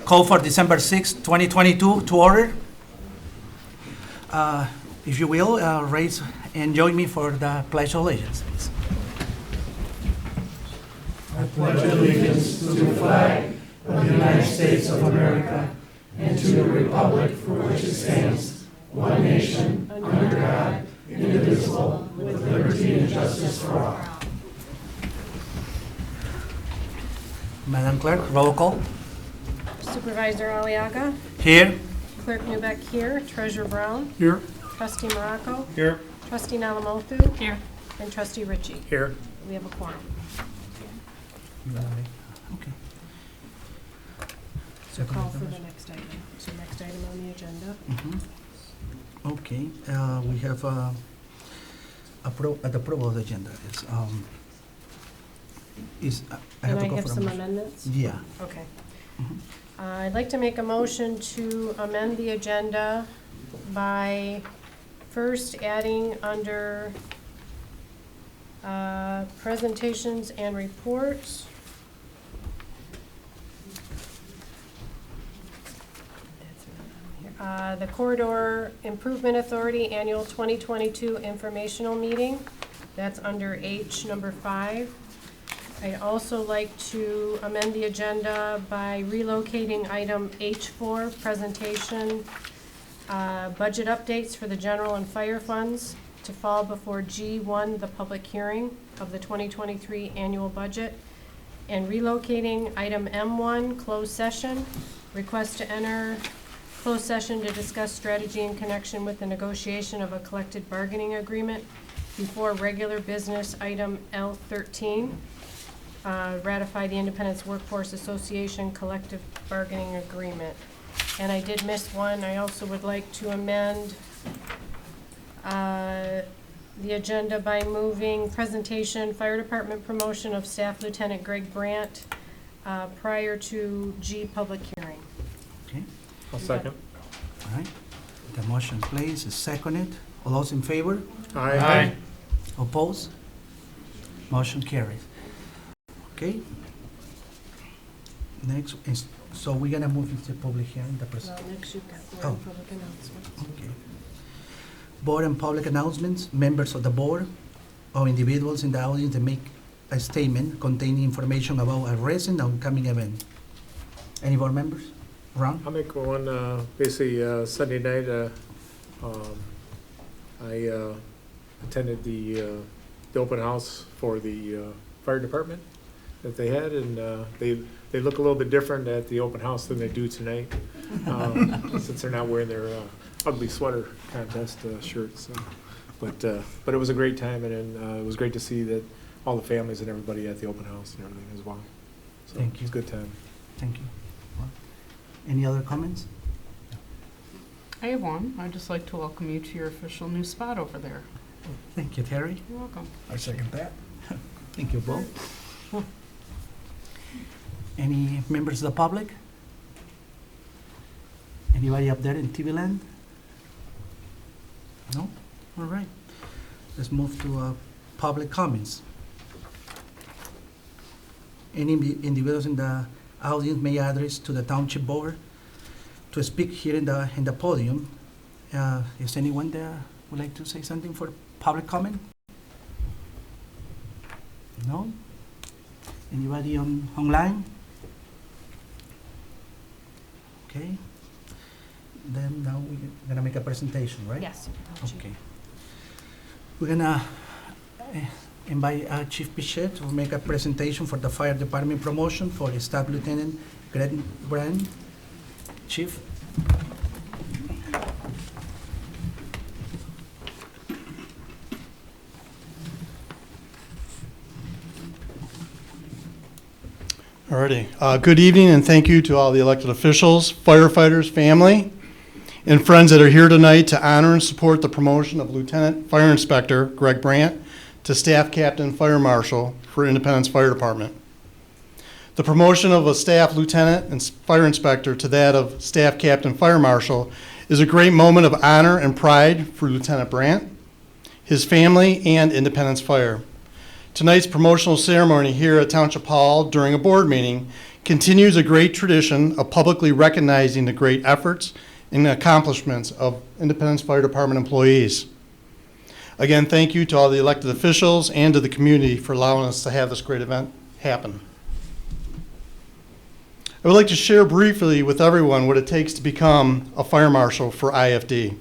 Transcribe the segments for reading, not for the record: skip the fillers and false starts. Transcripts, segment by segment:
Call for December 6, 2022 to order. If you will, raise and join me for the Pledge of Allegiance, please. I pledge allegiance to the flag of the United States of America and to the republic for which it stands, one nation, under God, indivisible, with liberty and justice for all. Madam Clerk, roll call. Supervisor Aliaga, Here. Clerk Newbeck here, Treasurer Brown, Here. Trustee Morocco, Here. Trustee Nalamothu, Here. and Trustee Ritchie. Here. We have a quorum. Okay. So call for the next item. So next item on the agenda. Okay, we have the approval of the agenda. I have Can to I go have for a some motion. amendments? Yeah. Okay. Mhm. I'd like to make a motion to amend the agenda by first adding under presentations and reports. The Corridor Improvement Authority Annual 2022 Informational Meeting. That's under H, number 5. I'd also like to amend the agenda by relocating item H4, presentation, budget updates for the general and fire funds, to fall before G1, the public hearing of the 2023 annual budget, and relocating item M1, closed session, request to enter closed session to discuss strategy in connection with the negotiation of a collective bargaining agreement before regular business item L13. Ratify the Independence Workforce Association collective bargaining agreement. And I did miss one. I also would like to amend the agenda by moving presentation, fire department promotion of Staff Lieutenant Greg Brandt prior to G, public hearing. Okay, I'll second. all right. The motion, please, is seconded. All those in favor? Aye. Opposed? Motion carries. Okay. Next is, so we're gonna move into public hearing, the Well, next you've got Oh. board public announcements. Okay. Board and public announcements. Members of the board or individuals in the audience that make a statement containing information about a recent or upcoming event. Any board members? Ron? I'll make one, basically, Sunday night, I attended the open house for the fire department that they had, and they look a little bit different at the open house than they do tonight, since they're not wearing their ugly sweater contest shirts. So. But it was a great time, and it was great to see that all the families and everybody at the open house and everything as well. So Thank it you. was a good time. Thank you. Any other comments? I have one. I'd just like to welcome you to your official new spot over there. Thank you, Terry. You're welcome. I second that. Thank you, Bo. Any members of the public? Anybody up there in TV land? No? All right. Let's move to public comments. Any individuals in the audience may address to the Township Board to speak here in the podium. Is anyone there would like to say something for public comment? No? Anybody online? Okay. Then now we're gonna make a presentation, right? Yes. Okay. We're gonna invite Chief Pichette to make a presentation for the fire department promotion for Staff Lieutenant Greg Brandt. Chief? Alrighty. Good evening, and thank you to all the elected officials, firefighters, family, and friends that are here tonight to honor and support the promotion of Lieutenant Fire Inspector Greg Brandt to Staff Captain Fire Marshal for Independence Fire Department. The promotion of a Staff Lieutenant and Fire Inspector to that of Staff Captain Fire Marshal is a great moment of honor and pride for Lieutenant Brandt, his family, and Independence Fire. Tonight's promotional ceremony here at Township Hall during a board meeting continues a great tradition of publicly recognizing the great efforts and accomplishments of Independence Fire Department employees. Again, thank you to all the elected officials and to the community for allowing us to have this great event happen. I would like to share briefly with everyone what it takes to become a fire marshal for IFD.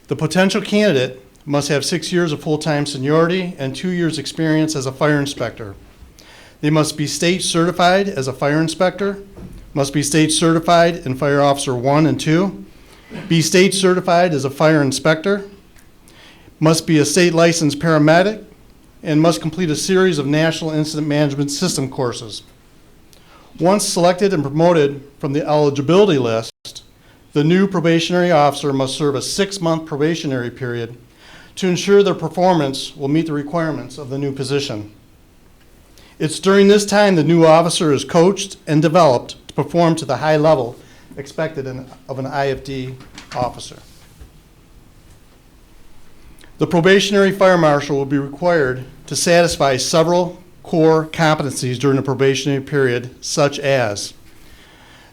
The potential candidate must have 6 years of full-time seniority and 2 years experience as a fire inspector. They must be state certified as a fire inspector, must be state certified in Fire Officer 1 and 2, be state certified as a fire inspector, must be a state licensed paramedic, and must complete a series of National Incident Management System courses. Once selected and promoted from the eligibility list, the new probationary officer must serve a 6-month probationary period to ensure their performance will meet the requirements of the new position. It's during this time the new officer is coached and developed to perform to the high level expected of an IFD officer. The probationary fire marshal will be required to satisfy several core competencies during the probationary period, such as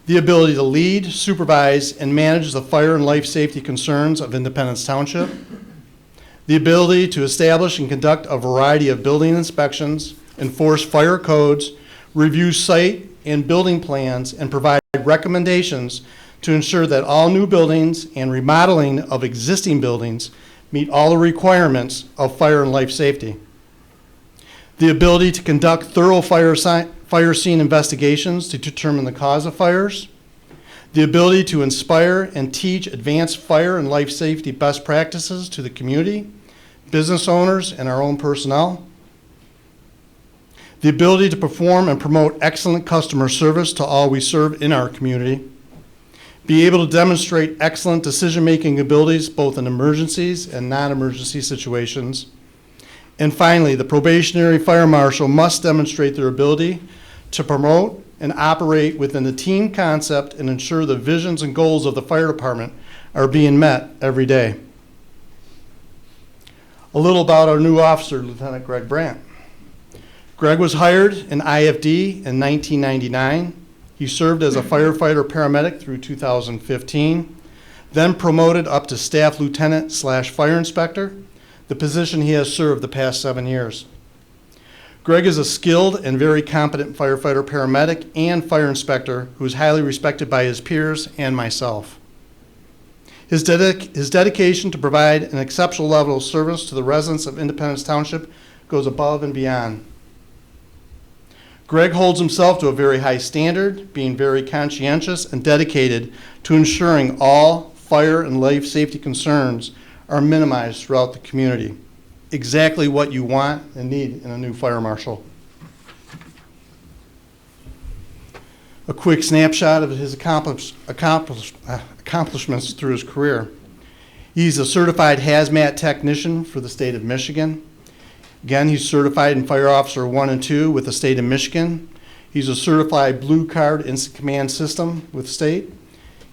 the ability to lead, supervise, and manage the fire and life safety concerns of Independence Township, the ability to establish and conduct a variety of building inspections, enforce fire codes, review site and building plans, and provide recommendations to ensure that all new buildings and remodeling of existing buildings meet all the requirements of fire and life safety. The ability to conduct thorough fire scene investigations to determine the cause of fires. The ability to inspire and teach advanced fire and life safety best practices to the community, business owners, and our own personnel. The ability to perform and promote excellent customer service to all we serve in our community. Be able to demonstrate excellent decision-making abilities both in emergencies and non-emergency situations. And finally, the probationary fire marshal must demonstrate their ability to promote and operate within the team concept and ensure the visions and goals of the fire department are being met every day. A little about our new officer, Lieutenant Greg Brandt. Greg was hired in IFD in 1999. He served as a firefighter paramedic through 2015, then promoted up to staff lieutenant/fire inspector, the position he has served the past 7 years. Greg is a skilled and very competent firefighter paramedic and fire inspector who is highly respected by his peers and myself. His dedication to provide an exceptional level of service to the residents of Independence Township goes above and beyond. Greg holds himself to a very high standard, being very conscientious and dedicated to ensuring all fire and life safety concerns are minimized throughout the community. Exactly what you want and need in a new fire marshal. A quick snapshot of his accomplishments through his career. He's a certified hazmat technician for the state of Michigan. Again, he's certified in Fire Officer 1 and 2 with the state of Michigan. He's a certified Blue Card Instant Command System with state.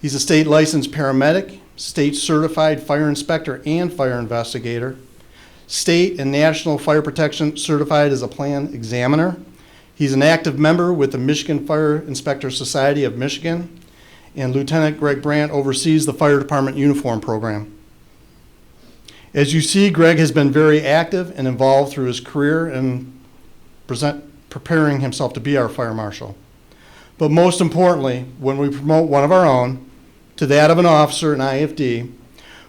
He's a state licensed paramedic, state certified fire inspector and fire investigator, state and national fire protection certified as a plan examiner. He's an active member with the Michigan Fire Inspector Society of Michigan, and Lieutenant Greg Brandt oversees the fire department uniform program. As you see, Greg has been very active and involved through his career in preparing himself to be our fire marshal. But most importantly, when we promote one of our own to that of an officer in IFD,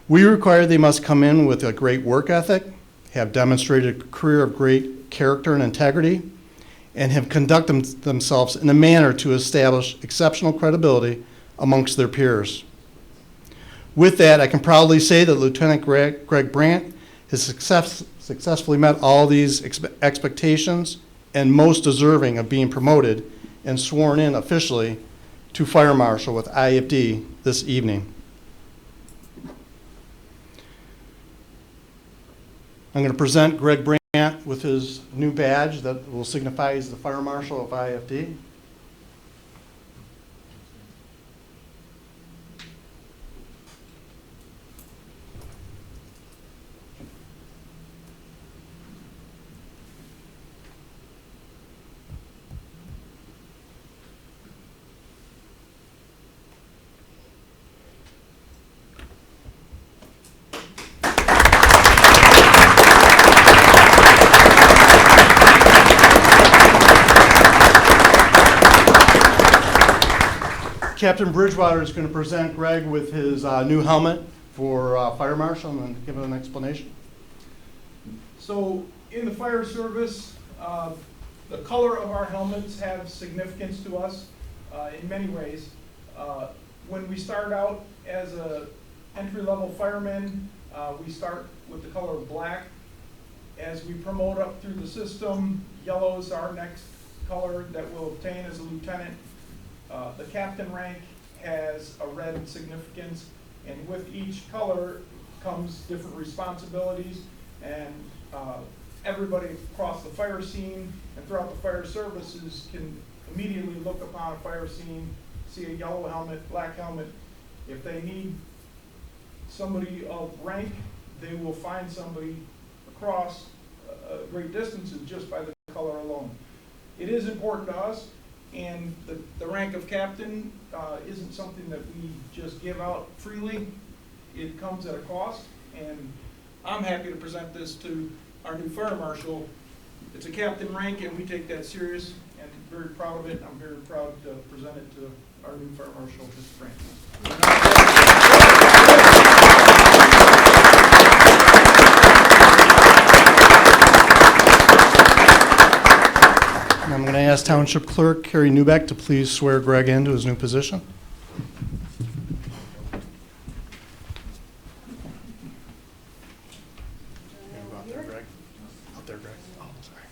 we require they must come in with a great work ethic, have demonstrated a career of great character and integrity, and have conducted themselves in a manner to establish exceptional credibility amongst their peers. With that, I can proudly say that Lieutenant Greg Brandt has successfully met all these expectations and most deserving of being promoted and sworn in officially to Fire Marshal with IFD this evening. I'm going to present Greg Brandt with his new badge that will signify he's the Fire Marshal of IFD. Captain Bridgewater is going to present Greg with his new helmet for Fire Marshal and then give him an explanation. So in the fire service, the color of our helmets have significance to us in many ways. When we start out as a entry-level fireman, we start with the color of black. As we promote up through the system, yellow is our next color that we'll obtain as a lieutenant. The captain rank has a red significance, and with each color comes different responsibilities, and everybody across the fire scene and throughout the fire services can immediately look upon a fire scene, see a yellow helmet, black helmet. If they need somebody of rank, they will find somebody across great distances just by the color alone. It is important to us, and the rank of captain isn't something that we just give out freely. It comes at a cost, and I'm happy to present this to our new fire marshal. It's a captain rank, and we take that serious, and very proud of it. I'm very proud to present it to our new fire marshal, Mr. Franklin. I'm going to ask Township Clerk Carrie Newbeck to please swear Greg into his new position. Out there, Greg. Out there, Greg. Oh, sorry.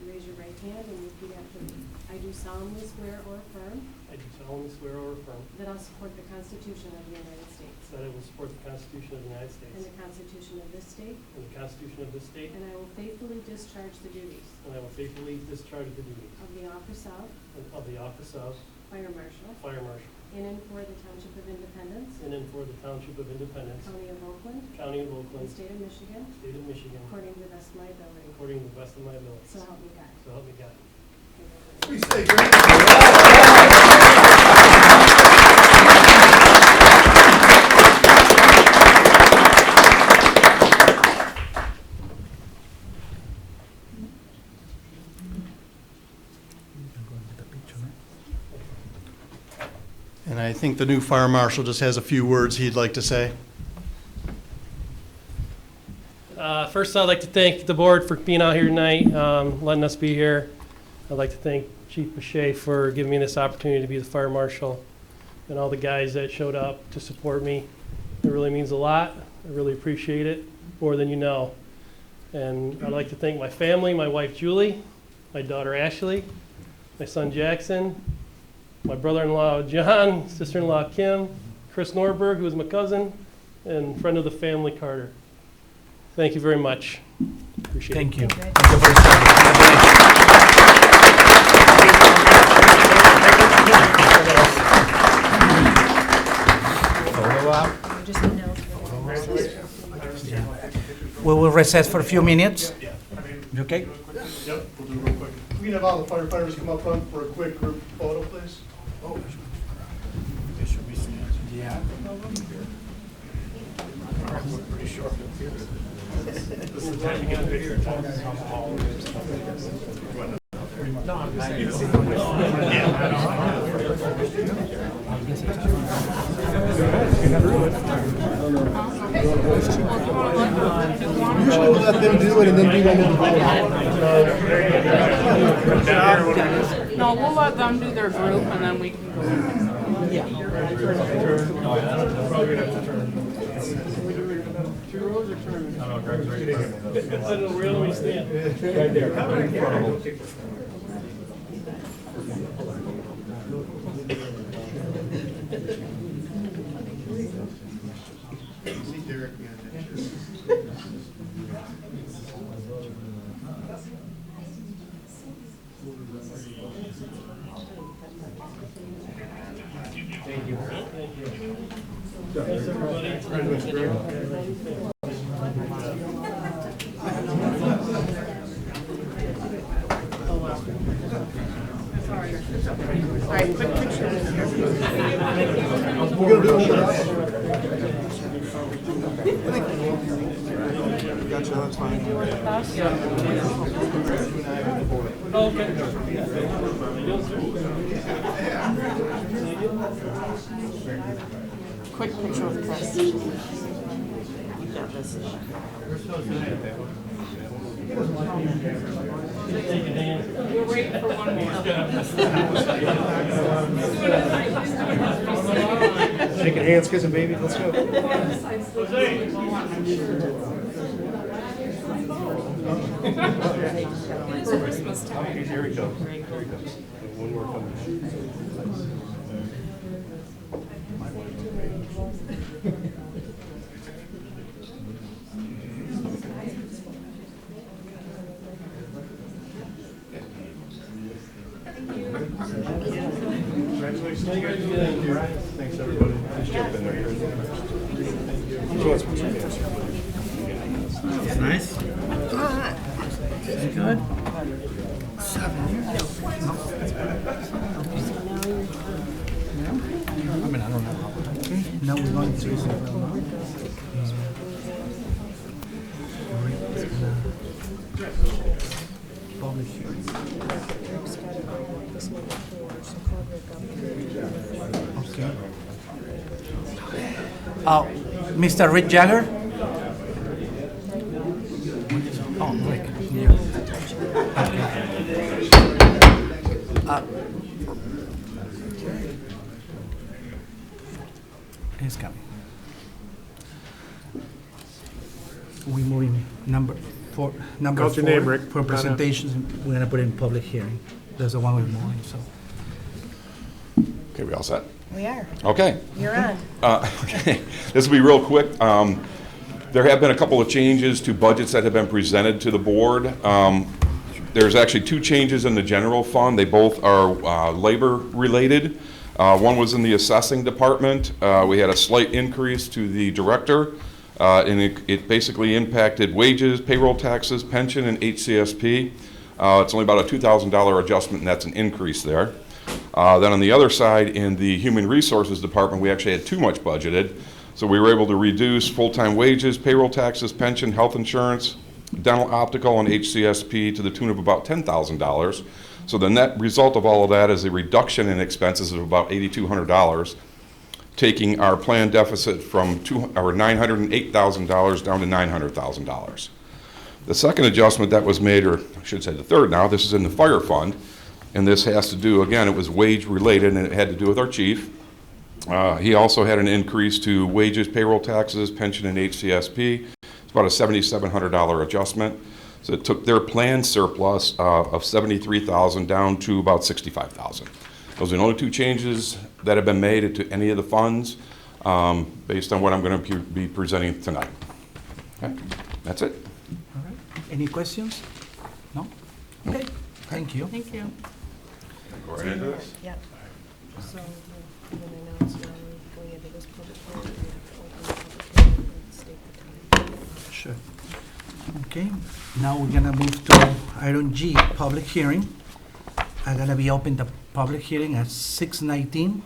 Raise your right hand and repeat after me. I do solemnly swear or affirm I do solemnly swear or affirm that I'll support the Constitution of the United States that I will support the Constitution of the United and States the Constitution of this state, and the Constitution of this state, and I will faithfully discharge the duties and I will faithfully discharge the duties of the office of Fire Marshal Fire Marshal in and for the Township of Independence, in and for the Township of Independence, County of Oakland, County of and Oakland, State of Michigan, State of Michigan, according to the best of my ability. according to the best of my abilities. So help me God. So help me God. Congratulations. And I think the new Fire Marshal just has a few words he'd like to say. First, I'd like to thank the board for being out here tonight, letting us be here. I'd like to thank Chief Boucher for giving me this opportunity to be the fire marshal, and all the guys that showed up to support me. It really means a lot. I really appreciate it, more than you know. And I'd like to thank my family, my wife Julie, my daughter Ashley, my son Jackson, my brother-in-law John, sister-in-law Kim, Chris Norberg, who is my cousin, and friend of the family Carter. Thank you very much. Appreciate it. Thank you. We will recess for a few minutes. You okay? Yep, we'll do it real quick. We can have all the firefighters come up front for a quick group photo, please. Yeah. Usually we'll let them do it and then do them in the No, we'll let them do their group and then we can go. Where do we stand? Right there. Thanks, everybody. All right, quick picture. We're gonna do it. Gotcha, that's fine. Quick picture of Chris. You got this. We're waiting for one more. Shaking hands, kissing baby, let's go. Christmas time. Here he comes. Here he comes. One more coming. Thanks, everybody. Nice job in there. It's nice. Is it good? 7 years. I mean, I don't know. Okay, now we're going to public hearing. Okay. Mr. Rick Jagger? Oh, Rick. Yeah. He's coming. We moving number four. Number Call your 4 name, Rick. for presentations. We're gonna put it in public hearing. That's the one we're moving. So. Okay, we all set? We are. Okay. You're on. Okay, this will be real quick. There have been a couple of changes to budgets that have been presented to the board. There's actually 2 changes in the general fund. They both are labor-related. One was in the assessing department. We had a slight increase to the director, and it basically impacted wages, payroll taxes, pension, and HCSP. It's only about a $2,000 adjustment, and that's an increase there. Then on the other side, in the Human Resources Department, we actually had too much budgeted. So we were able to reduce full-time wages, payroll taxes, pension, health insurance, dental, optical, and HCSP to the tune of about $10,000. So the net result of all of that is a reduction in expenses of about $8,200, taking our planned deficit from $908,000 down to $900,000. The second adjustment that was made, or I should say the third now, this is in the fire fund. And this has to do, again, it was wage related, and it had to do with our chief. He also had an increase to wages, payroll taxes, pension, and HCSP. It's about a $7,700 adjustment. So it took their planned surplus of $73,000 down to about $65,000. Those are the only 2 changes that have been made to any of the funds based on what I'm going to be presenting tonight. Okay, that's it. All right. Any questions? No? Okay. Thank you. Thank you. Go right into this. Yeah. So, I'm going to announce now we're going into this public hearing. We have to open the public hearing and state the time. Sure. Okay, now we're gonna move to item G, public hearing. I'm gonna be open the public hearing at 6:19.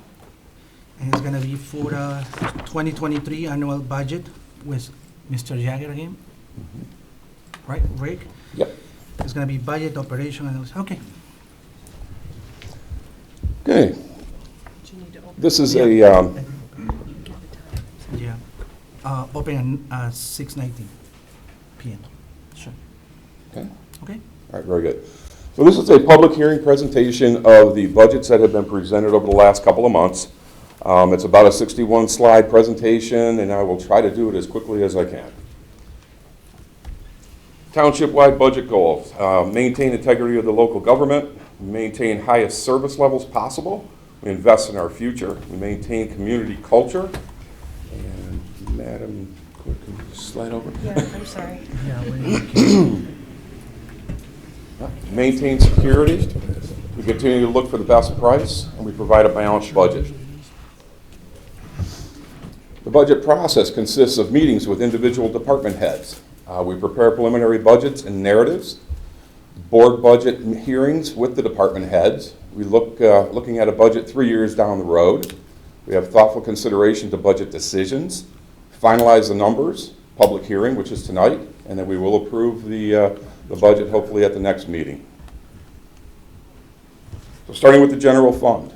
And it's gonna be for the 2023 annual budget with Mr. Jagger again. Right, Rick? Yep. It's gonna be budget, operation, and those, okay. Okay, Do you need to open? this is Yeah. a, Give the time. Yeah, open at 6:19 PM. Sure. okay. Okay? All right, very good. So this is a public hearing presentation of the budgets that have been presented over the last couple of months. It's about a 61-slide presentation, and I will try to do it as quickly as I can. Township-wide budget goals: maintain integrity of the local government, maintain highest service levels possible, we invest in our future, we maintain community culture, and Madam Clerk, can you just slide over? Yeah, I'm sorry. Yeah, we- Maintain security, we continue to look for the best price, and we provide a balanced budget. The budget process consists of meetings with individual department heads. We prepare preliminary budgets and narratives, board budget hearings with the department heads. We looking at a budget 3 years down the road. We have thoughtful consideration to budget decisions, finalize the numbers, public hearing, which is tonight, and then we will approve the the budget hopefully at the next meeting. So starting with the general fund.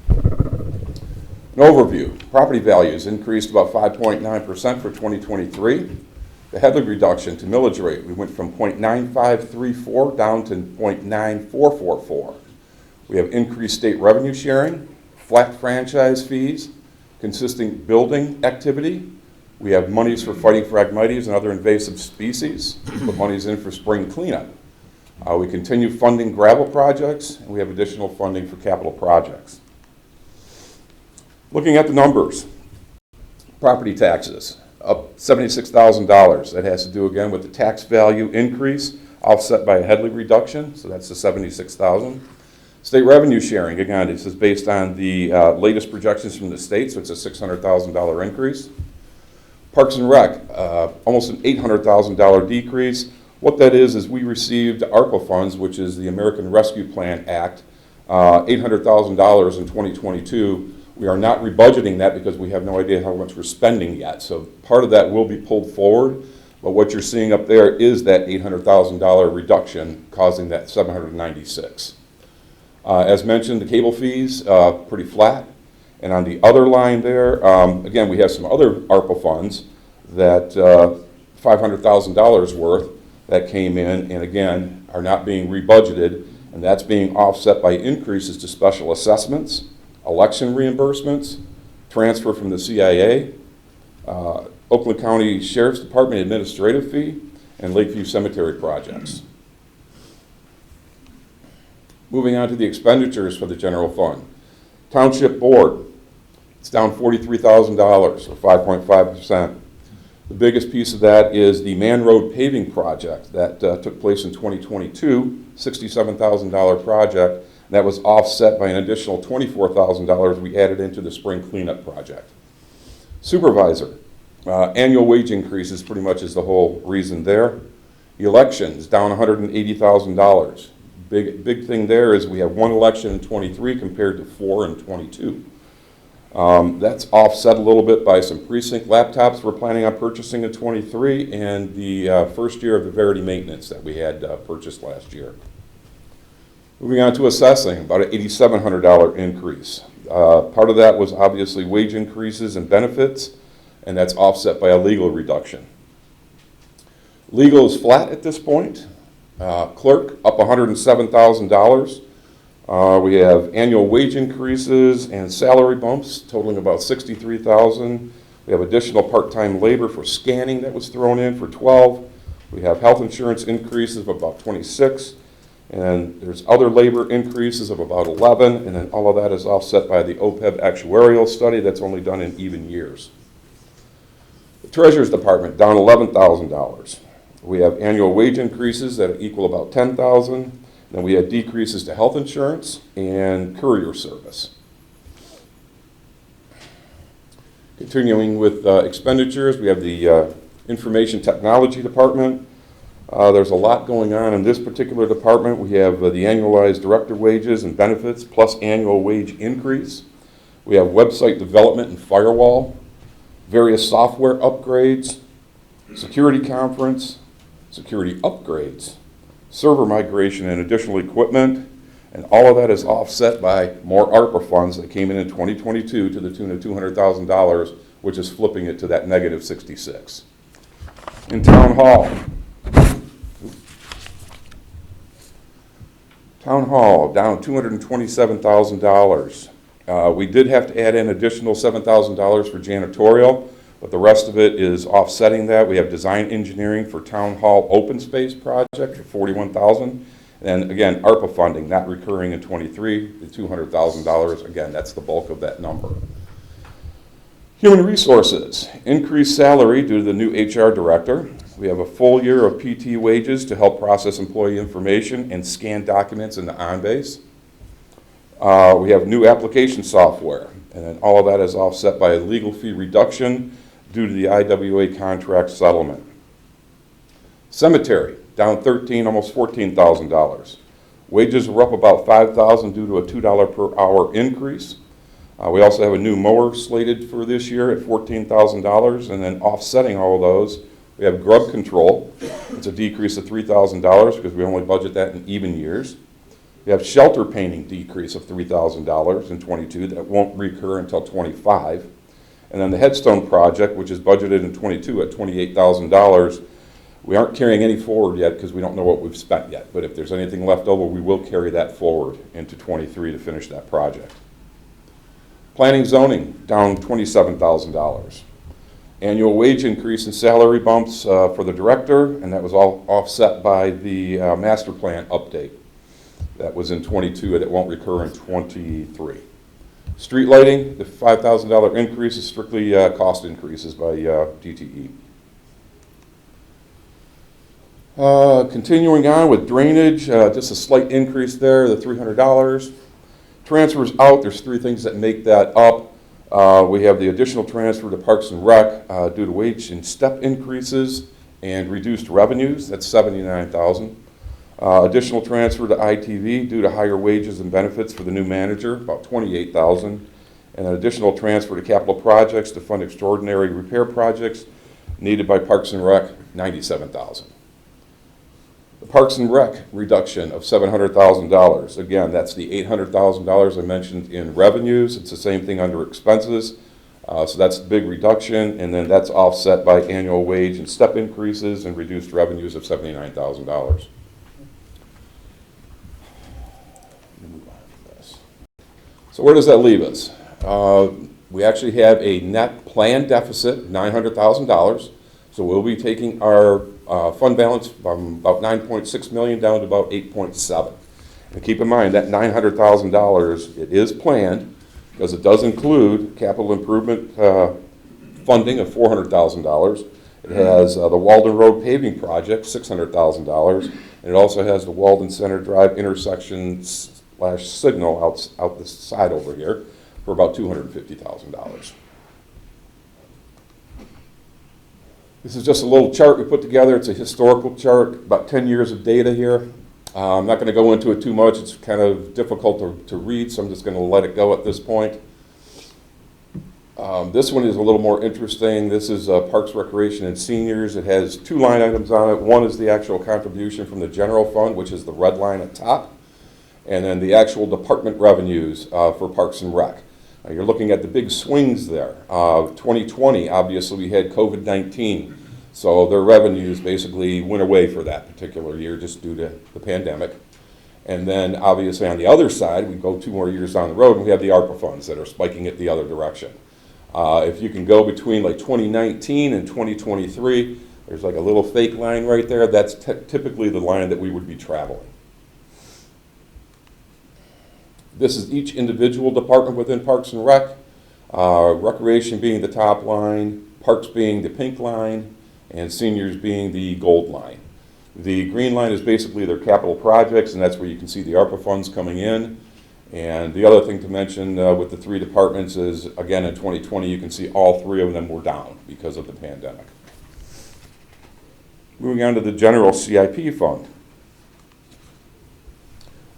An overview. Property values increased about 5.9% for 2023. The Headley reduction to millage rate, we went from 0.9534 down to 0.9444. We have increased state revenue sharing, flat franchise fees, consistent building activity. We have monies for fighting phragmites and other invasive species. Put monies in for spring cleanup. We continue funding gravel projects, and we have additional funding for capital projects. Looking at the numbers, property taxes up $76,000. That has to do again with the tax value increase offset by a Headley reduction, so that's the $76,000. State revenue sharing, again, this is based on the latest projections from the state, so it's a $600,000 increase. Parks and Rec, almost an $800,000 decrease. What that is we received ARPA funds, which is the American Rescue Plan Act, $800,000 in 2022. We are not rebudgeting that because we have no idea how much we're spending yet. So part of that will be pulled forward, but what you're seeing up there is that $800,000 reduction causing that $796,000. As mentioned, the cable fees, pretty flat. And on the other line there, again, we have some other ARPA funds that $500,000 worth that came in and again are not being rebudgeted, and that's being offset by increases to special assessments, election reimbursements, transfer from the CIA, Oakland County Sheriff's Department administrative fee, and Lakeview Cemetery projects. Moving on to the expenditures for the general fund. Township Board, it's down $43,000 or 5.5%. The biggest piece of that is the Man Road paving project that took place in 2022, $67,000 project, and that was offset by an additional $24,000 we added into the spring cleanup project. Supervisor, annual wage increases pretty much is the whole reason there. Elections, down $180,000. Big thing there is we have one election in 23 compared to 4 in 22. That's offset a little bit by some precinct laptops we're planning on purchasing in 23 and the first year of the Verity maintenance that we had purchased last year. Moving on to assessing, about an $8,700 increase. Part of that was obviously wage increases and benefits, and that's offset by a legal reduction. Legal is flat at this point. Clerk up $107,000. We have annual wage increases and salary bumps totaling about $63,000. We have additional part-time labor for scanning that was thrown in for $12,000. We have health insurance increases of about $26,000, and there's other labor increases of about $11,000, and then all of that is offset by the OPEB actuarial study that's only done in even years. The Treasurer's Department down $11,000. We have annual wage increases that equal about $10,000. Then we had decreases to health insurance and courier service. Continuing with expenditures, we have the Information Technology Department. There's a lot going on in this particular department. We have the annualized director wages and benefits plus annual wage increase. We have website development and firewall, various software upgrades, security conference, security upgrades, server migration and additional equipment, and all of that is offset by more ARPA funds that came in 2022 to the tune of $200,000, which is flipping it to that negative $66,000. In Town Hall down $227,000. We did have to add in additional $7,000 for janitorial, but the rest of it is offsetting that. We have design engineering for Town Hall open space project for $41,000. And again, ARPA funding not recurring in 23, the $200,000. Again, that's the bulk of that number. Human Resources, increased salary due to the new HR director. We have a full year of PT wages to help process employee information and scan documents in the OnBase. We have new application software, and then all of that is offset by a legal fee reduction due to the IWA contract settlement. Cemetery, down $13,000, almost $14,000. Wages were up about $5,000 due to a $2 per hour increase. We also have a new mower slated for this year at $14,000, and then offsetting all of those, We have grub control. It's a decrease of $3,000 because we only budget that in even years. We have shelter painting decrease of $3,000 in '22 that won't recur until '25. And then the headstone project, which is budgeted in '22 at $28,000, we aren't carrying any forward yet because we don't know what we've spent yet. But if there's anything left over, we will carry that forward into '23 to finish that project. Planning zoning, down $27,000. Annual wage increase and salary bumps for the director, and that was all offset by the master plan update. That was in '22, and it won't recur in '23. Street lighting, the $5,000 increase is strictly cost increases by DTE. Continuing on with drainage, just a slight increase there, the $300. Transfers out, there's three things that make that up. We have the additional transfer to Parks and Rec due to wage and step increases and reduced revenues, that's $79,000. Additional transfer to ITV due to higher wages and benefits for the new manager, about $28,000. And an additional transfer to capital projects to fund extraordinary repair projects needed by Parks and Rec, $97,000. The Parks and Rec reduction of $700,000. Again, that's the $800,000 I mentioned in revenues. It's the same thing under expenses. So that's the big reduction, and then that's offset by annual wage and step increases and reduced revenues of $79,000. So where does that leave us? We actually have a net planned deficit of $900,000. So we'll be taking our fund balance from about $9.6 million down to about $8.7. And keep in mind that $900,000, it is planned because it does include capital improvement funding of $400,000. It has the Walden Road paving project, $600,000. And it also has the Walden Center Drive intersection / signal out the side over here for about $250,000. This is just a little chart we put together. It's a historical chart, about 10 years of data here. I'm not going to go into it too much. It's kind of difficult to read, so I'm just going to let it go at this point. This one is a little more interesting. This is Parks, Recreation, and Seniors. It has two line items on it. One is the actual contribution from the general fund, which is the red line at top, and then the actual department revenues for Parks and Rec. You're looking at the big swings there. 2020, obviously, we had COVID-19, so their revenues basically went away for that particular year just due to the pandemic. And then, obviously, on the other side, we go 2 more years down the road, and we have the ARPA funds that are spiking it the other direction. If you can go between like 2019 and 2023, there's like a little fake line right there. That's typically the line that we would be traveling. This is each individual department within Parks and Rec, Recreation being the top line, Parks being the pink line, and Seniors being the gold line. The green line is basically their capital projects, and that's where you can see the ARPA funds coming in. And the other thing to mention with the 3 departments is, again, in 2020, you can see all 3 of them were down because of the pandemic. Moving on to the general CIP fund.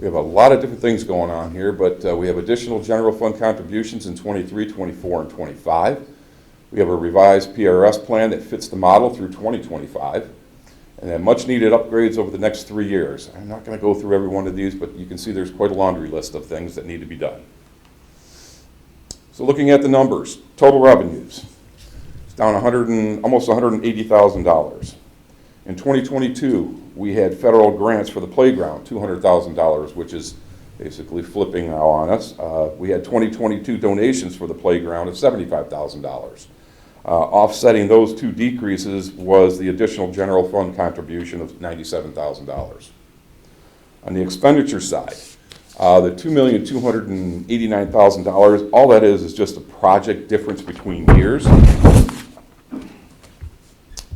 We have a lot of different things going on here, but we have additional general fund contributions in 23, 24, and 25. We have a revised PRS plan that fits the model through 2025, and then much needed upgrades over the next 3 years. I'm not going to go through every one of these, but you can see there's quite a laundry list of things that need to be done. So looking at the numbers, total revenues, it's down almost $180,000. In 2022, we had federal grants for the playground, $200,000, which is basically flipping now on us. We had 2022 donations for the playground of $75,000. Offsetting those 2 decreases was the additional general fund contribution of $97,000. On the expenditure side, the $2,289,000, all that is just a project difference between years.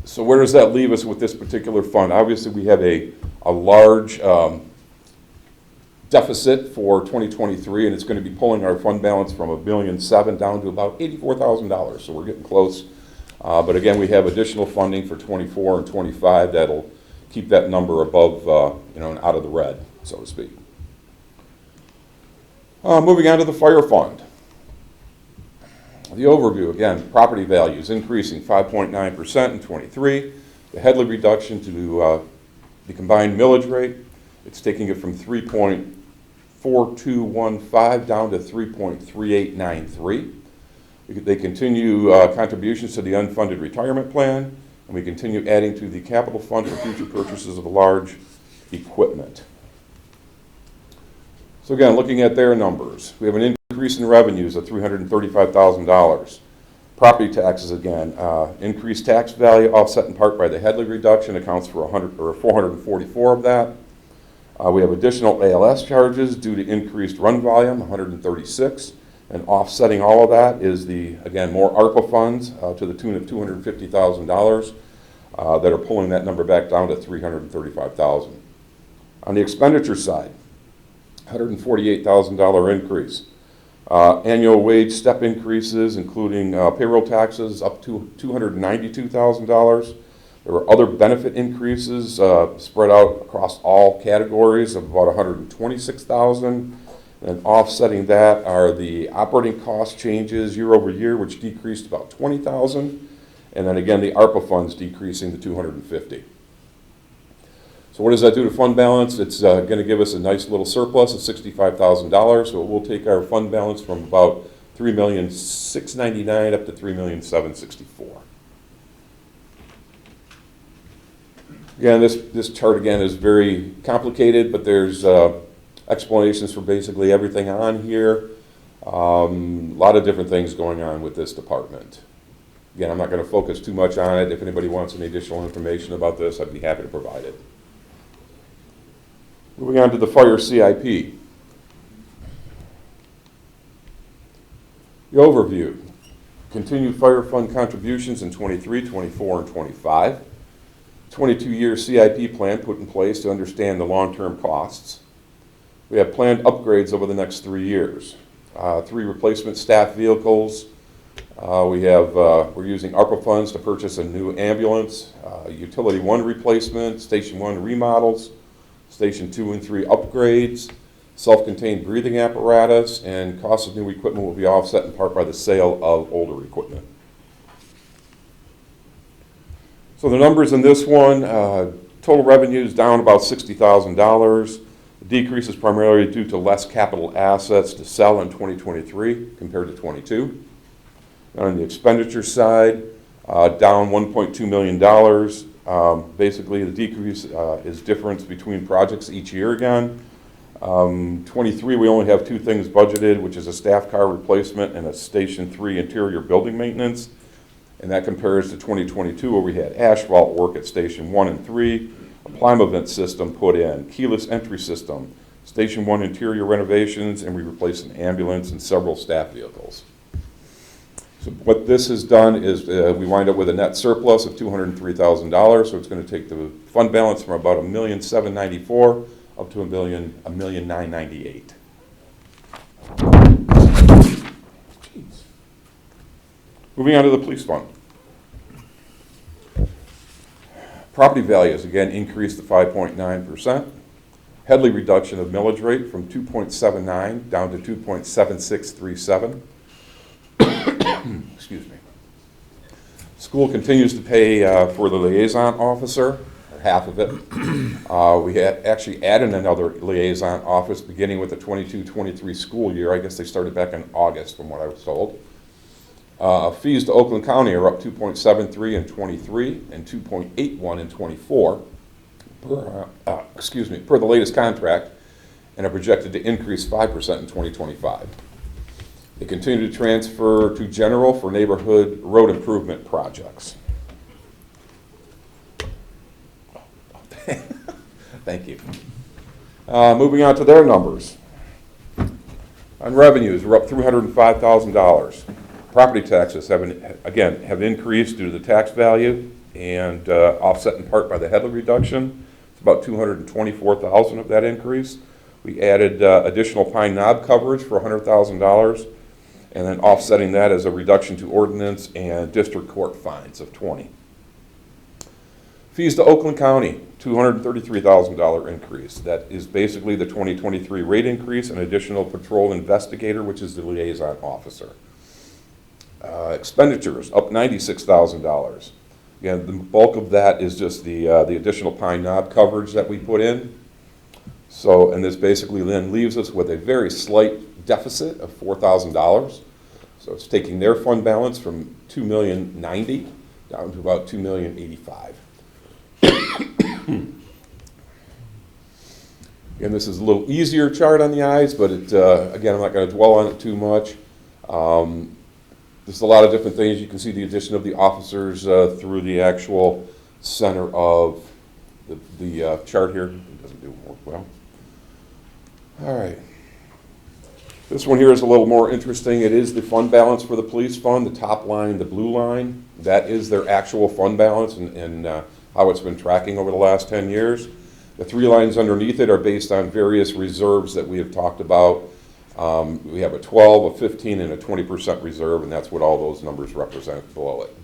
So where does that leave us with this particular fund? Obviously, we have a large deficit for 2023, and it's going to be pulling our fund balance from $1.7 billion down to about $84,000. So we're getting close. But again, we have additional funding for 24 and 25 that'll keep that number above, and out of the red, so to speak. Moving on to the fire fund. The overview, again, property values increasing 5.9% in 23, The Headley reduction to the combined millage rate, it's taking it from 3.4215 down to 3.3893. They continue contributions to the unfunded retirement plan, and we continue adding to the capital fund for future purchases of large equipment. So again, looking at their numbers, we have an increase in revenues of $335,000. Property taxes again, increased tax value offset in part by the Headley reduction accounts for 444 of that. We have additional ALS charges due to increased run volume, 136, and offsetting all of that is again, more ARPA funds to the tune of $250,000 that are pulling that number back down to $335,000. On the expenditure side, $148,000 increase. Annual wage step increases, including payroll taxes, up to $292,000. There were other benefit increases spread out across all categories of about $126,000. And offsetting that are the operating cost changes year over year, which decreased about $20,000. And then again, the ARPA funds decreasing to $250,000. So what does that do to fund balance? It's going to give us a nice little surplus of $65,000. So it will take our fund balance from about $3,699,000 up to $3,764,000. Again, this chart again is very complicated, but there's explanations for basically everything on here. A lot of different things going on with this department. Again, I'm not going to focus too much on it. If anybody wants any additional information about this, I'd be happy to provide it. Moving on to the fire CIP. The overview. Continued fire fund contributions in 23, 24, and 25. 22-year CIP plan put in place to understand the long-term costs. We have planned upgrades over the next 3 years. 3 replacement staff vehicles. We're using ARPA funds to purchase a new ambulance, Utility 1 replacement, Station 1 remodels, Station 2 and 3 upgrades, self-contained breathing apparatus, and cost of new equipment will be offset in part by the sale of older equipment. So the numbers in this one, total revenues down about $60,000. The decrease is primarily due to less capital assets to sell in 2023 compared to 22. On the expenditure side, down $1.2 million. Basically, the decrease is difference between projects each year again. 23, we only have 2 things budgeted, which is a staff car replacement and a Station 3 interior building maintenance. And that compares to 2022, where we had asphalt work at Station 1 and 3, a Plymouth system put in, keyless entry system, Station 1 interior renovations, and we replaced an ambulance and several staff vehicles. So what this has done is we wind up with a net surplus of $203,000, so it's going to take the fund balance from about $1,794,000 up to $1,998,000. Moving on to the police fund. Property values, again, increased to 5.9%. Headley reduction of millage rate from 2.79 down to 2.7637. Excuse me. School continues to pay for the liaison officer, or half of it. We had actually added another liaison office beginning with the 22-23 school year. I guess they started back in August from what I was told. Fees to Oakland County are up 2.73 in 23 and 2.81 in 24 per the latest contract, and are projected to increase 5% in 2025. They continue to transfer to general for neighborhood road improvement projects. Thank you. Moving on to their numbers. On revenues, we're up $305,000. Property taxes have increased due to the tax value and offset in part by the Headley reduction. It's about $224,000 of that increase. We added additional Pine Knob coverage for $100,000, and then offsetting that is a reduction to ordinance and district court fines of $20,000. Fees to Oakland County, $233,000 increase. That is basically the 2023 rate increase, an additional patrol investigator, which is the liaison officer. Expenditures up $96,000. Again, the bulk of that is just the additional pine knob coverage that we put in. So, and this basically then leaves us with a very slight deficit of $4,000. So it's taking their fund balance from $2,090,000 down to about $2,085,000. Again, this is a little easier chart on the eyes, but it, again, I'm not going to dwell on it too much. There's a lot of different things. You can see the addition of the officers through the actual center of the chart here. It doesn't do work well. All right. This one here is a little more interesting. It is the fund balance for the police fund. The top line, the blue line, that is their actual fund balance and how it's been tracking over the last 10 years. The three lines underneath it are based on various reserves that we have talked about. We have a 12, a 15, and a 20% reserve, and that's what all those numbers represent below it.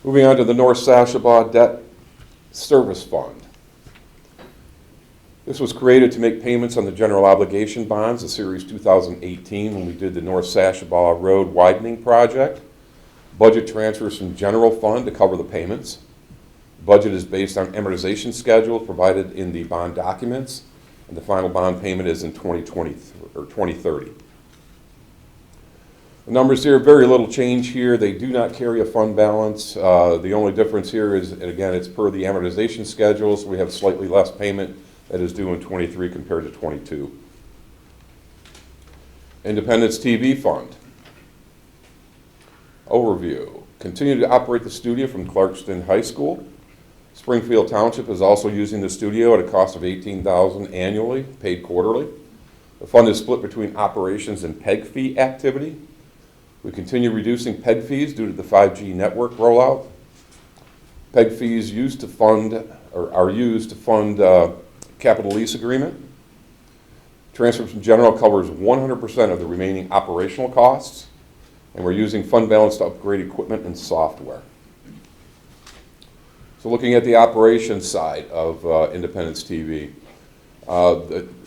Moving on to the North Sashabaw Debt Service Fund. This was created to make payments on the general obligation bonds, the Series 2018, when we did the North Sashabaw Road widening project. Budget transfers from general fund to cover the payments. Budget is based on amortization schedule provided in the bond documents, and the final bond payment is in 2020 or 2030. The numbers here, very little change here. They do not carry a fund balance. The only difference here is, and again, it's per the amortization schedule, so we have slightly less payment that is due in 23 compared to 22. Independence TV Fund. Overview. Continue to operate the studio from Clarkston High School. Springfield Township is also using the studio at a cost of $18,000 annually, paid quarterly. The fund is split between operations and PEG fee activity. We continue reducing PEG fees due to the 5G network rollout. PEG fees used to fund, or are used to fund capital lease agreement. Transfer from general covers 100% of the remaining operational costs, and we're using fund balance to upgrade equipment and software. So looking at the operations side of Independence TV,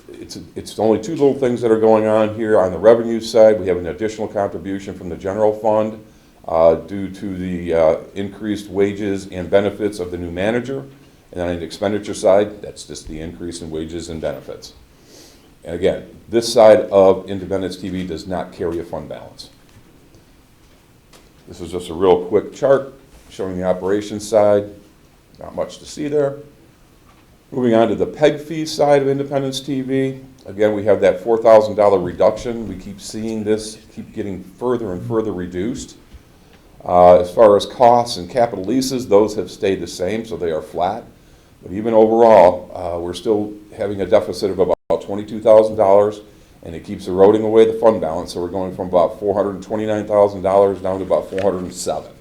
it's only two little things that are going on here. On the revenue side, we have an additional contribution from the general fund due to the increased wages and benefits of the new manager. And on the expenditure side, that's just the increase in wages and benefits. And again, this side of Independence TV does not carry a fund balance. This is just a real quick chart showing the operations side. Not much to see there. Moving on to the PEG fee side of Independence TV. Again, we have that $4,000 reduction. We keep seeing this keep getting further and further reduced. As far as costs and capital leases, those have stayed the same, so they are flat. But even overall, we're still having a deficit of about $22,000, and it keeps eroding away the fund balance. So we're going from about $429,000 down to about $407,000.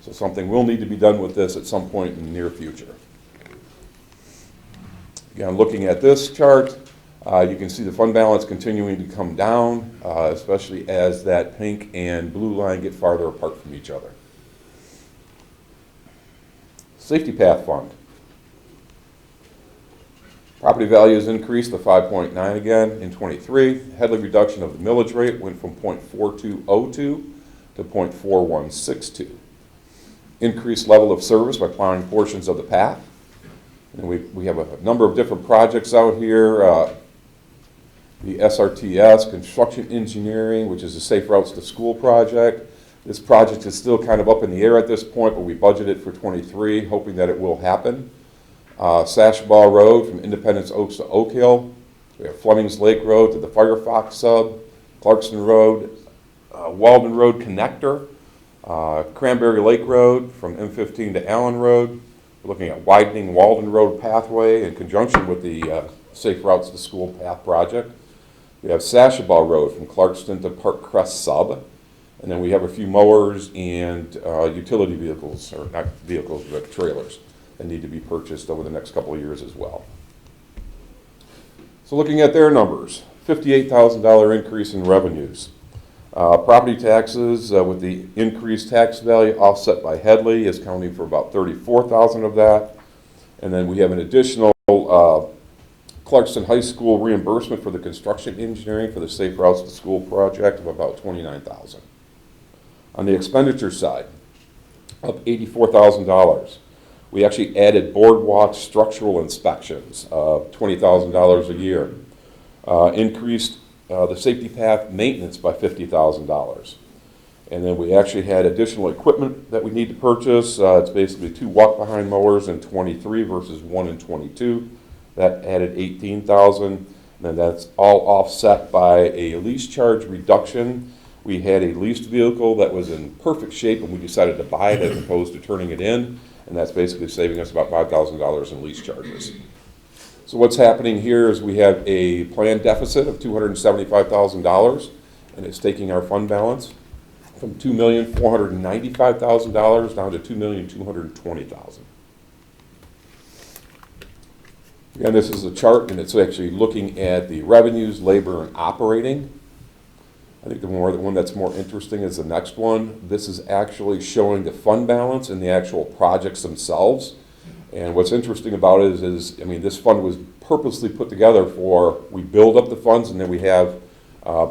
So something will need to be done with this at some point in the near future. Again, looking at this chart, you can see the fund balance continuing to come down, especially as that pink and blue line get farther apart from each other. Safety Path Fund. Property values increased to 5.9 again in 23. Headley reduction of the millage rate went from 0.4202 to 0.4162. Increased level of service by plowing portions of the path. And we have a number of different projects out here. The SRTS, Construction Engineering, which is a Safe Routes to School project. This project is still kind of up in the air at this point, but we budgeted for 23, hoping that it will happen. Sashabaw Road from Independence Oaks to Oak Hill. We have Fleming's Lake Road to the Firefox sub. Clarkston Road, Walden Road connector. Cranberry Lake Road from M15 to Allen Road. We're looking at widening Walden Road pathway in conjunction with the Safe Routes to School path project. We have Sashabaw Road from Clarkston to Park Crest sub. And then we have a few mowers and utility vehicles, or not vehicles, but trailers that need to be purchased over the next couple of years as well. So looking at their numbers, $58,000 increase in revenues. Property taxes with the increased tax value offset by Headley is counting for about $34,000 of that. And then we have an additional Clarkston High School reimbursement for the construction engineering for the Safe Routes to School project of about $29,000. On the expenditure side, up $84,000. We actually added boardwalk structural inspections, $20,000 a year. Increased the safety path maintenance by $50,000. And then we actually had additional equipment that we need to purchase. It's basically 2 walk-behind mowers in 23 versus 1 in 22. That added $18,000. And that's all offset by a lease charge reduction. We had a leased vehicle that was in perfect shape, and we decided to buy it as opposed to turning it in. And that's basically saving us about $5,000 in lease charges. So what's happening here is we have a planned deficit of $275,000, and it's taking our fund balance from $2,495,000 down to $2,220,000. Again, this is a chart, and it's actually looking at the revenues, labor, and operating. I think the one that's more interesting is the next one. This is actually showing the fund balance and the actual projects themselves. And what's interesting about it is this fund was purposely put together for, we build up the funds and then we have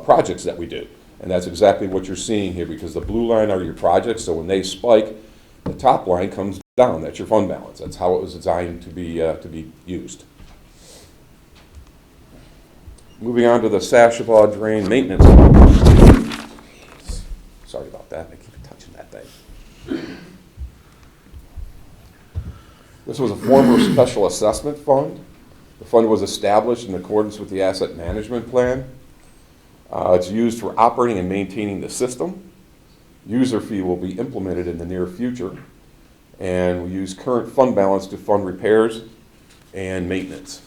projects that we do. And that's exactly what you're seeing here, because the blue line are your projects, so when they spike, the top line comes down. That's your fund balance. That's how it was designed to be used. Moving on to the Sashabaw Drain Maintenance Fund. Sorry about that, I keep touching that thing. This was a former special assessment fund. The fund was established in accordance with the asset management plan. It's used for operating and maintaining the system. User fee will be implemented in the near future. And we use current fund balance to fund repairs and maintenance.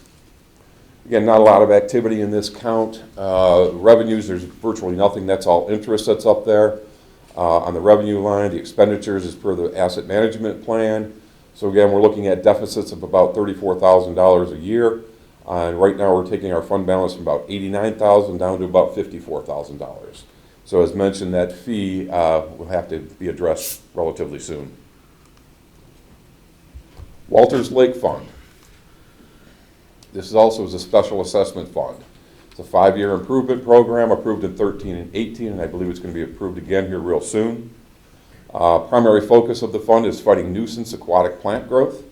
Again, not a lot of activity in this count. Revenues, there's virtually nothing. That's all interest that's up there. On the revenue line, the expenditures is per the asset management plan. So again, we're looking at deficits of about $34,000 a year. And right now we're taking our fund balance from about $89,000 down to about $54,000. So as mentioned, that fee will have to be addressed relatively soon. Walters Lake Fund. This is also a special assessment fund. It's a 5-year improvement program approved in 13 and 18, and I believe it's going to be approved again here real soon. Primary focus of the fund is fighting nuisance aquatic plant growth.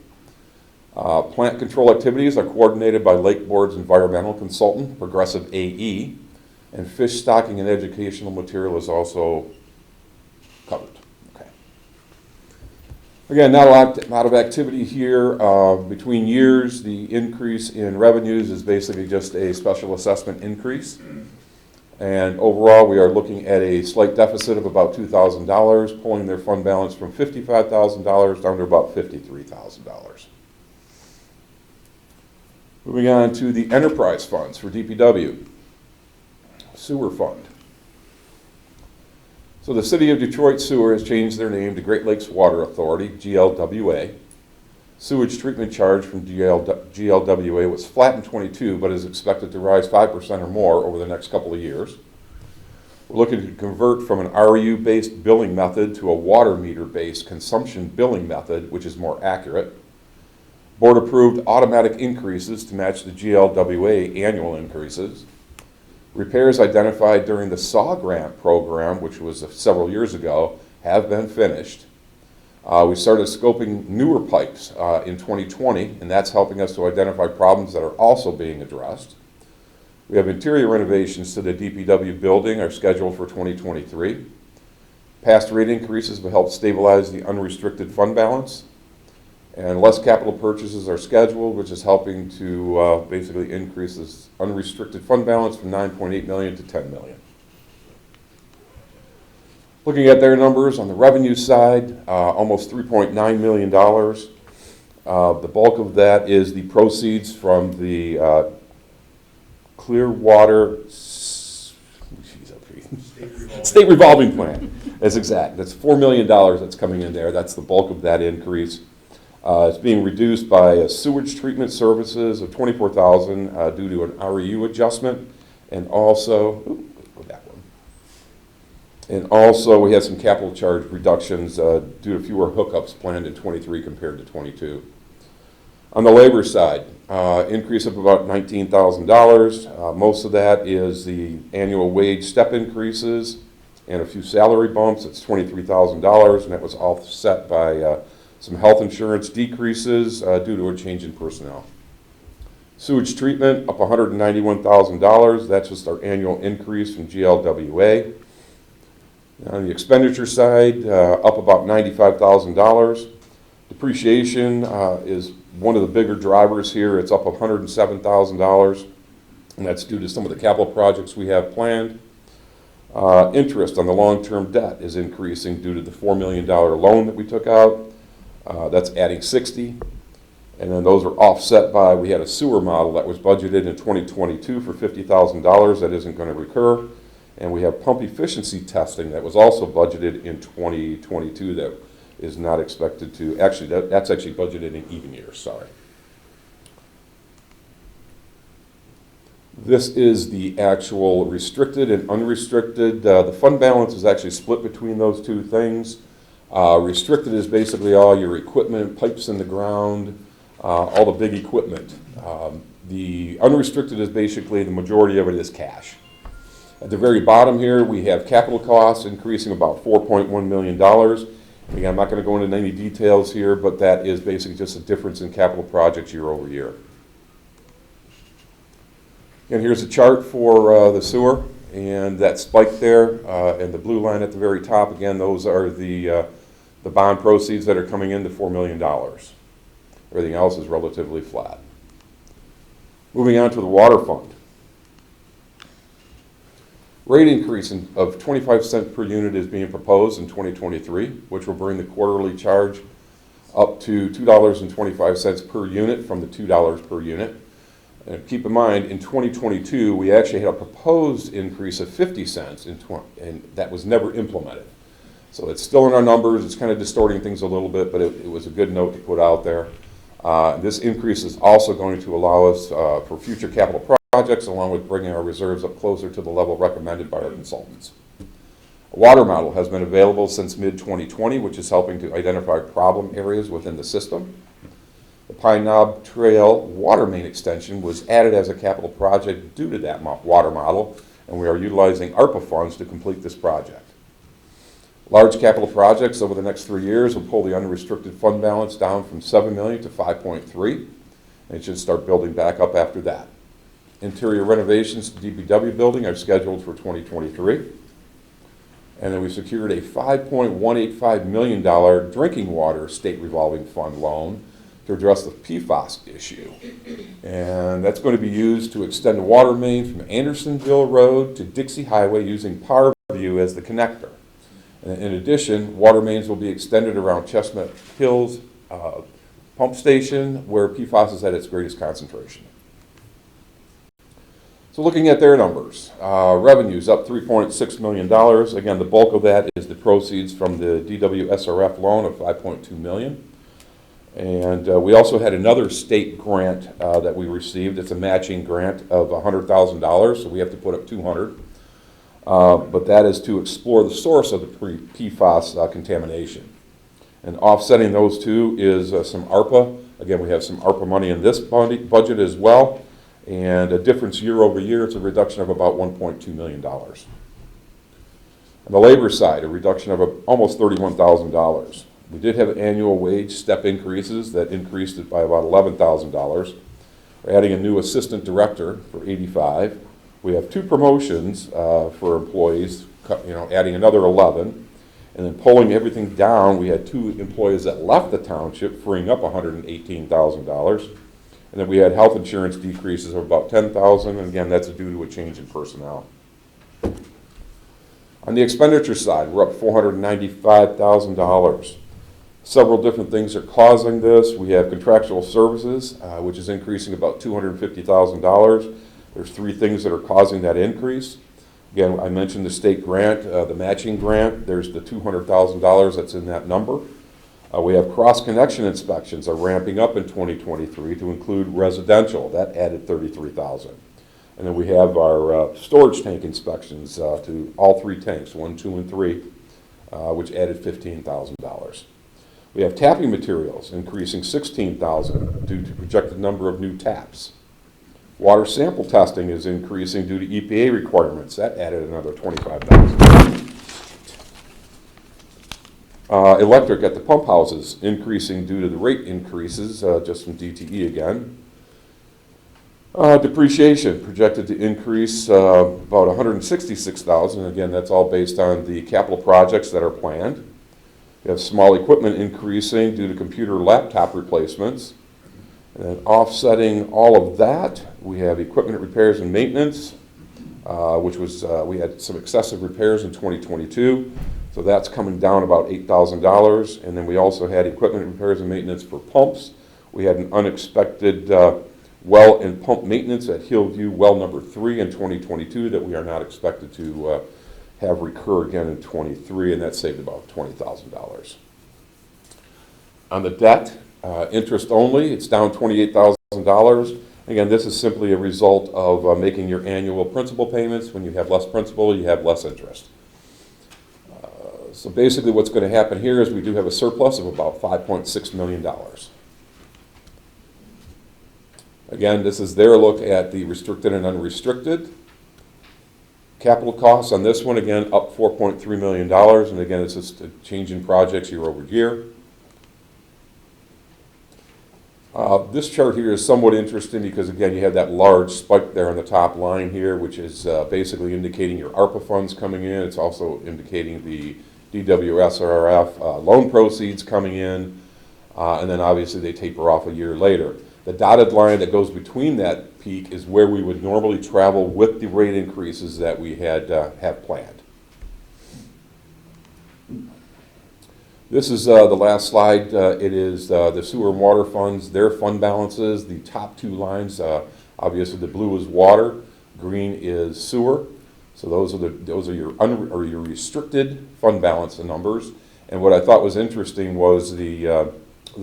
Plant control activities are coordinated by Lake Board's environmental consultant, Progressive AE, and fish stocking and educational material is also covered. Okay. Again, not a lot of activity here. Between years, the increase in revenues is basically just a special assessment increase. And overall, we are looking at a slight deficit of about $2,000, pulling their fund balance from $55,000 down to about $53,000. Moving on to the enterprise funds for DPW. Sewer fund. So the City of Detroit Sewer has changed their name to Great Lakes Water Authority, GLWA. Sewage treatment charge from GLWA was flat in 22, but is expected to rise 5% or more over the next couple of years. We're looking to convert from an RU-based billing method to a water meter-based consumption billing method, which is more accurate. Board approved automatic increases to match the GLWA annual increases. Repairs identified during the SAW grant program, which was several years ago, have been finished. We started scoping newer pipes in 2020, and that's helping us to identify problems that are also being addressed. We have interior renovations to the DPW building are scheduled for 2023. Past rate increases will help stabilize the unrestricted fund balance. And less capital purchases are scheduled, which is helping to basically increase this unrestricted fund balance from $9.8 million to $10 million. Looking at their numbers on the revenue side, almost $3.9 million. The bulk of that is the proceeds from the Clearwater State Revolving Plan. That's exact. That's $4 million that's coming in there. That's the bulk of that increase. It's being reduced by sewage treatment services of $24,000 due to an REU adjustment, and also, we had some capital charge reductions due to fewer hookups planned in 23 compared to 22. On the labor side, increase of about $19,000. Most of that is the annual wage step increases and a few salary bumps. It's $23,000, and that was offset by some health insurance decreases due to a change in personnel. Sewage treatment up $191,000. That's just our annual increase from GLWA. On the expenditure side, up about $95,000. Depreciation is one of the bigger drivers here. It's up $107,000, and that's due to some of the capital projects we have planned. Interest on the long-term debt is increasing due to the $4 million loan that we took out. That's adding 60. And then those are offset by, we had a sewer model that was budgeted in 2022 for $50,000. That isn't going to recur. And we have pump efficiency testing that was also budgeted in 2022 that is not expected to, actually, that's actually budgeted in even years, sorry. This is the actual restricted and unrestricted. The fund balance is actually split between those two things. Restricted is basically all your equipment, pipes in the ground, all the big equipment. The unrestricted is basically the majority of it is cash. At the very bottom here, we have capital costs increasing about $4.1 million. Again, I'm not going to go into any details here, but that is basically just a difference in capital projects year over year. And here's a chart for the sewer, and that spike there, and the blue line at the very top, again, those are the bond proceeds that are coming in, to $4 million. Everything else is relatively flat. Moving on to the water fund. Rate increase of 25 cents per unit is being proposed in 2023, which will bring the quarterly charge up to $2.25 per unit from the $2 per unit. And keep in mind, in 2022, we actually had a proposed increase of 50 cents, and that was never implemented. So it's still in our numbers. It's kind of distorting things a little bit, but it was a good note to put out there. This increase is also going to allow us for future capital projects, along with bringing our reserves up closer to the level recommended by our consultants. A water model has been available since mid-2020, which is helping to identify problem areas within the system. The Pine Knob Trail water main extension was added as a capital project due to that water model, and we are utilizing ARPA funds to complete this project. Large capital projects over the next 3 years will pull the unrestricted fund balance down from $7 million to $5.3 million, and it should start building back up after that. Interior renovations to DPW building are scheduled for 2023. And then we secured a $5.185 million drinking water state revolving fund loan to address the PFAS issue. And that's going to be used to extend the water main from Andersonville Road to Dixie Highway using Parview as the connector. And in addition, water mains will be extended around Chestnut Hills pump station, where PFAS is at its greatest concentration. So looking at their numbers, revenues up $3.6 million. Again, the bulk of that is the proceeds from the DWSRF loan of $5.2 million. And we also had another state grant that we received. It's a matching grant of $100,000, so we have to put up $200,000. But that is to explore the source of the PFAS contamination. And offsetting those two is some ARPA. Again, we have some ARPA money in this budget as well. And a difference year over year, it's a reduction of about $1.2 million. On the labor side, a reduction of almost $31,000. We did have annual wage step increases that increased it by about $11,000. We're adding a new assistant director for $85,000. We have 2 promotions for employees, adding another 11. And then pulling everything down, we had 2 employees that left the township, freeing up $118,000. And then we had health insurance decreases of about $10,000, and again, that's due to a change in personnel. On the expenditure side, we're up $495,000. Several different things are causing this. We have contractual services, which is increasing about $250,000. There's 3 things that are causing that increase. Again, I mentioned the state grant, the matching grant. There's the $200,000 that's in that number. We have cross-connection inspections are ramping up in 2023 to include residential. That added $33,000. And then we have our storage tank inspections to all 3 tanks, 1, 2, and 3, which added $15,000. We have tapping materials increasing $16,000 due to projected number of new taps. Water sample testing is increasing due to EPA requirements. That added another $25,000. Electric at the pump houses increasing due to the rate increases, just from DTE again. Depreciation projected to increase about $166,000. Again, that's all based on the capital projects that are planned. We have small equipment increasing due to computer laptop replacements. And then offsetting all of that, we have equipment repairs and maintenance, which was, we had some excessive repairs in 2022. So that's coming down about $8,000. And then we also had equipment repairs and maintenance for pumps. We had an unexpected well and pump maintenance at Hillview well number 3 in 2022 that we are not expected to have recur again in 23, and that saved about $20,000. On the debt, interest only, it's down $28,000. Again, this is simply a result of making your annual principal payments. When you have less principal, you have less interest. So basically what's going to happen here is we do have a surplus of about $5.6 million. Again, this is their look at the restricted and unrestricted. Capital costs on this one, again, up $4.3 million. And again, it's just a change in projects year over year. This chart here is somewhat interesting because, again, you have that large spike there on the top line here, which is basically indicating your ARPA funds coming in. It's also indicating the DWSRF loan proceeds coming in. And then obviously they taper off a year later. The dotted line that goes between that peak is where we would normally travel with the rate increases that we had have planned. This is the last slide. It is the sewer and water funds, their fund balances. The top two lines, obviously the blue is water, green is sewer. So those are your restricted fund balance numbers. And what I thought was interesting was the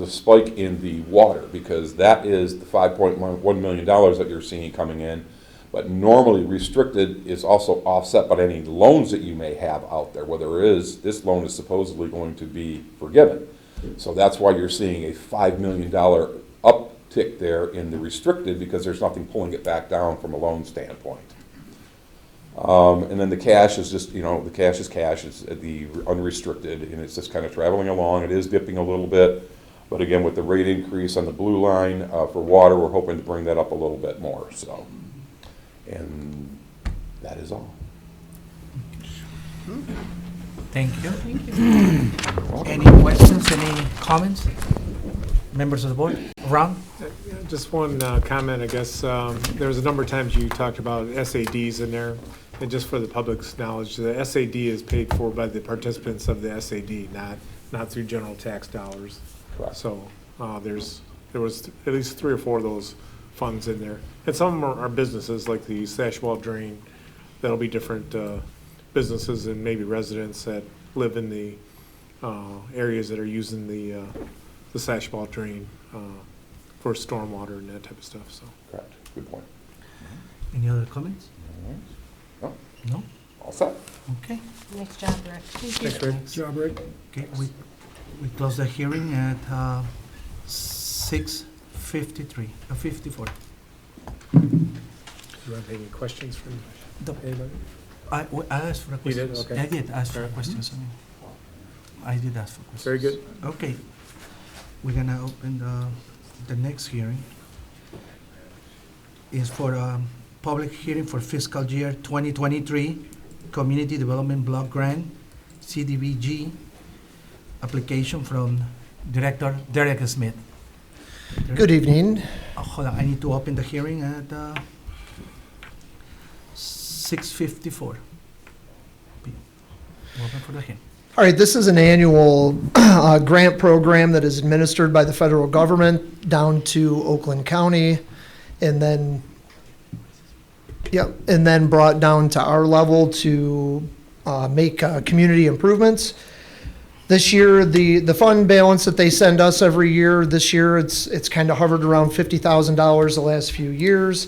spike in the water, because that is the $5.1 million that you're seeing coming in. But normally restricted is also offset by any loans that you may have out there. Well, this loan is supposedly going to be forgiven. So that's why you're seeing a $5 million uptick there in the restricted, because there's nothing pulling it back down from a loan standpoint. And then the cash is just, the cash is cash. It's the unrestricted, and it's just kind of traveling along. It is dipping a little bit. But again, with the rate increase on the blue line for water, we're hoping to bring that up a little bit more. So, and that is all. Thank you. Thank you. Any questions, any comments? Members of the board? Ron? Just one comment, I guess. There was a number of times you talked about SADs in there. And just for the public's knowledge, the SAD is paid for by the participants of the SAD, not through general tax dollars. Correct. So there was at least 3 or 4 of those funds in there. And some of them are businesses, like the Sash Wall Drain. That'll be different businesses and maybe residents that live in the areas that are using the Sash Wall Drain for stormwater and that type of stuff. So. Correct. Good point. Any other comments? No? No? All set. Okay. Nice job, Rick. Thanks, Rick. Good job, Rick. Okay, we close the hearing at 6:53, 54. Do you want any questions from anybody? I asked for a You question. did? Okay. I did ask for Alright. questions. I did ask for questions. Very good. Okay, we're gonna open the next hearing. Is for a public hearing for fiscal year 2023 Community Development Block Grant, CDBG, application from Director Derek Smith. Good evening. Hold on, I need to open the hearing at 6:54. Open for the hearing. All right, this is an annual grant program that is administered by the federal government down to Oakland County, and then brought down to our level to make community improvements. This year, the fund balance that they send us every year, this year it's kind of hovered around $50,000 the last few years.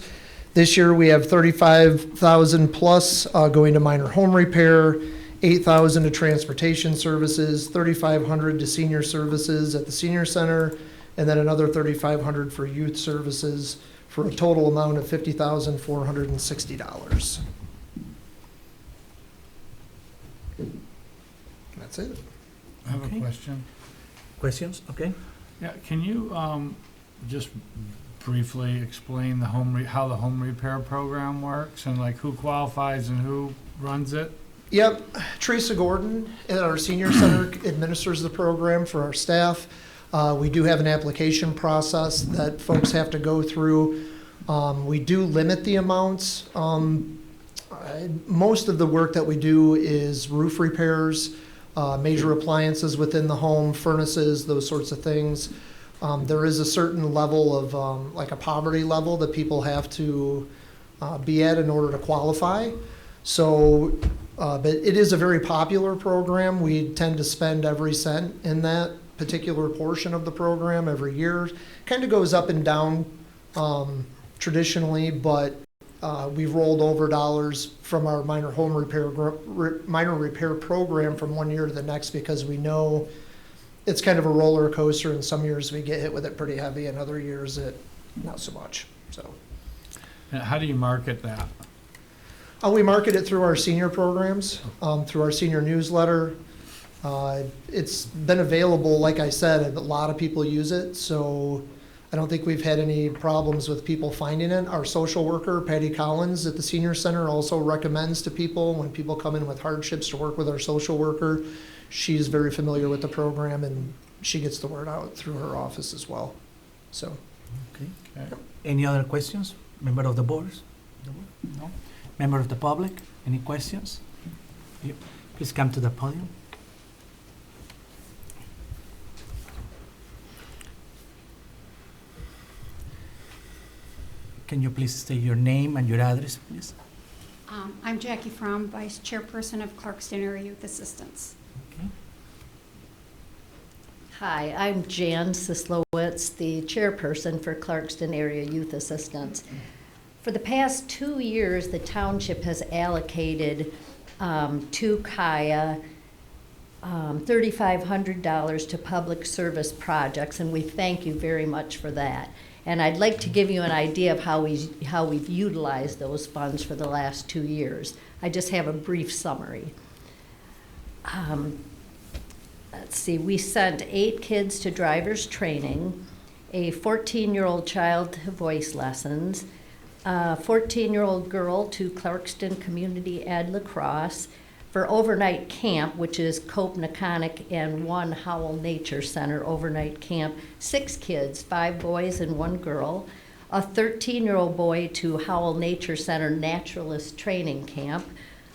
This year we have $35,000 plus going to minor home repair, $8,000 to transportation services, $3,500 to senior services at the senior center, and then another $3,500 for youth services, for a total amount of $50,460. That's it. I have Okay. a question. Questions? Okay. Yeah, can you just briefly explain the how the home repair program works and like who qualifies and who runs it? Yep, Teresa Gordon at our senior center administers the program for our staff. We do have an application process that folks have to go through. We do limit the amounts. Most of the work that we do is roof repairs, major appliances within the home, furnaces, those sorts of things. There is a certain level of, like a poverty level that people have to be at in order to qualify. So, but it is a very popular program. We tend to spend every cent in that particular portion of the program every year. Kind of goes up and down traditionally, but we've rolled over dollars from our minor repair program from one year to the next because we know it's kind of a roller coaster, and some years we get hit with it pretty heavy, and other years it not so much. So, And how do you market that? we market it through our senior programs, through our senior newsletter. It's been available, like I said, a lot of people use it, so I don't think we've had any problems with people finding it. Our social worker, Patty Collins at the senior center, also recommends to people when people come in with hardships to work with our social worker. She's very familiar with the program, and she gets the word out through her office as well. So, Okay. Okay. Any other questions? Member of the boards? No? Member of the public? Any questions? You, please come to the podium. Can you please state your name and your address, please? I'm Jackie Fromm, Vice Chairperson of Clarkston Area Youth Assistance. Okay. Hi, I'm Jan Sislowitz, the chairperson for Clarkston Area Youth Assistance. For the past 2 years, the township has allocated to Kaya $3,500 to public service projects, and we thank you very much for that. And I'd like to give you an idea of how we've utilized those funds for the last 2 years. I just have a brief summary. Let's see, we sent 8 kids to driver's training, a 14-year-old child to voice lessons, a 14-year-old girl to Clarkston Community Ed Lacrosse, for overnight camp, which is Cope Nakonic and 1 Howell Nature Center overnight camp, 6 kids, 5 boys and 1 girl, a 13-year-old boy to Howell Nature Center Naturalist Training Camp,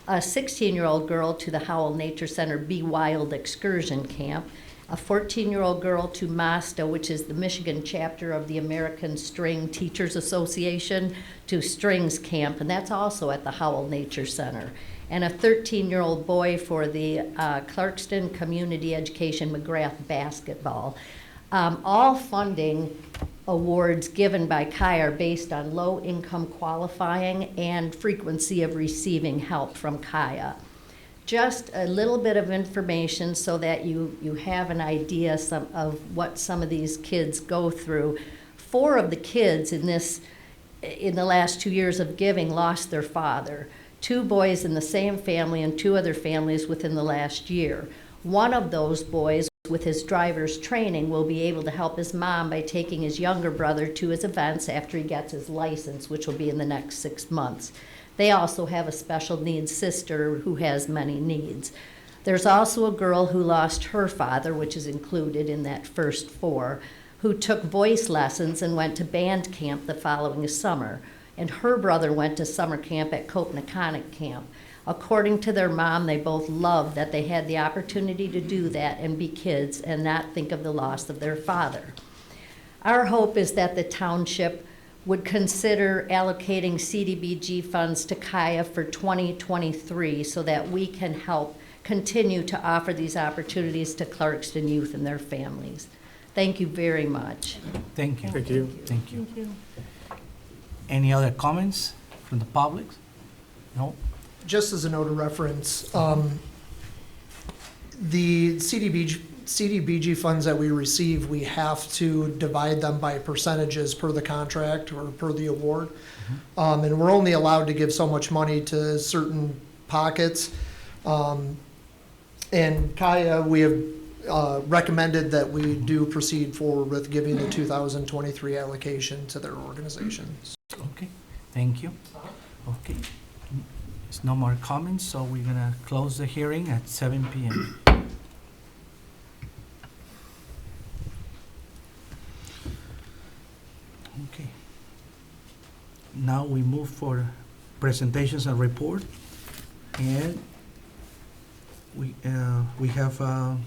a 16-year-old girl to the Howell Nature Center Be Wild Excursion Camp, a 14-year-old girl to MASTA, which is the Michigan chapter of the American String Teachers Association, to Strings Camp, and that's also at the Howell Nature Center, and a 13-year-old boy for the Clarkston Community Education McGrath basketball. All funding awards given by Kaya are based on low income qualifying and frequency of receiving help from Kaya. Just a little bit of information so that you have an idea of what some of these kids go through. 4 of the kids in the last 2 years of giving lost their father. 2 boys in the same family and 2 other families within the last year. One of those boys, with his driver's training, will be able to help his mom by taking his younger brother to his events after he gets his license, which will be in the next 6 months. They also have a special needs sister who has many needs. There's also a girl who lost her father, which is included in that first 4, who took voice lessons and went to band camp the following summer. And her brother went to summer camp at Cope Nakonic Camp. According to their mom, they both loved that they had the opportunity to do that and be kids and not think of the loss of their father. Our hope is that the township would consider allocating CDBG funds to Kaya for 2023 so that we can help continue to offer these opportunities to Clarkston youth and their families. Thank you very much. Thank you. Thank you. Thank you. Thank you. Any other comments from the public? No? just as a note of reference, the CDBG funds that we receive, we have to divide them by percentages per the contract or per the award. And we're only allowed to give so much money to certain pockets. And Kaya, we have recommended that we do proceed forward with giving the 2023 allocation to their organization. Okay, thank you. Okay, there's no more comments, so we're gonna close the hearing at 7 p.m. Okay. Now we move for presentations and report, and we have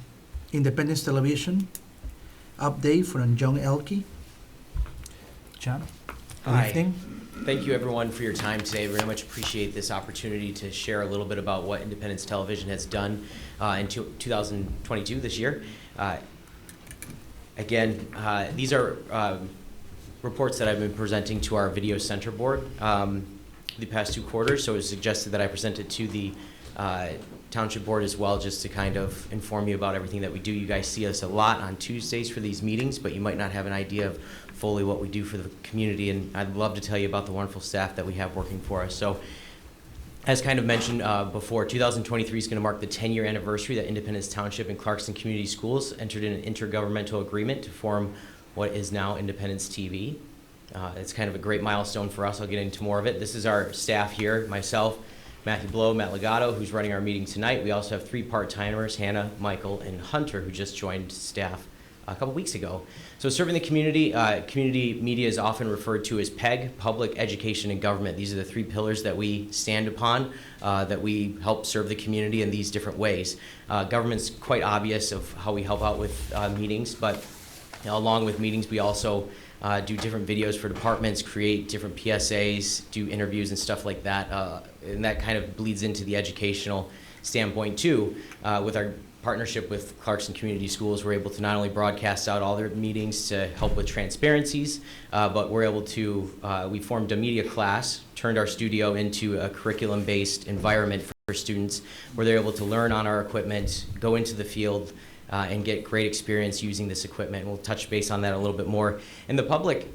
Independence Television update from John Elke. John, good Hi. evening. Thank you, everyone, for your time today. Very much appreciate this opportunity to share a little bit about what Independence Television has done in 2022, this year. Again, these are reports that I've been presenting to our Video Center Board the past 2 quarters, so it was suggested that I present it to the Township Board as well, just to kind of inform you about everything that we do. You guys see us a lot on Tuesdays for these meetings, but you might not have an idea of fully what we do for the community, and I'd love to tell you about the wonderful staff that we have working for us. So, as kind of mentioned before, 2023 is going to mark the 10-year anniversary that Independence Township and Clarkston Community Schools entered in an intergovernmental agreement to form what is now Independence TV. It's kind of a great milestone for us. I'll get into more of it. This is our staff here, myself, Matthew Blow, Matt Legato, who's running our meeting tonight. We also have 3 part-timers, Hannah, Michael, and Hunter, who just joined staff a couple weeks ago. So serving the community, community media is often referred to as PEG, Public Education and Government. These are the 3 pillars that we stand upon, that we help serve the community in these different ways. Government's quite obvious of how we help out with meetings, but along with meetings, we also do different videos for departments, create different PSAs, do interviews and stuff like that. And that kind of bleeds into the educational standpoint too. With our partnership with Clarkston Community Schools, we're able to not only broadcast out all their meetings to help with transparencies, but we're able to, we formed a media class, turned our studio into a curriculum-based environment for students where they're able to learn on our equipment, go into the field, and get great experience using this equipment. We'll touch base on that a little bit more. And the public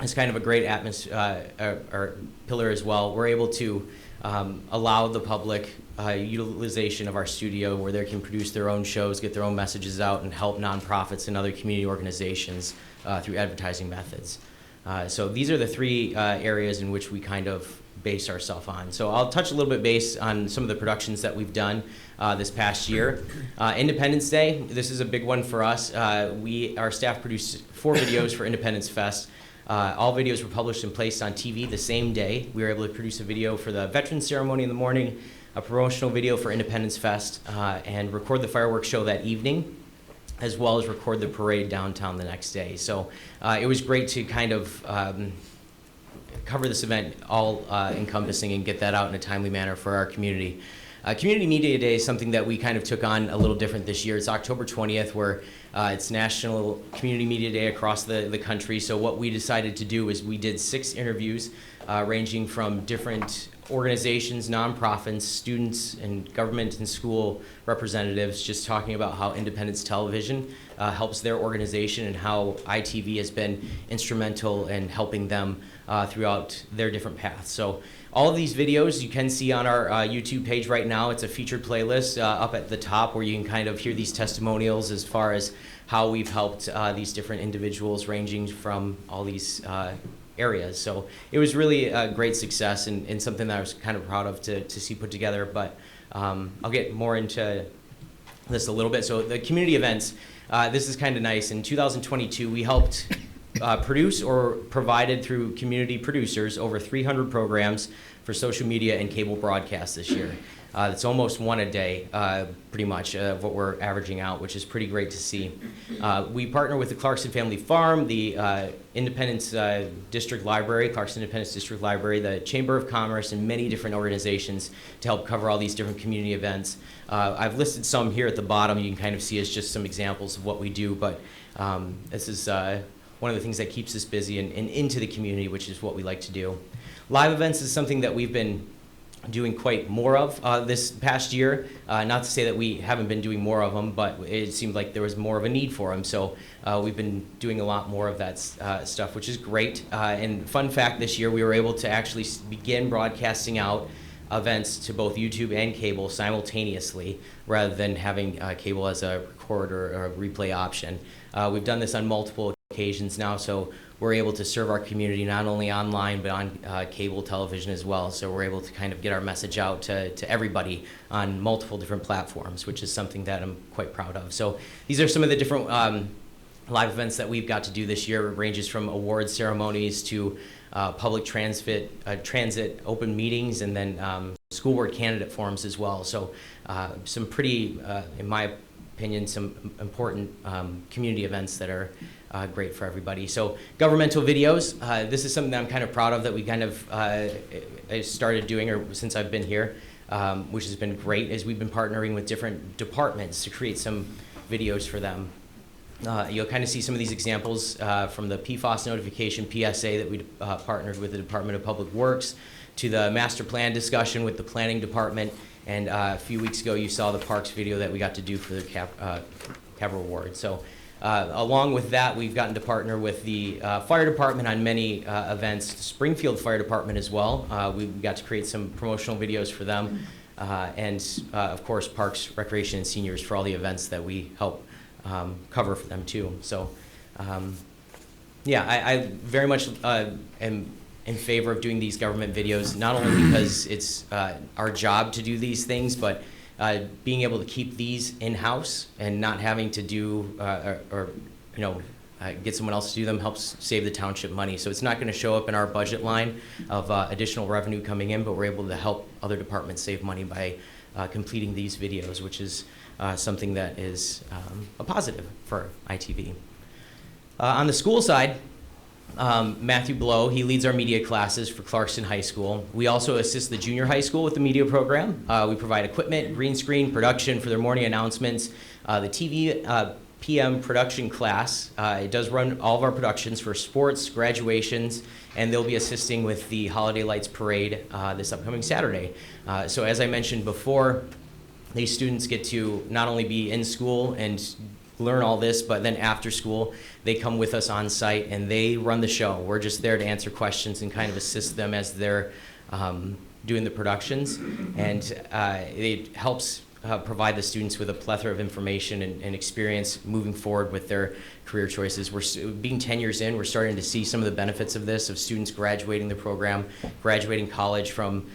is kind of a great atmosphere or pillar as well. We're able to allow the public utilization of our studio where they can produce their own shows, get their own messages out, and help nonprofits and other community organizations through advertising methods. So these are the 3 areas in which we kind of base ourselves on. So I'll touch a little bit based on some of the productions that we've done this past year. Independence Day, this is a big one for us. Our staff produced 4 videos for Independence Fest. All videos were published and placed on TV the same day. We were able to produce a video for the Veterans Ceremony in the morning, a promotional video for Independence Fest, and record the fireworks show that evening, as well as record the parade downtown the next day. So it was great to kind of cover this event all encompassing and get that out in a timely manner for our community. Community Media Day is something that we kind of took on a little different this year. It's October 20th, where it's National Community Media Day across the country. So what we decided to do is we did 6 interviews ranging from different organizations, nonprofits, students, and government and school representatives, just talking about how Independence Television helps their organization and how ITV has been instrumental in helping them throughout their different paths. So all of these videos you can see on our YouTube page right now. It's a featured playlist up at the top where you can kind of hear these testimonials as far as how we've helped these different individuals ranging from all these areas. So it was really a great success and something that I was kind of proud of to see put together. But I'll get more into this a little bit. So the community events, this is kind of nice. In 2022, we helped produce or provided through community producers over 300 programs for social media and cable broadcasts this year. It's almost 1 a day, pretty much, of what we're averaging out, which is pretty great to see. We partner with the Clarkston Family Farm, the Independence District Library, Clarkston Independence District Library, the Chamber of Commerce, and many different organizations to help cover all these different community events. I've listed some here at the bottom. You can kind of see as just some examples of what we do, but this is one of the things that keeps us busy and into the community, which is what we like to do. Live events is something that we've been doing quite more of this past year. Not to say that we haven't been doing more of them, but it seemed like there was more of a need for them. So we've been doing a lot more of that stuff, which is great. And fun fact, this year we were able to actually begin broadcasting out events to both YouTube and cable simultaneously, rather than having cable as a record or a replay option. We've done this on multiple occasions now, so we're able to serve our community not only online but on cable television as well. So we're able to kind of get our message out to everybody on multiple different platforms, which is something that I'm quite proud of. So these are some of the different live events that we've got to do this year. It ranges from award ceremonies to public transit open meetings, and then school board candidate forums as well. So some pretty, in my opinion, some important community events that are great for everybody. So governmental videos, this is something that I'm kind of proud of that we kind of I started doing since I've been here, which has been great, as we've been partnering with different departments to create some videos for them. You'll kind of see some of these examples from the PFAS notification PSA that we partnered with the Department of Public Works, to the master plan discussion with the planning department, and a few weeks ago you saw the parks video that we got to do for the Capital Award. So along with that, we've gotten to partner with the fire department on many events, the Springfield Fire Department as well. We got to create some promotional videos for them, and of course Parks, Recreation, and Seniors for all the events that we help cover for them too. So yeah, I very much am in favor of doing these government videos, not only because it's our job to do these things, but being able to keep these in-house and not having to do or you know, get someone else to do them helps save the township money. So it's not going to show up in our budget line of additional revenue coming in, but we're able to help other departments save money by completing these videos, which is something that is a positive for ITV. On the school side, Matthew Blow, he leads our media classes for Clarkston High School. We also assist the junior high school with the media program. We provide equipment, green screen, production for their morning announcements. The TV PM production class, it does run all of our productions for sports, graduations, and they'll be assisting with the Holiday Lights Parade this upcoming Saturday. So as I mentioned before, these students get to not only be in school and learn all this, but then after school, they come with us on site and they run the show. We're just there to answer questions and kind of assist them as they're doing the productions. And it helps provide the students with a plethora of information and experience moving forward with their career choices. We're being 10 years in, we're starting to see some of the benefits of this, of students graduating the program, graduating college from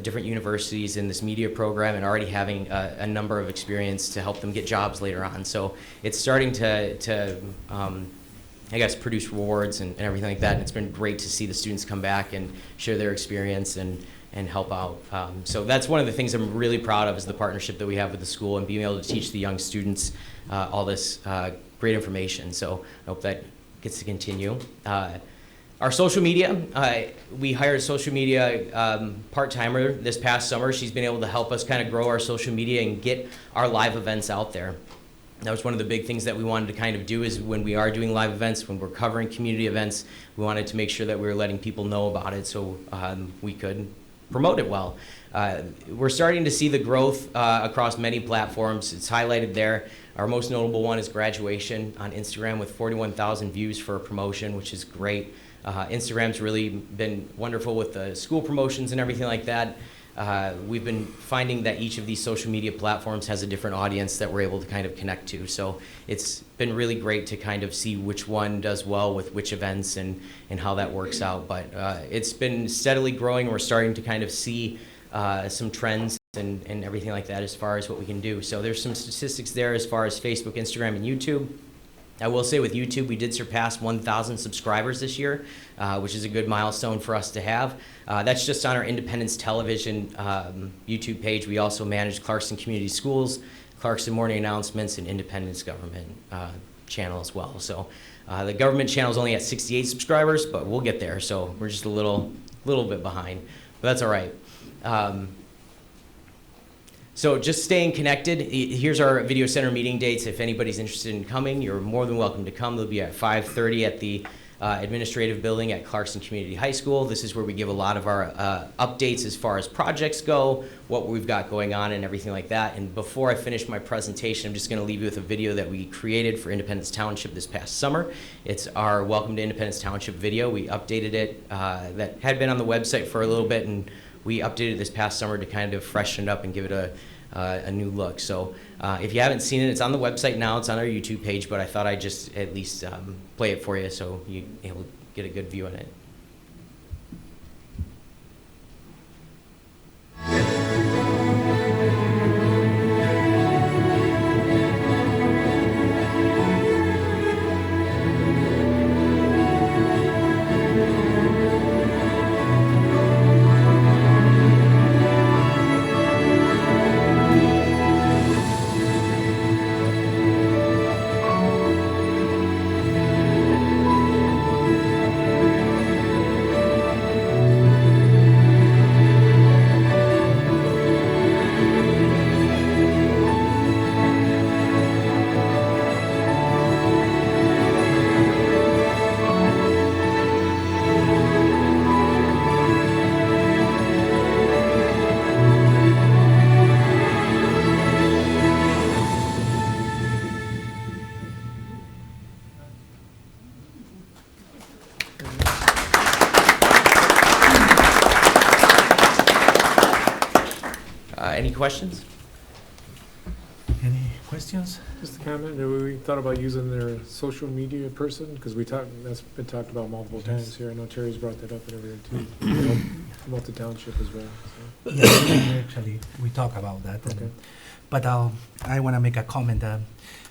different universities in this media program, and already having a number of experience to help them get jobs later on. So it's starting to I guess, produce rewards and everything like that. And it's been great to see the students come back and share their experience and help out. So that's one of the things I'm really proud of, is the partnership that we have with the school and being able to teach the young students all this great information. So I hope that gets to continue. Our social media, we hired a social media part-timer this past summer. She's been able to help us kind of grow our social media and get our live events out there. That was one of the big things that we wanted to kind of do, is when we are doing live events, when we're covering community events, we wanted to make sure that we were letting people know about it so we could promote it well. We're starting to see the growth across many platforms. It's highlighted there. Our most notable one is graduation on Instagram with 41,000 views for a promotion, which is great. Instagram's really been wonderful with the school promotions and everything like that. We've been finding that each of these social media platforms has a different audience that we're able to kind of connect to. So it's been really great to kind of see which one does well with which events and how that works out. But it's been steadily growing. We're starting to kind of see some trends and everything like that as far as what we can do. So there's some statistics there as far as Facebook, Instagram, and YouTube. I will say with YouTube, we did surpass 1,000 subscribers this year, which is a good milestone for us to have. That's just on our Independence Television YouTube page. We also manage Clarkston Community Schools, Clarkston Morning Announcements, and Independence Government channel as well. So the government channel is only at 68 subscribers, but we'll get there. So we're just a little bit behind, but that's all right. So just staying connected, here's our video center meeting dates. If anybody's interested in coming, you're more than welcome to come. They'll be at 5:30 at the administrative building at Clarkston Community High School. This is where we give a lot of our updates as far as projects go, what we've got going on and everything like that. And before I finish my presentation, I'm just gonna leave you with a video that we created for Independence Township this past summer. It's our Welcome to Independence Township video. We updated it, that had been on the website for a little bit, and we updated this past summer to kind of freshen it up and give it a new look. So if you haven't seen it, it's on the website now. It's on our YouTube page, but I thought I'd just at least play it for you so you're able to get a good view on it. Any questions? Any questions? Just a comment, we thought about using their social media person, because that's been talked about multiple times here. I know Terry's brought that up and everything too. To help promote the township as well. So. Yeah, actually, we talk about that. Okay. But I want to make a comment.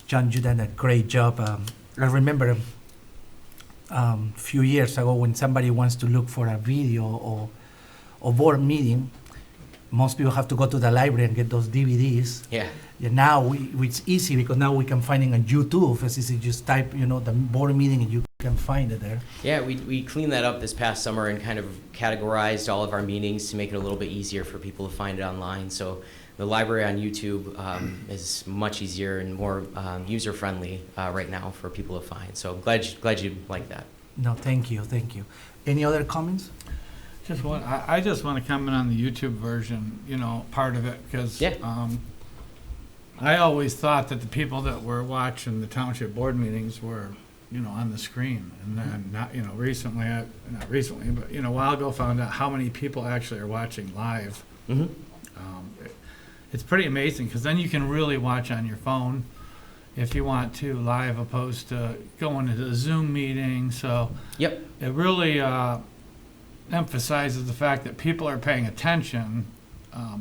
John, you done a great job. I remember a few years ago when somebody wants to look for a video or board meeting, most people have to go to the library and get those DVDs. Yeah. Now it's easy because now we can find it on YouTube. As easy, just type, the board meeting and you can find it there. Yeah, we cleaned that up this past summer and kind of categorized all of our meetings to make it a little bit easier for people to find it online. So the library on YouTube is much easier and more user-friendly right now for people to find. So glad you like that. No, thank you. Any other comments? I just want to comment on the YouTube version, part of it, because I always thought that the people that were watching the township board meetings were, on the screen. And then, not recently, but, a while ago, found out how many people actually are watching live. Mm-hmm. It's pretty amazing, because then you can really watch on your phone if you want to live, opposed to going to the Zoom meeting. So it really emphasizes the fact that people are paying attention.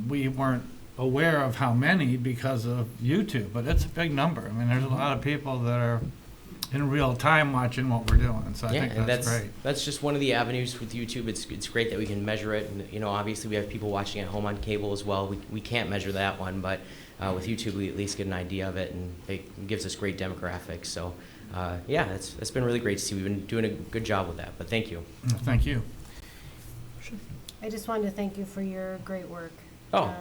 We weren't aware of how many because of YouTube, but it's a big number. I mean, there's a lot of people that are in real time watching what we're doing, so I think that's great. That's just one of the avenues with YouTube. It's great that we can measure it, and obviously we have people watching at home on cable as well. We can't measure that one, but with YouTube we at least get an idea of it, and it gives us great demographics. So that's been really great to see. We've been doing a good job with that, but thank you. Thank you. I just wanted to thank you for your great work. Oh.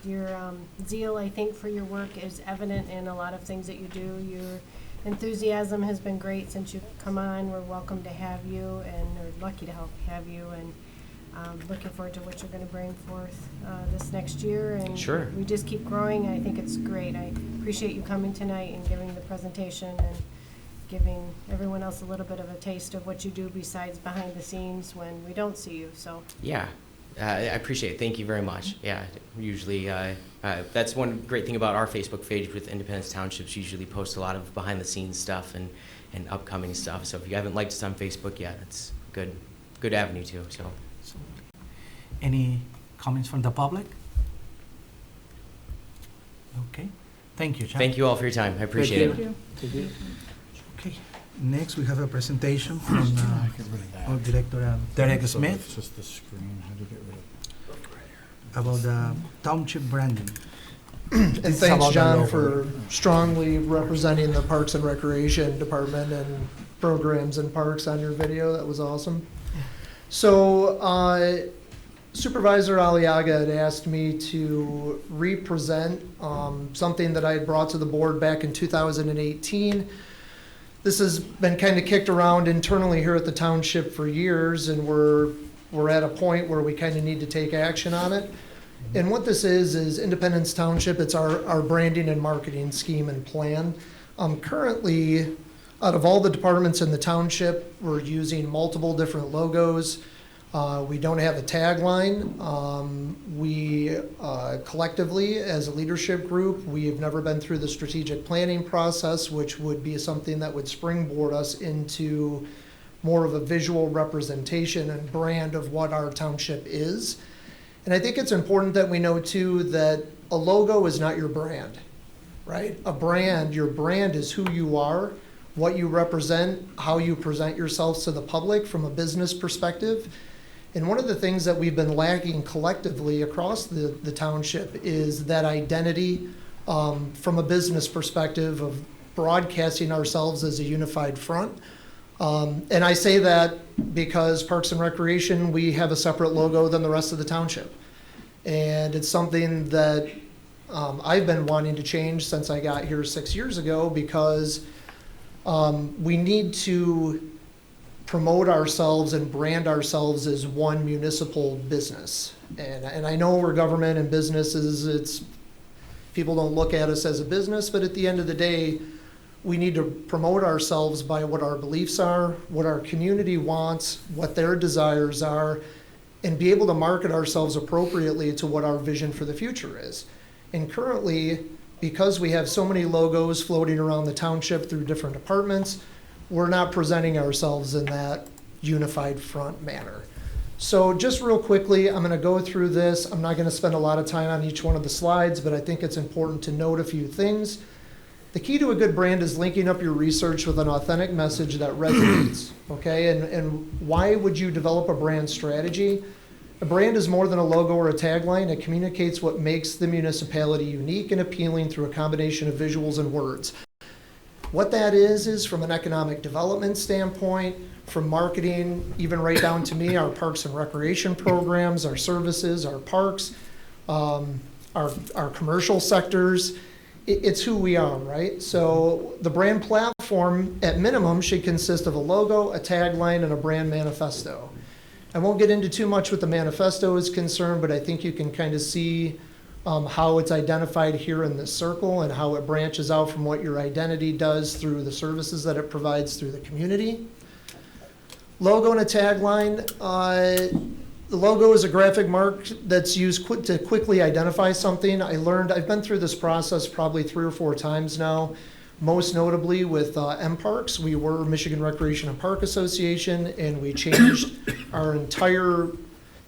Your zeal, I think, for your work is evident in a lot of things that you do. Your enthusiasm has been great since you've come on. We're welcome to have you, and we're lucky to have you, and looking forward to what you're going to bring forth this next year. And sure. We just keep growing. I think it's great. I appreciate you coming tonight and giving the presentation and giving everyone else a little bit of a taste of what you do besides behind the scenes when we don't see you. So yeah. I appreciate it. Thank you very much. Yeah, usually that's one great thing about our Facebook page with Independence Townships. Usually post a lot of behind-the-scenes stuff and upcoming stuff. So if you haven't liked us on Facebook yet, it's good avenue too. So, any comments from the public? Okay, thank you, John. Thank you all for your time. I appreciate it. thank you. Okay, next we have a presentation from our director Derek Smith. It's just the screen. How do you get rid of it? About the township branding. And This is thanks, about the John, logo. for strongly representing the Parks and Recreation Department and programs and parks on your video. That was awesome. So Supervisor Aliaga had asked me to represent something that I had brought to the board back in 2018. This has been kind of kicked around internally here at the township for years, and we're at a point where we kind of need to take action on it. And what this is Independence Township. It's our branding and marketing scheme and plan. Currently, out of all the departments in the township, we're using multiple different logos. We don't have a tagline. We collectively, as a leadership group, we have never been through the strategic planning process, which would be something that would springboard us into more of a visual representation and brand of what our township is. And I think it's important that we know too that a logo is not your brand, right? A brand, your brand is who you are, what you represent, how you present yourselves to the public from a business perspective. And one of the things that we've been lacking collectively across the township is that identity from a business perspective of broadcasting ourselves as a unified front. And I say that because Parks and Recreation, we have a separate logo than the rest of the township. And it's something that I've been wanting to change since I got here 6 years ago, because we need to promote ourselves and brand ourselves as one municipal business. And I know we're government and businesses, people don't look at us as a business, but at the end of the day, we need to promote ourselves by what our beliefs are, what our community wants, what their desires are, and be able to market ourselves appropriately to what our vision for the future is. And currently, because we have so many logos floating around the township through different departments, we're not presenting ourselves in that unified front manner. So just real quickly, I'm going to go through this. I'm not going to spend a lot of time on each one of the slides, but I think it's important to note a few things. The key to a good brand is linking up your research with an authentic message that resonates, okay? And why would you develop a brand strategy? A brand is more than a logo or a tagline. It communicates what makes the municipality unique and appealing through a combination of visuals and words. What that is from an economic development standpoint, from marketing, even right down to me, our parks and recreation programs, our services, our parks, our commercial sectors, it's who we are, right? So the brand platform, at minimum, should consist of a logo, a tagline, and a brand manifesto. I won't get into too much what the manifesto is concerned, but I think you can kind of see how it's identified here in this circle and how it branches out from what your identity does through the services that it provides through the community. Logo and a tagline. The logo is a graphic mark that's used to quickly identify something. I've been through this process probably 3 or 4 times now, most notably with MParks. We were Michigan Recreation and Park Association, and we changed our entire,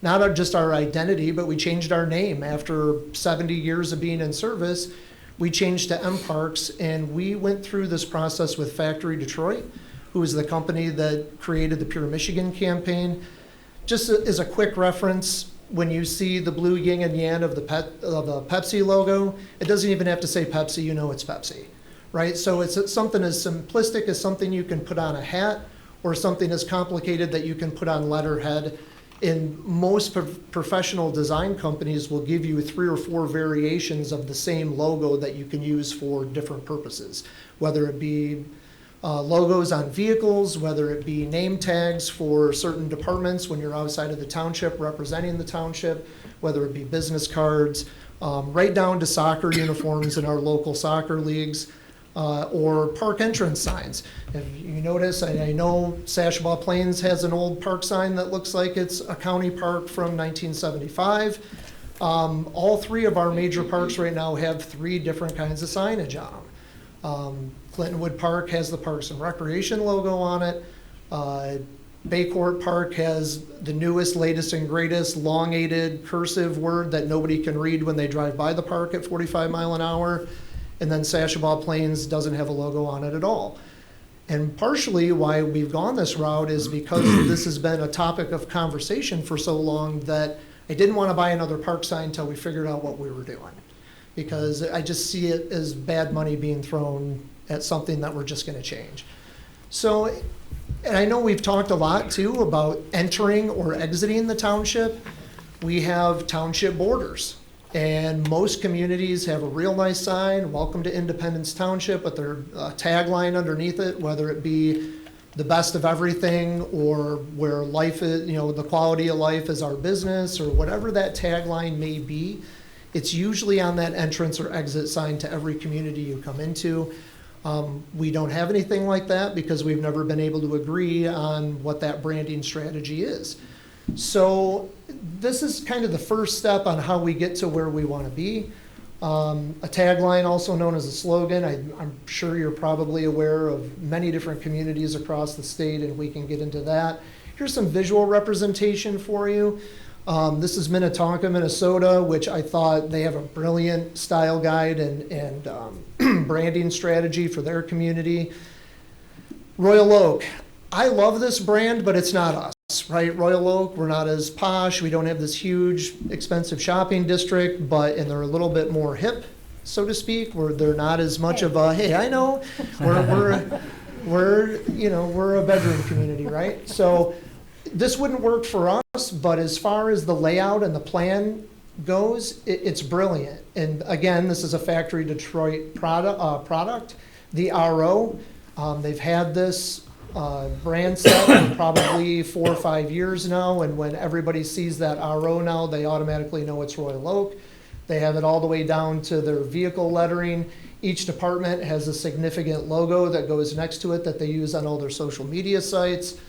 not just our identity, but we changed our name. After 70 years of being in service, we changed to MParks, and we went through this process with Factory Detroit, who is the company that created the Pure Michigan campaign. Just as a quick reference, when you see the blue yin and yang of the Pepsi logo, it doesn't even have to say Pepsi, you know it's Pepsi, right? So it's something as simplistic as something you can put on a hat, or something as complicated that you can put on letterhead. And most professional design companies will give you 3 or 4 variations of the same logo that you can use for different purposes, whether it be logos on vehicles, whether it be name tags for certain departments when you're outside of the township representing the township, whether it be business cards, right down to soccer uniforms in our local soccer leagues, or park entrance signs. If you notice, I know Sashaba Plains has an old park sign that looks like it's a county park from 1975. All 3 of our major parks right now have 3 different kinds of signage on them. Clintonwood Park has the Parks and Recreation logo on it. Baycourt Park has the newest, latest, and greatest elongated cursive word that nobody can read when they drive by the park at 45 miles an hour. And then Sashaba Plains doesn't have a logo on it at all. And partially why we've gone this route is because this has been a topic of conversation for so long that I didn't want to buy another park sign until we figured out what we were doing. Because I just see it as bad money being thrown at something that we're just going to change. So, and I know we've talked a lot too about entering or exiting the township. We have township borders, and most communities have a real nice sign, "Welcome to Independence Township," with their tagline underneath it, whether it be the best of everything or where life is, the quality of life is our business, or whatever that tagline may be. It's usually on that entrance or exit sign to every community you come into. We don't have anything like that because we've never been able to agree on what that branding strategy is. So this is kind of the first step on how we get to where we want to be. A tagline, also known as a slogan. I'm sure you're probably aware of many different communities across the state, and we can get into that. Here's some visual representation for you. This is Minnetonka, Minnesota, which I thought they have a brilliant style guide and branding strategy for their community. Royal Oak. I love this brand, but it's not us, right? Royal Oak, we're not as posh. We don't have this huge, expensive shopping district, and they're a little bit more hip, so to speak, where they're not as much of a, hey, I know, we're a bedroom community, right? So this wouldn't work for us, but as far as the layout and the plan goes, it's brilliant. And again, this is a Factory Detroit product. The RO, they've had this brand set for probably 4 or 5 years now, and when everybody sees that RO now, they automatically know it's Royal Oak. They have it all the way down to their vehicle lettering. Each department has a significant logo that goes next to it that they use on all their social media sites,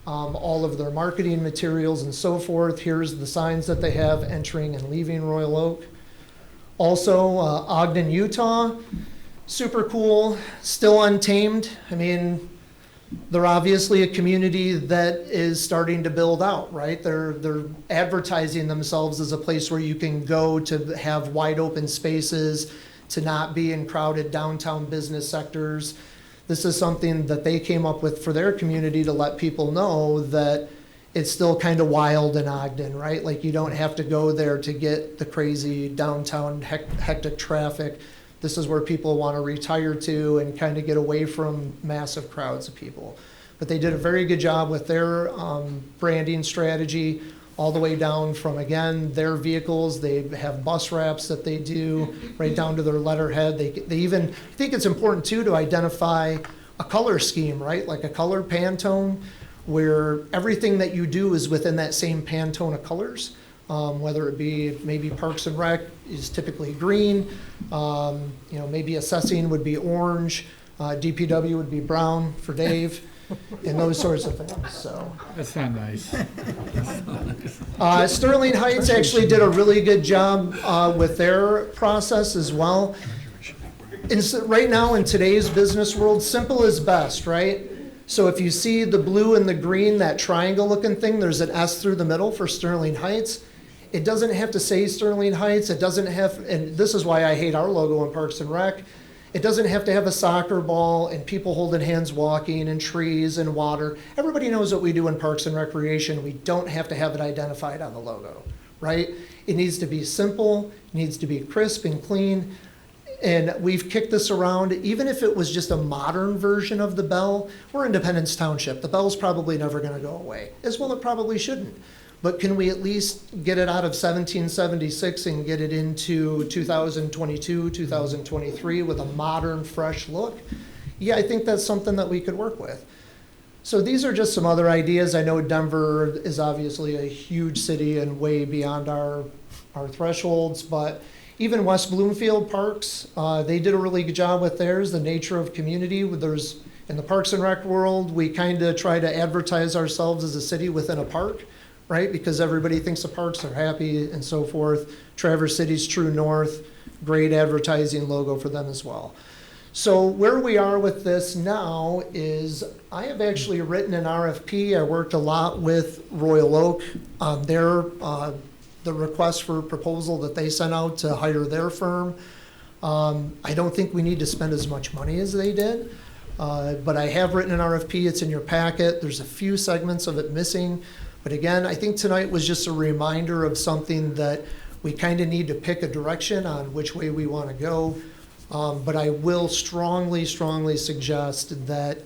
all of their marketing materials and so forth. Here's the signs that they have entering and leaving Royal Oak. Also, Ogden, Utah, super cool, still untamed. I mean, they're obviously a community that is starting to build out, right? They're advertising themselves as a place where you can go to have wide open spaces, to not be in crowded downtown business sectors. This is something that they came up with for their community to let people know that it's still kind of wild in Ogden, right? Like, you don't have to go there to get the crazy downtown hectic traffic. This is where people want to retire to and kind of get away from massive crowds of people. But they did a very good job with their branding strategy, all the way down from, again, their vehicles. They have bus wraps that they do right down to their letterhead. They even, I think it's important too to identify a color scheme, right? Like a color Pantone, where everything that you do is within that same Pantone of colors. Whether it be maybe Parks and Rec is typically green, maybe assessing would be orange, DPW would be brown for Dave, and those sorts of things. So That's not nice. Sterling Heights actually did a really good job with their process as well. And so right now in today's business world, simple is best, right? So if you see the blue and the green, that triangle looking thing, there's an S through the middle for Sterling Heights. It doesn't have to say Sterling Heights. It doesn't have, and this is why I hate our logo in Parks and Rec. It doesn't have to have a soccer ball and people holding hands walking and trees and water. Everybody knows what we do in Parks and Recreation. We don't have to have it identified on the logo, right? It needs to be simple, it needs to be crisp and clean. And we've kicked this around. Even if it was just a modern version of the bell, we're Independence Township. The bell's probably never going to go away. As well, it probably shouldn't. But can we at least get it out of 1776 and get it into 2022, 2023 with a modern, fresh look? Yeah, I think that's something that we could work with. So these are just some other ideas. I know Denver is obviously a huge city and way beyond our thresholds, but even West Bloomfield Parks, they did a really good job with theirs, the nature of community. There's, in the Parks and Rec world, we kind of try to advertise ourselves as a city within a park, right? Because everybody thinks the parks are happy and so forth. Traverse City's True North, great advertising logo for them as well. So where we are with this now is I have actually written an RFP. I worked a lot with Royal Oak on their the request for proposal that they sent out to hire their firm. I don't think we need to spend as much money as they did, but I have written an RFP. It's in your packet. There's a few segments of it missing. But again, I think tonight was just a reminder of something that we kind of need to pick a direction on which way we want to go. But I will strongly, strongly suggest that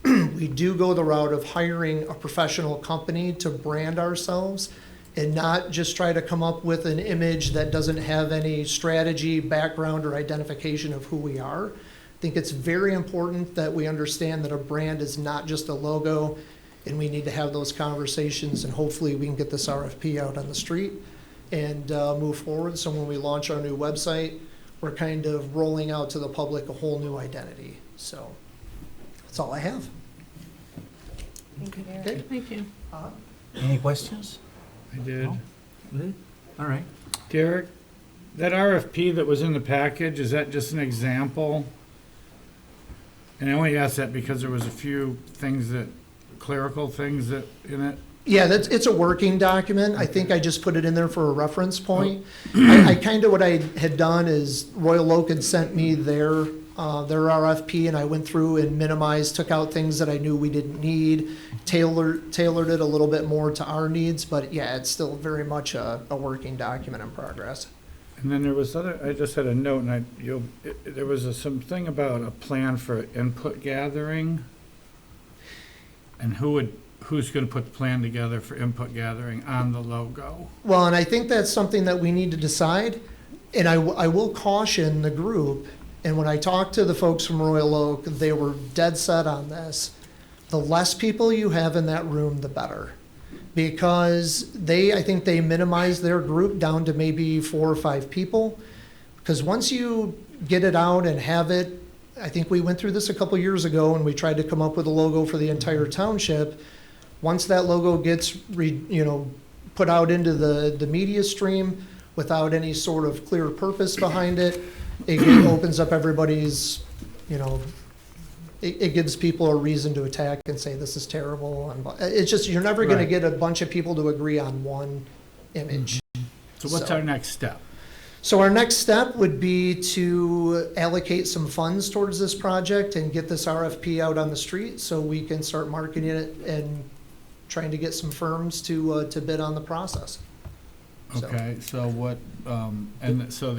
we do go the route of hiring a professional company to brand ourselves and not just try to come up with an image that doesn't have any strategy, background, or identification of who we are. I think it's very important that we understand that a brand is not just a logo, and we need to have those conversations, and hopefully we can get this RFP out on the street and move forward. So when we launch our new website, we're kind of rolling out to the public a whole new identity. So that's all I have. Thank you, Eric. Okay. Thank you. Any questions? I did. No? Good? All right. Derek, that RFP that was in the package, is that just an example? And I only asked that because there was a few things that, clerical things that, in it. Yeah, it's a working document. I think I just put it in there for a reference point. I kind of, what I had done is Royal Oak had sent me their RFP, and I went through and minimized, took out things that I knew we didn't need, tailored it a little bit more to our needs, but yeah, it's still very much a working document in progress. And then there was I just had a note, and there was something about a plan for input gathering. And who's gonna put the plan together for input gathering on the logo? Well, and I think that's something that we need to decide, and I will caution the group, and when I talked to the folks from Royal Oak, they were dead set on this. The less people you have in that room, the better. Because I think they minimized their group down to maybe 4 or 5 people. Because once you get it out and have it, I think we went through this a couple years ago and we tried to come up with a logo for the entire township. Once that logo gets put out into the media stream without any sort of clear purpose behind it, it opens up everybody's, it gives people a reason to attack and say this is terrible. And it's just, you're never going to get a bunch of people to agree on one image. So what's our next step? So our next step would be to allocate some funds towards this project and get this RFP out on the street so we can start marketing it and trying to get some firms to bid on the process. Okay, so what, and so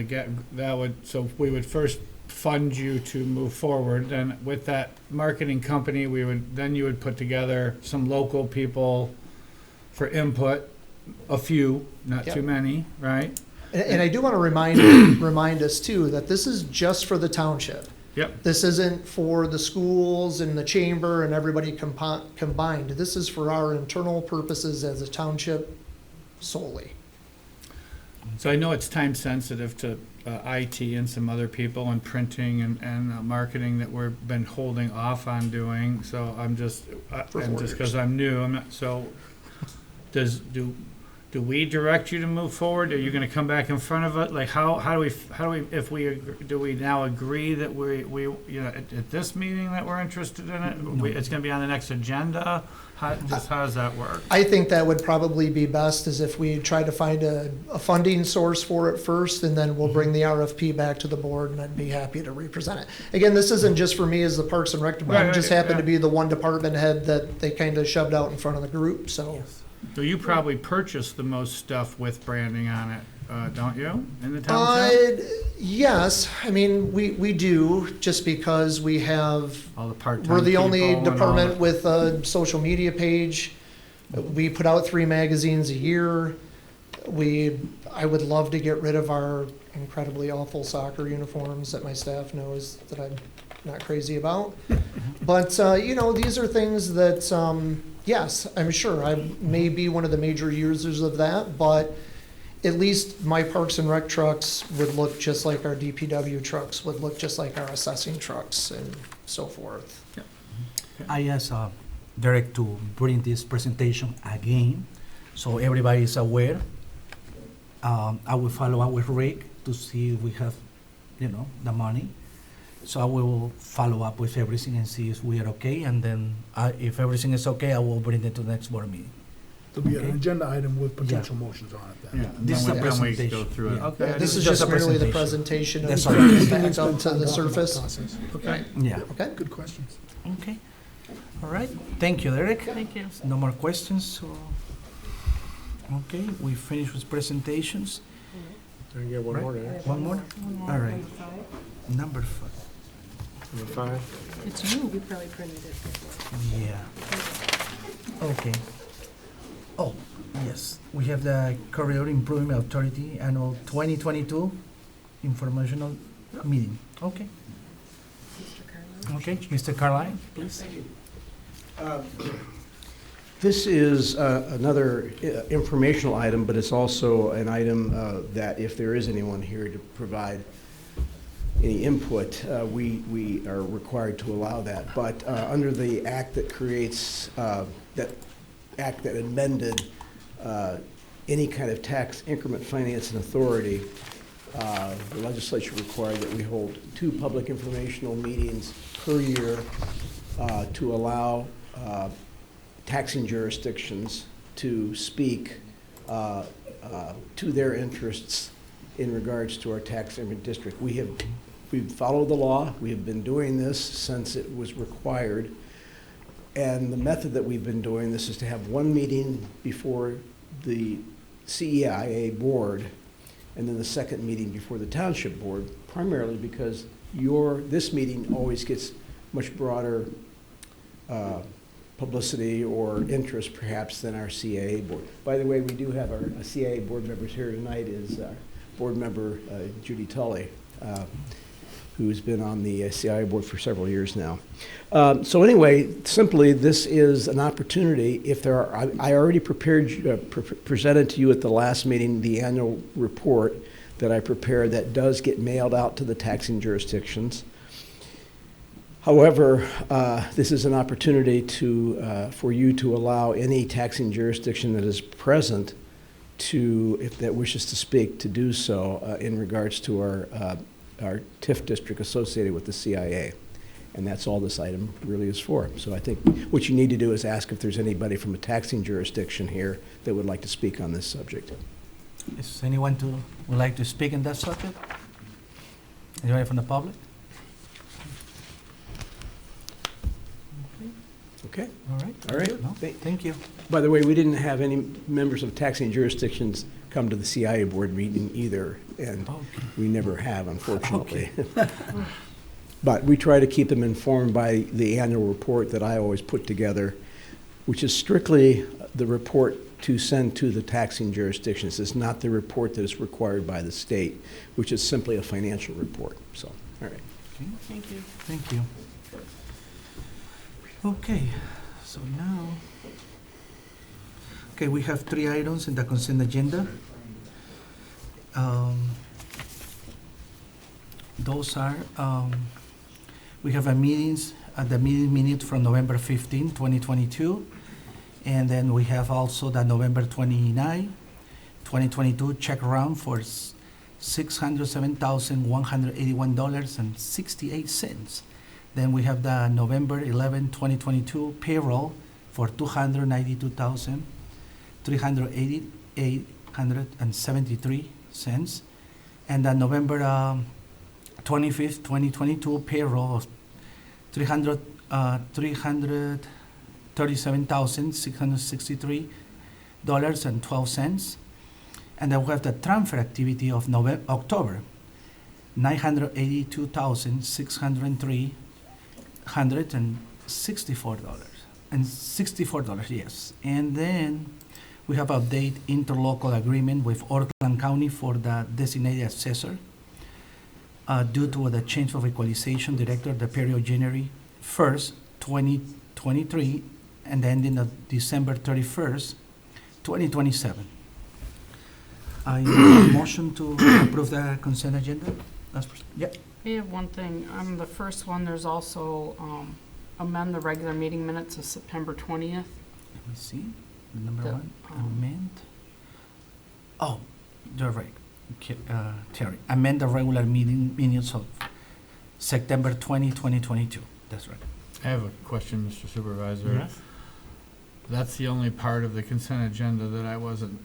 so we would first fund you to move forward, then with that marketing company, you would put together some local people for input, a few, not too many, right? And I do want to remind us too that this is just for the township. Yep. This isn't for the schools and the chamber and everybody combined. This is for our internal purposes as a township solely. So I know it's time sensitive to IT and some other people and printing and marketing that we've been holding off on doing. So I'm just, and just because I'm new, I'm not, so do we direct you to move forward? Are you going to come back in front of it? Like how do we now agree that we at this meeting that we're interested in it? It's going to be on the next agenda. How does that work? I think that would probably be best is if we try to find a funding source for it first, and then we'll bring the RFP back to the board, and I'd be happy to represent it. Again, this isn't just for me as the Parks and Rec department. I just happen to be the one department head that they kind of shoved out in front of the group. So. So you probably purchase the most stuff with branding on it, don't you, in the township? Yes, I mean, we do, just because we have, All the part-time we're the only people and all department that. with a social media page. We put out 3 magazines a year. I would love to get rid of our incredibly awful soccer uniforms that my staff knows that I'm not crazy about. But, these are things that, yes, I'm sure I may be one of the major users of that, but at least my Parks and Rec trucks would look just like our DPW trucks, would look just like our assessing trucks and so forth. I asked Derek to bring this presentation again, so everybody is aware. I will follow up with Rick to see if we have, the money. So I will follow up with everything and see if we are okay, and then if everything is okay, I will bring it to the next board meeting. There'll be an agenda item with potential motions on it then. Yeah, This is a then we go presentation. through it. Yeah. Okay. This is just merely the presentation of That's the all. back up to the surface. Okay. Yeah. Okay. Good questions. Okay. All right. Thank you, Derek. Thank you. No more questions. So, okay, we finished with presentations. I can get one Right. more there. One more. All right. Number 5. Number 5. It's you. You probably printed it before. Yeah. Okay. Oh, yes. We have the Corridor Improvement Authority Annual 2022 Informational Meeting. Okay. Okay, Mr. Carline, please. This is another informational item, but it's also an item that if there is anyone here to provide any input, we are required to allow that. But under the act that creates, that act that amended any kind of tax increment financing authority, the legislature required that we hold 2 public informational meetings per year to allow taxing jurisdictions to speak to their interests in regards to our tax increment district. We've followed the law. We have been doing this since it was required. And the method that we've been doing this is to have 1 meeting before the CEIA board and then the 2nd meeting before the township board, primarily because this meeting always gets much broader publicity or interest perhaps than our CIA board. By the way, we do have our CIA board members here tonight is board member Judy Tully, who's been on the CIA board for several years now. So anyway, simply, this is an opportunity. If there are, I already presented to you at the last meeting the annual report that I prepared that does get mailed out to the taxing jurisdictions. However, this is an opportunity for you to allow any taxing jurisdiction that is present that wishes to speak, to do so in regards to our TIF district associated with the CIA. And that's all this item really is for. So I think what you need to do is ask if there's anybody from a taxing jurisdiction here that would like to speak on this subject. Is anyone would like to speak in that subject? Anybody from the public? Okay. All right. All right. No, thank you. By the way, we didn't have any members of taxing jurisdictions come to the CIA board meeting either, and we never have, unfortunately. But we try to keep them informed by the annual report that I always put together, which is strictly the report to send to the taxing jurisdictions. It's not the report that is required by the state, which is simply a financial report. So, all right. Okay. Thank you. Thank you. Okay, so now, we have 3 items in the consent agenda. Those are, we have the meeting minute from November 15, 2022, and then we have also the November 29, 2022 check round for $607,181.68. Then we have the November 11, 2022 payroll for $292,388.73, and the November 25th, 2022 payroll of $337,663.12, and then we have the transfer activity of October, $982,664 yes. And then we have update interlocal agreement with Oakland County for the designated assessor due to the change of equalization director, the period January 1st, 2023, and the ending of December 31st, 2027. I need a motion to approve the consent agenda. Yeah. I have one thing. On the first one, there's also amend the regular meeting minutes of September 20th. Let me see. Number 1, amend. Oh, you're right. Terry, amend the regular meeting minutes of September 20, 2022. That's right. I have a question, Mr. Supervisor. Yes. That's the only part of the consent agenda that I wasn't,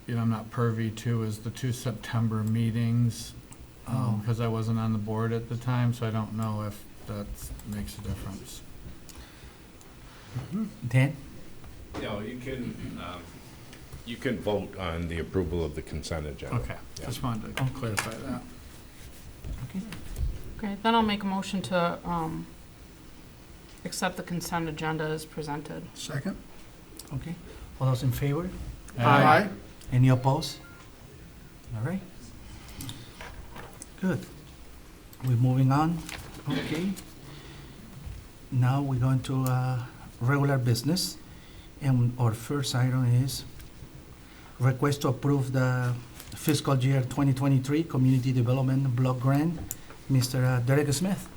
I'm not privy to, is the 2 September meetings. Because I wasn't on the board at the time, so I don't know if that makes a difference. Dan? No, you can vote on the approval of the consent agenda. Okay, just wanted to clarify that. Okay, then I'll make a motion to accept the consent agenda as presented. Second. Okay. All those in favor? Aye. Any opposed? All right. Good. We're moving on. Okay. Now we're going to regular business. And our first item is request to approve the fiscal year 2023 Community Development Block Grant. Mr. Derek Smith.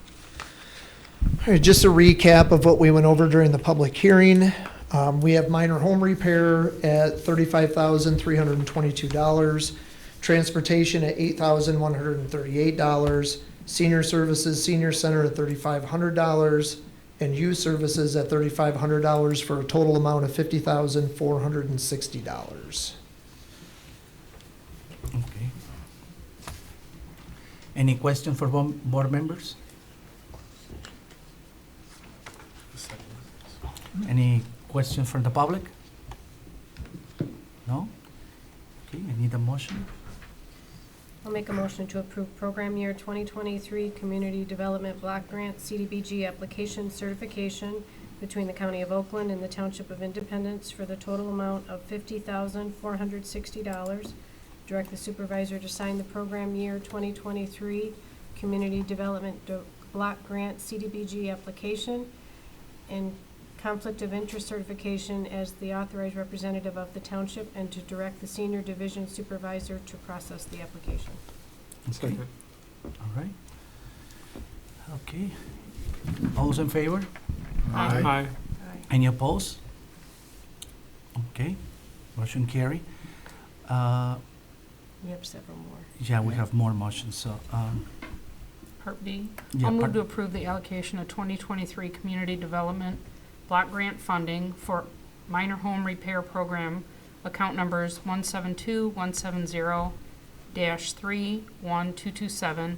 All right, just a recap of what we went over during the public hearing. We have minor home repair at $35,322, transportation at $8,138, senior services, senior center at $3,500, and youth services at $3,500 for a total amount of $50,460. Okay. Any question for board members? Any question from the public? No? Okay, I need a motion. I'll make a motion to approve program year 2023 Community Development Block Grant CDBG application certification between the County of Oakland and the Township of Independence for the total amount of $50,460. Direct the supervisor to sign the program year 2023 Community Development Block Grant CDBG application and conflict of interest certification as the authorized representative of the township, and to direct the senior division supervisor to process the application. Okay. All right. Okay. All those in favor? Aye. Aye. Any opposed? Okay, motion carry. We have several more. Yeah, we have more motions, so, Part B. yeah, I'll move part- to approve the allocation of 2023 Community Development Block Grant funding for minor home repair program, account numbers 172-170-31227,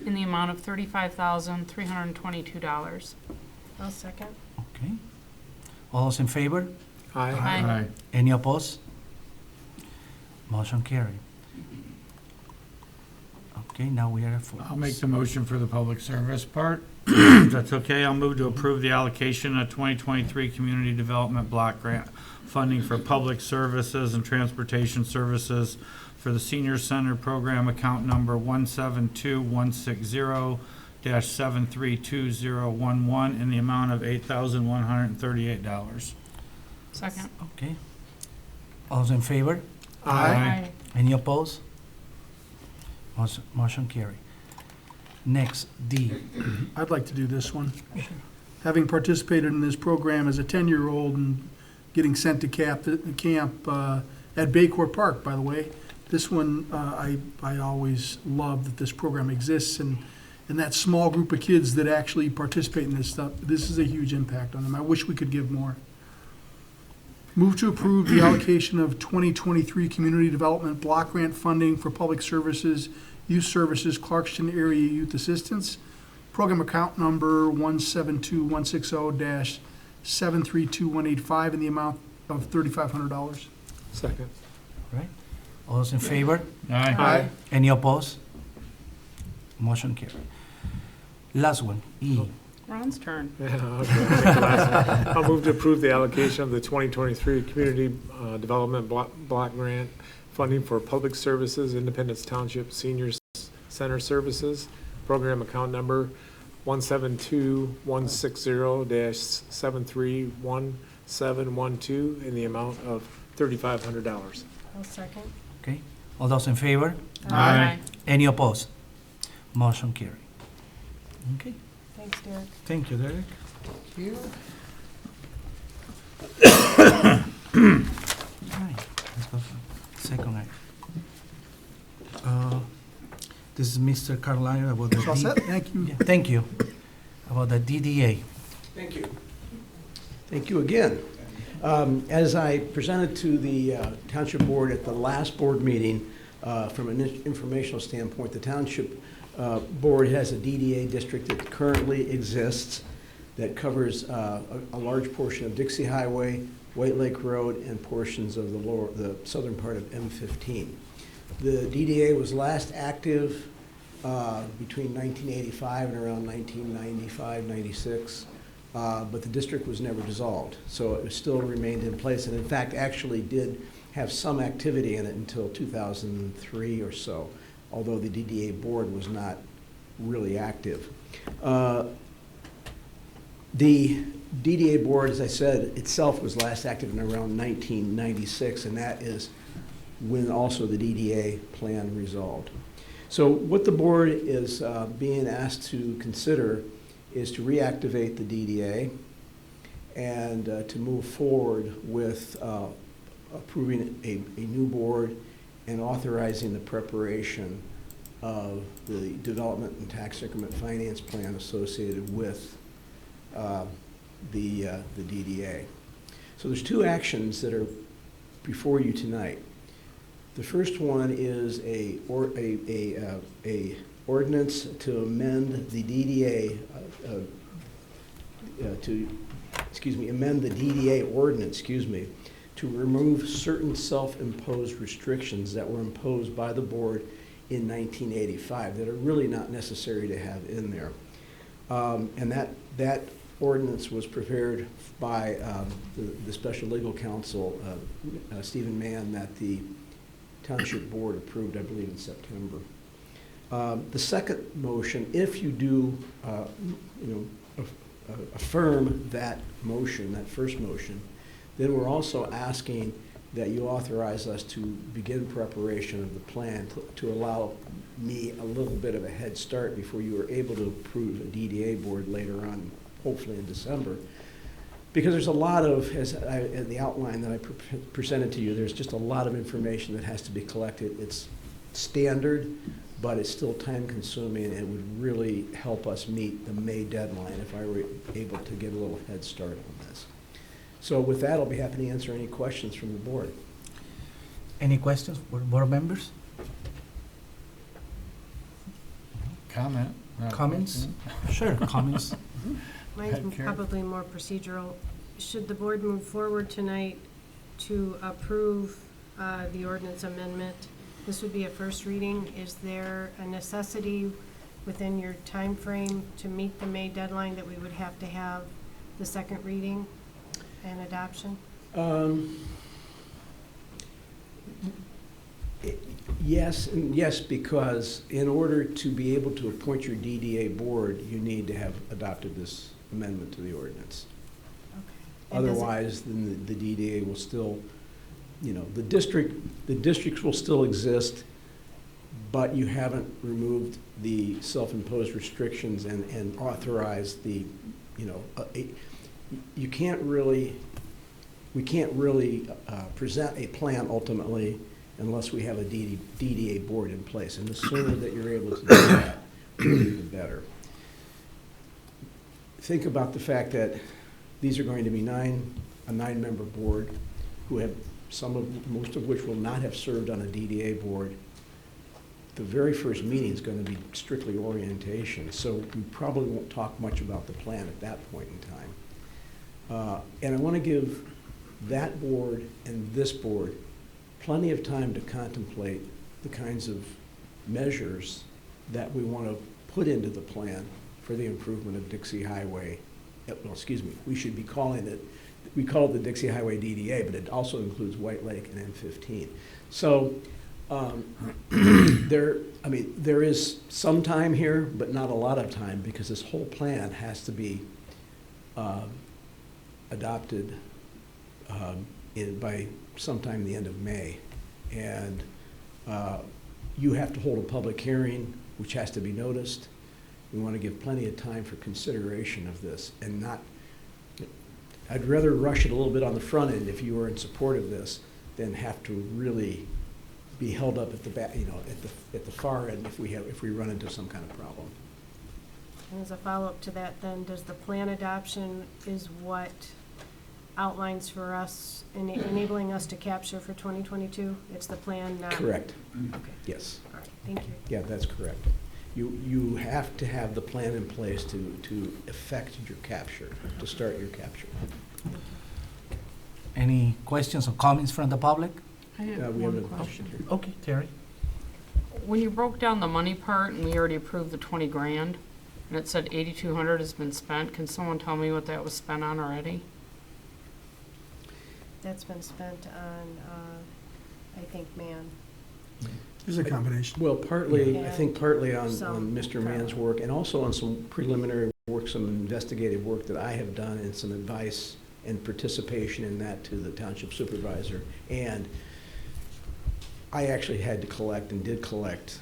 in the amount of $35,322. I'll second. okay. All those in favor? Aye. Any opposed? Motion carry. Okay, now we are for. I'll make the motion for the public service part. If that's okay, I'll move to approve the allocation of 2023 Community Development Block Grant funding for public services and transportation services for the Senior Center Program, account number 172-160-732011, in the amount of $8,138. Second. Okay. All those in favor? Aye. Any opposed? Motion carry. Next, D. I'd like to do this one. Having participated in this program as a 10-year-old and getting sent to camp at Baycourt Park, by the way, this one, I always love that this program exists, and that small group of kids that actually participate in this stuff, this is a huge impact on them. I wish we could give more. Move to approve the allocation of 2023 Community Development Block Grant funding for public services, youth services, Clarkston Area Youth Assistance, program account number 172-160-732185, in the amount of $3,500. Second. Right? All those in favor? Aye. Any opposed? Motion carry. Last one, E. Ron's turn. Yeah, okay, I'll take the last one. I'll move to approve the allocation of the 2023 Community Development Block Grant funding for public services, Independence Township Senior Center Services, program account number 172-160-731712, in the amount of $3,500. I'll second. Okay, all those in favor? Aye. Any opposed? Motion carry. Okay, Thanks, Derek. thank you, Derek. Right, let's go for second item. This is Mr. Carlisle about the. All set? Thank you. Yeah, thank you. About the DDA. Thank you. Thank you again. As I presented to the Township Board at the last board meeting, from an informational standpoint, the Township Board has a DDA district that currently exists that covers a large portion of Dixie Highway, White Lake Road, and portions of the southern part of M15. The DDA was last active between 1985 and around 1995, 96. But the district was never dissolved, so it still remained in place, and in fact actually did have some activity in it until 2003 or so, although the DDA board was not really active. The DDA board, as I said, itself was last active in around 1996, and that is when also the DDA plan resolved. So what the board is being asked to consider is to reactivate the DDA and to move forward with approving a new board and authorizing the preparation of the development and tax increment finance plan associated with the DDA. So there's two actions that are before you tonight. The first one is a ordinance to amend the DDA amend the DDA ordinance, to remove certain self-imposed restrictions that were imposed by the board in 1985 that are really not necessary to have in there. And that ordinance was prepared by the special legal counsel, Stephen Mann, that the Township Board approved, I believe, in September. The second motion, if you do, affirm that motion, that first motion, then we're also asking that you authorize us to begin preparation of the plan to allow me a little bit of a head start before you are able to approve a DDA board later on, hopefully in December. Because there's a lot of, as the outline that I presented to you, there's just a lot of information that has to be collected. It's standard, but it's still time consuming, and it would really help us meet the May deadline if I were able to get a little head start on this. So with that, I'll be happy to answer any questions from the board. Any questions for board members? Comment. Comments? Sure, comments. Mine's probably more procedural. Should the board move forward tonight to approve the ordinance amendment? This would be a first reading. Is there a necessity within your time frame to meet the May deadline that we would have to have the second reading and adoption? Yes, and yes, because in order to be able to appoint your DDA board, you need to have adopted this amendment to the ordinance. Okay. Otherwise, then the DDA will still, the districts will still exist, but you haven't removed the self-imposed restrictions and authorized the, we can't really present a plan ultimately unless we have a DDA board in place. And the sooner that you're able to do that, the better. Think about the fact that these are going to be a nine-member board who have most of which will not have served on a DDA board. The very first meeting is going to be strictly orientation, so we probably won't talk much about the plan at that point in time. And I want to give that board and this board plenty of time to contemplate the kinds of measures that we want to put into the plan for the improvement of Dixie Highway. Well, excuse me, we should be calling it, we call it the Dixie Highway DDA, but it also includes White Lake and M15. So there is some time here, but not a lot of time, because this whole plan has to be adopted by sometime the end of May. And you have to hold a public hearing, which has to be noticed. We want to give plenty of time for consideration of this, and not, I'd rather rush it a little bit on the front end if you were in support of this than have to really be held up at the back, at the far end if we run into some kind of problem. And as a follow-up to that, then, does the plan adoption is what outlines for us, enabling us to capture for 2022? It's the plan, not... Correct. Okay. Yes. All right, thank you. Yeah, that's correct. You have to have the plan in place to effect your capture, to start your capture. Any questions or comments from the public? I have We have one a question. here. Okay, Terry. When you broke down the money part, and we already approved the 20 grand, and it said 8,200 has been spent, can someone tell me what that was spent on already? That's been spent on, I think, man. There's a combination. Well, partly, Yeah. I think partly on Some. Mr. Mann's work, and also on some preliminary work, some investigative work that I have done, and some advice and participation in that to the township supervisor. And I actually had to collect and did collect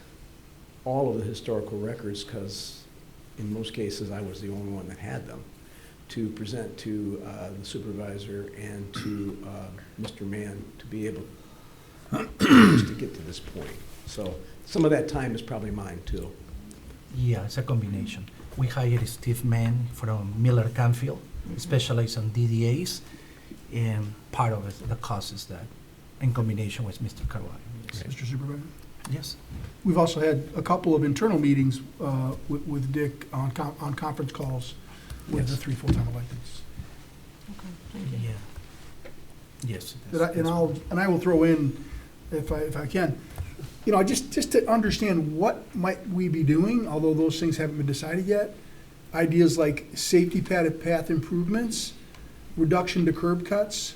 all of the historical records, because in most cases I was the only one that had them, to present to the supervisor and to Mr. Mann to be able to get to this point. So some of that time is probably mine too. Yeah, it's a combination. We hired Steve Mann from Miller Canfield, specialized on DDAs, and part of it, the cost is that, in combination with Mr. Carvalho. Mr. Supervisor? Yes. We've also had a couple of internal meetings with Dick on conference calls with the 3 full-time electeds. Yeah. Yes. And I will throw in, if I can, you know, just to understand what might we be doing, although those things haven't been decided yet. Ideas like safety path improvements, reduction to curb cuts,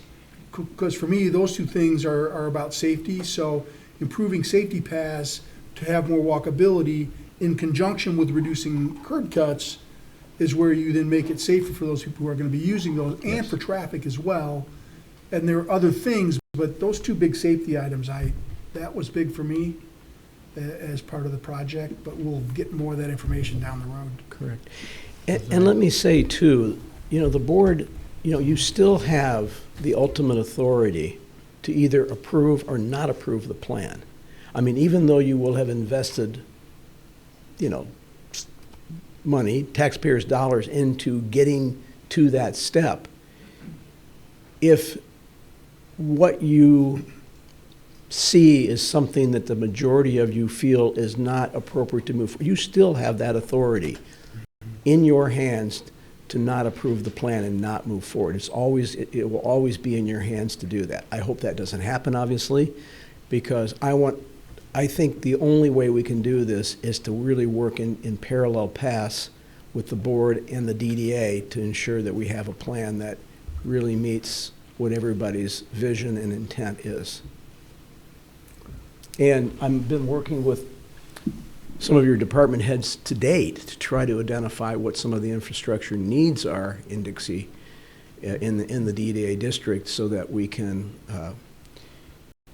because for me, those two things are about safety. So improving safety paths to have more walkability in conjunction with reducing curb cuts is where you then make it safer for those people who are going to be using those, and for traffic as well. And there are other things, but those two big safety items, that was big for me as part of the project, but we'll get more of that information down the road. Correct. And let me say too, you know, the board, you know, you still have the ultimate authority to either approve or not approve the plan. I mean, even though you will have invested, you know, money, taxpayers' dollars into getting to that step, if what you see is something that the majority of you feel is not appropriate to move forward, you still have that authority in your hands to not approve the plan and not move forward. It will always be in your hands to do that. I hope that doesn't happen, obviously, because I think the only way we can do this is to really work in parallel paths with the board and the DDA to ensure that we have a plan that really meets what everybody's vision and intent is. And I've been working with some of your department heads to date to try to identify what some of the infrastructure needs are in Dixie, in the DDA district, so that we can,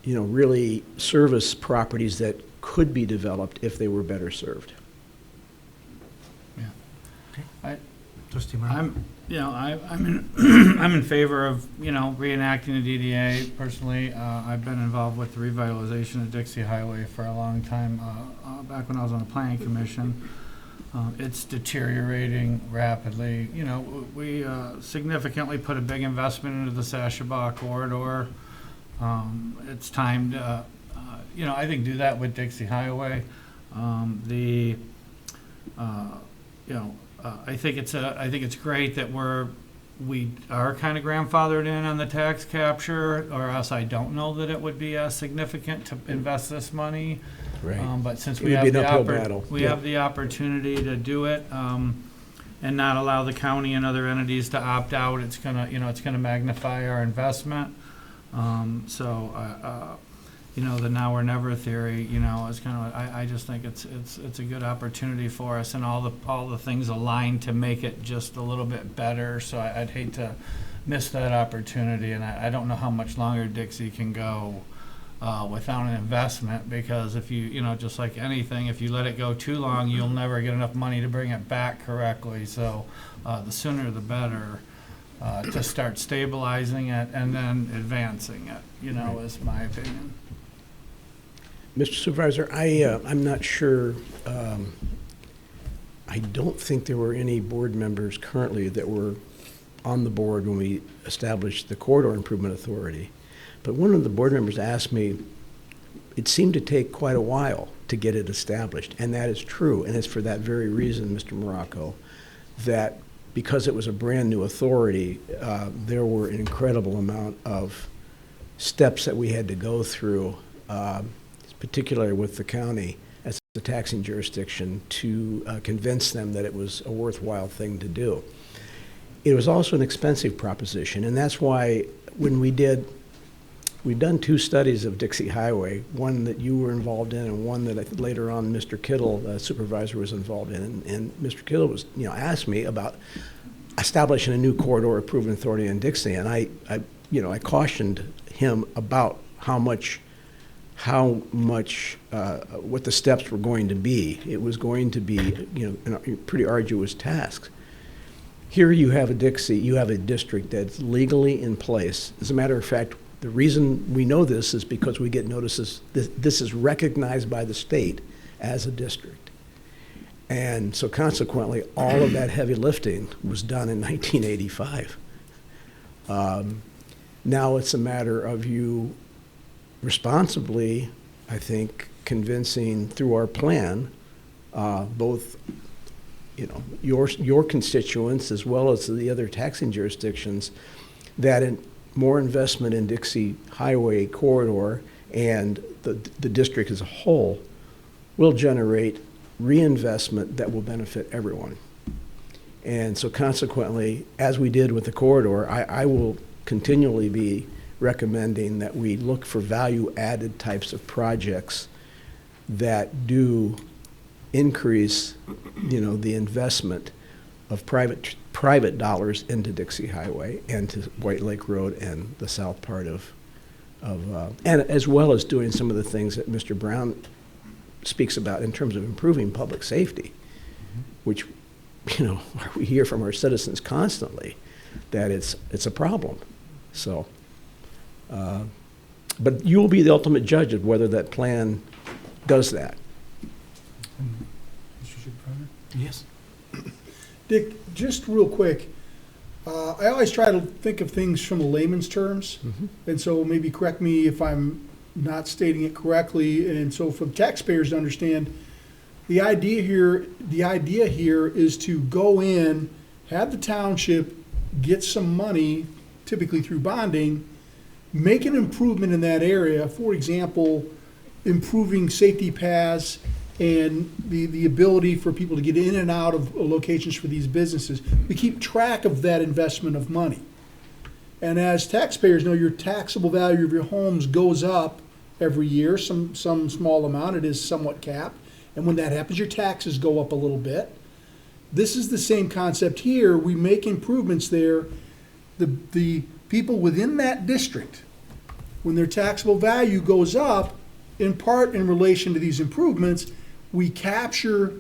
you know, really service properties that could be developed if they were better served. Yeah. Trustee Martin? I'm in, I'm in favor of, you know, reenacting the DDA. Personally, I've been involved with the revitalization of Dixie Highway for a long time, back when I was on the planning commission. It's deteriorating rapidly. You know, we significantly put a big investment into the Sashabaw corridor. It's time to, you know, I think do that with Dixie Highway. You know, I think it's great that we are kind of grandfathered in on the tax capture, or else I don't know that it would be as significant to invest this money. Right. But since It we would have be an the uphill battle. have the opportunity to do it, and not allow the county and other entities to opt out, it's gonna magnify our investment. You know, the now or never theory, you know, is kind of, I just think it's a good opportunity for us, and all the things align to make it just a little bit better. So I'd hate to miss that opportunity, and I don't know how much longer Dixie can go without an investment, because if you know, just like anything, if you let it go too long, you'll never get enough money to bring it back correctly. So the sooner the better. To start stabilizing it and then advancing it, you know, is my opinion. Mr. Supervisor, I'm not sure, I don't think there were any board members currently that were on the board when we established the Corridor Improvement Authority. But one of the board members asked me, it seemed to take quite a while to get it established, and that is true. And it's for that very reason, Mr. Morocco, that because it was a brand-new authority, there were an incredible amount of steps that we had to go through, particularly with the county as a taxing jurisdiction, to convince them that it was a worthwhile thing to do. It was also an expensive proposition, and that's why when we've done 2 studies of Dixie Highway, one that you were involved in and one that I think later on Mr. Kittle, supervisor, was involved in. And Mr. Kittle was, you know, asked me about establishing a new corridor improvement authority in Dixie, and I cautioned him about what the steps were going to be. It was going to be, you know, a pretty arduous task. Here you have a district that's legally in place. As a matter of fact, the reason we know this is because we get notices, this is recognized by the state as a district. And so consequently, all of that heavy lifting was done in 1985. Now it's a matter of you responsibly, I think, convincing through our plan, both your constituents as well as the other taxing jurisdictions, that more investment in Dixie Highway corridor and the district as a whole will generate reinvestment that will benefit everyone. And so consequently, as we did with the corridor, I will continually be recommending that we look for value-added types of projects that do increase, the investment of private dollars into Dixie Highway and to White Lake Road and the south part of and as well as doing some of the things that Mr. Brown speaks about in terms of improving public safety, which, we hear from our citizens constantly that it's a problem. So, but you will be the ultimate judge of whether that plan does that. Yes. Dick, just real quick, I always try to think of things from a layman's terms, and so maybe correct me if I'm not stating it correctly. And so for taxpayers to understand, the idea here is to go in, have the township get some money, typically through bonding, make an improvement in that area. For example, improving safety paths and the ability for people to get in and out of locations for these businesses. We keep track of that investment of money. And as taxpayers know, your taxable value of your homes goes up every year, some small amount. It is somewhat capped. And when that happens, your taxes go up a little bit. This is the same concept here. We make improvements there. The people within that district, when their taxable value goes up, in part in relation to these improvements, we capture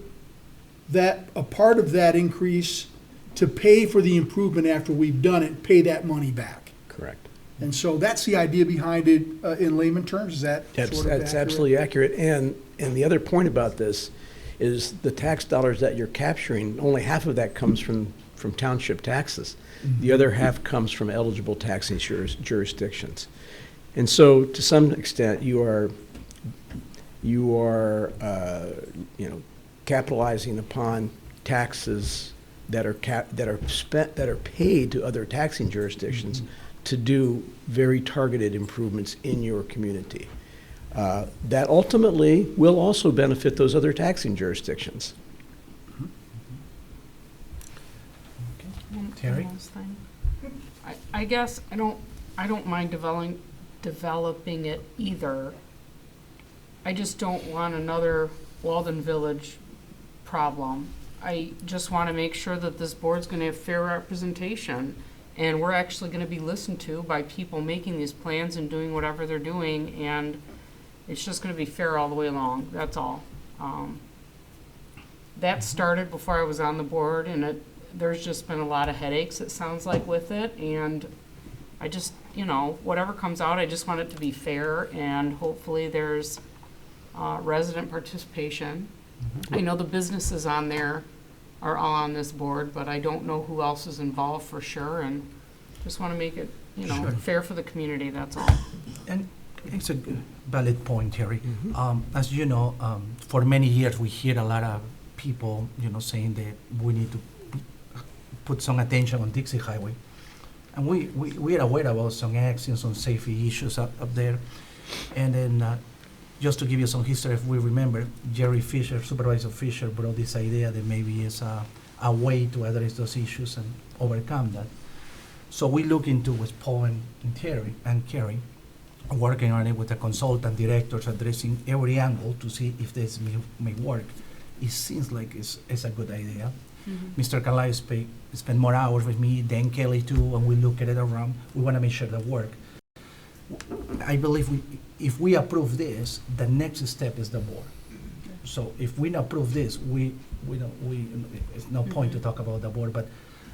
a part of that increase to pay for the improvement after we've done it, pay that money back. Correct. And so that's the idea behind it in layman terms. Is that That's sort of accurate? absolutely accurate. And the other point about this is the tax dollars that you're capturing, only half of that comes from township taxes. The other half comes from eligible taxing jurisdictions. And so to some extent, you are capitalizing upon taxes that are paid to other taxing jurisdictions to do very targeted improvements in your community. That ultimately will also benefit those other taxing jurisdictions. Terry? One last thing. I guess I don't mind developing it either. I just don't want another Walden Village problem. I just want to make sure that this board's going to have fair representation, and we're actually going to be listened to by people making these plans and doing whatever they're doing, and it's just going to be fair all the way along. That's all. That started before I was on the board, and there's just been a lot of headaches, it sounds like, with it, and I just, whatever comes out, I just want it to be fair, and hopefully there's resident participation. I know the businesses on there are all on this board, but I don't know who else is involved for sure, and just want to make it, Sure. fair for the community, that's all. And it's a valid point, Terry. As you know, for many years we hear a lot of people, saying that we need to put some attention on Dixie Highway. And we are aware about some accidents, some safety issues up there. And then just to give you some history, if we remember, Jerry Fisher, Supervisor Fisher, brought this idea that maybe it's a way to address those issues and overcome that. So we look into with Paul and Terry and Kerry, working on it with the consultant directors, addressing every angle to see if this may work. It seems like it's a good idea. Mr. Kalai spent more hours with me, Dan Kelly too, and we look at it around. We want to make sure that work. I believe if we approve this, the next step is the board. So if we approve this, it's no point to talk about the board, but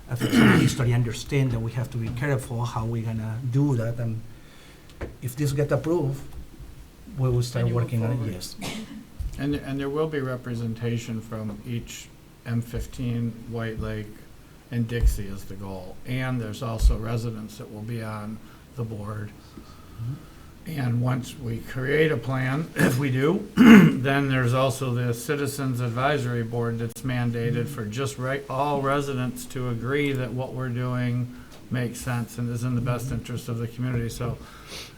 after some history, understand that we have to be careful how we're gonna do that, and if this get approved, we will start Then you move working on it, forward. yes. And there will be representation from each M15, White Lake, and Dixie is the goal. And there's also residents that will be on the board. And once we create a plan, if we do, then there's also the Citizens Advisory Board that's mandated for just all residents to agree that what we're doing makes sense and is in the best interest of the community. So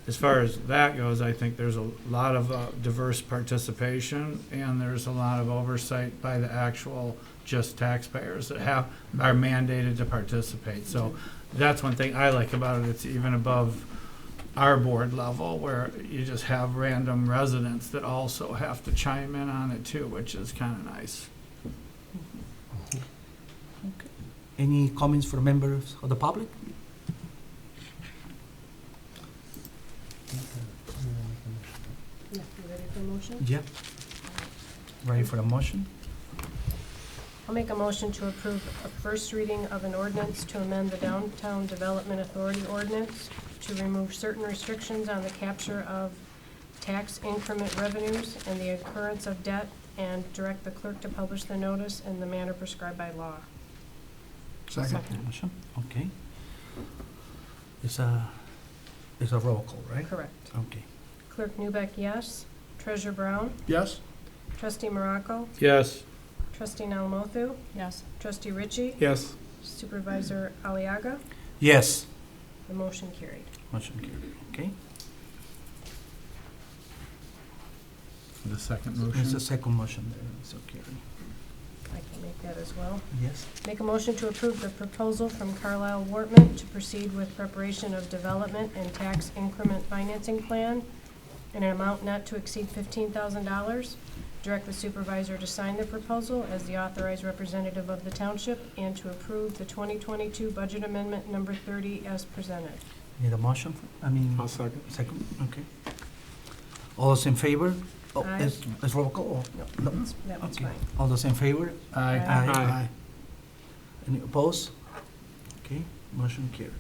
as far as that goes, I think there's a lot of diverse participation, and there's a lot of oversight by the actual just taxpayers that are mandated to participate. So that's one thing I like about it. It's even above our board level, where you just have random residents that also have to chime in on it too, which is kind of nice. Any comments for members of the public? Yeah, you ready for a motion? Yeah. Ready for a motion? I'll make a motion to approve a first reading of an ordinance to amend the Downtown Development Authority ordinance to remove certain restrictions on the capture of tax increment revenues and the incurrence of debt, and direct the clerk to publish the notice in the manner prescribed by law. Second. Motion, okay. It's a roll call, right? Correct. Okay. Clerk Newbeck, yes. Treasurer Brown? Yes? Trustee Morocco? Yes. Trustee Nalamothu? Yes. Trustee Ritchie? Yes. Supervisor Aliaga? Yes. The motion carried. Motion carried, okay. The second There's a motion. second motion there, so carried. I can make that as well. Yes. Make a motion to approve the proposal from Carlisle Wortman to proceed with preparation of development and tax increment financing plan in an amount not to exceed $15,000. Direct the supervisor to sign the proposal as the authorized representative of the township, and to approve the 2022 budget amendment number 30 as presented. Need a motion? I'll second. Second, okay. All those in favor? Oh, Aye. is roll call? Or- no? That one's Okay. fine. All those in favor? Aye. Aye. Any opposed? Okay, motion carried.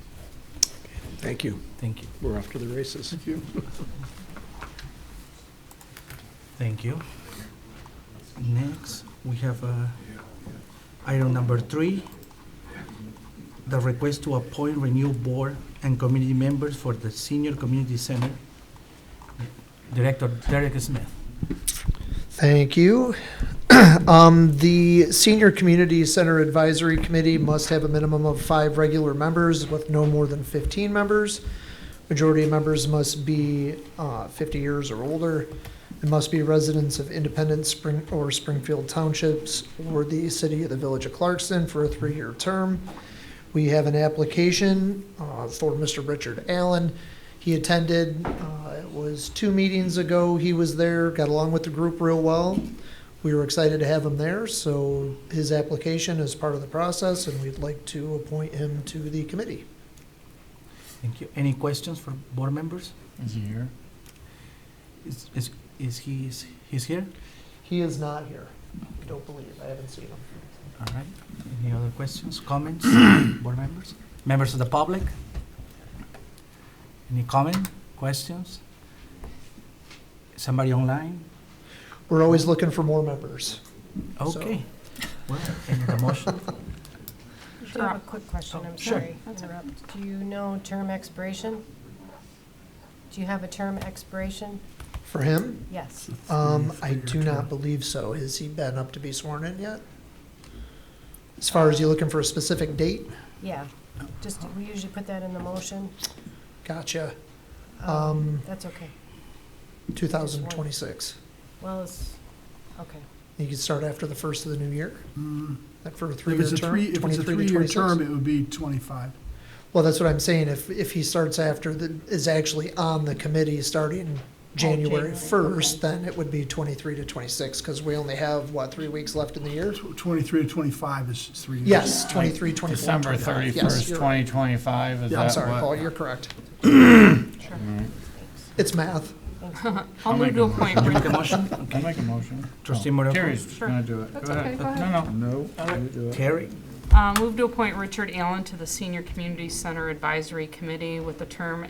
Thank you. Thank you. We're off to the races. Thank you. Thank you. Next, we have item number 3, the request to appoint renew board and community members for the Senior Community Center. Director Derek Smith. Thank you. The Senior Community Center Advisory Committee must have a minimum of 5 regular members with no more than 15 members. Majority of members must be 50 years or older, and must be residents of Independent Springfield Townships or the city of the Village of Clarkston for a 3-year term. We have an application for Mr. Richard Allen. He attended, it was 2 meetings ago. He was there, got along with the group real well. We were excited to have him there, so his application is part of the process, and we'd like to appoint him to the committee. Thank you. Any questions for board members? Is he here? He's here? He is not here. I don't believe. I haven't seen him. All right. Any other questions, comments, board members? Members of the public? Any comment, questions? Somebody online? We're always looking for more members. Okay. Well, any other motion? I do have a quick question, I'm Sure. sorry to interrupt. Do you know term expiration? Do you have a term expiration? For him, Yes. I do not believe so. Has he been up to be sworn in yet? As far as you looking for a specific date? Yeah, just, we usually put that in the motion. Gotcha. That's okay. 2026. Well, it's, okay. You could start after the first of the new year? Like for a If 3-year it's a term? 3, if it's a 23 to 3-year 26? term, it would be 25. Well, that's what I'm saying. If he starts after is actually on the committee starting January January, 1st, then it would be 23 to 26, because we only have, 3 weeks left in the year? 23 to 25 is 3 years. Yes, 23, 24, December 25. 31st, Yes, you're right. 2025, is that Yeah, what? I'm sorry, Paul, you're correct. Alright. It's math. I'll move to appoint You make a Richard. motion? I'll Okay. make a motion. Trustee Oh, Morocco? Terry's Sure. gonna do it. That's Go okay, ahead. go ahead. No, All right. you do it. Terry? Move to appoint Richard Allen to the Senior Community Center Advisory Committee with the term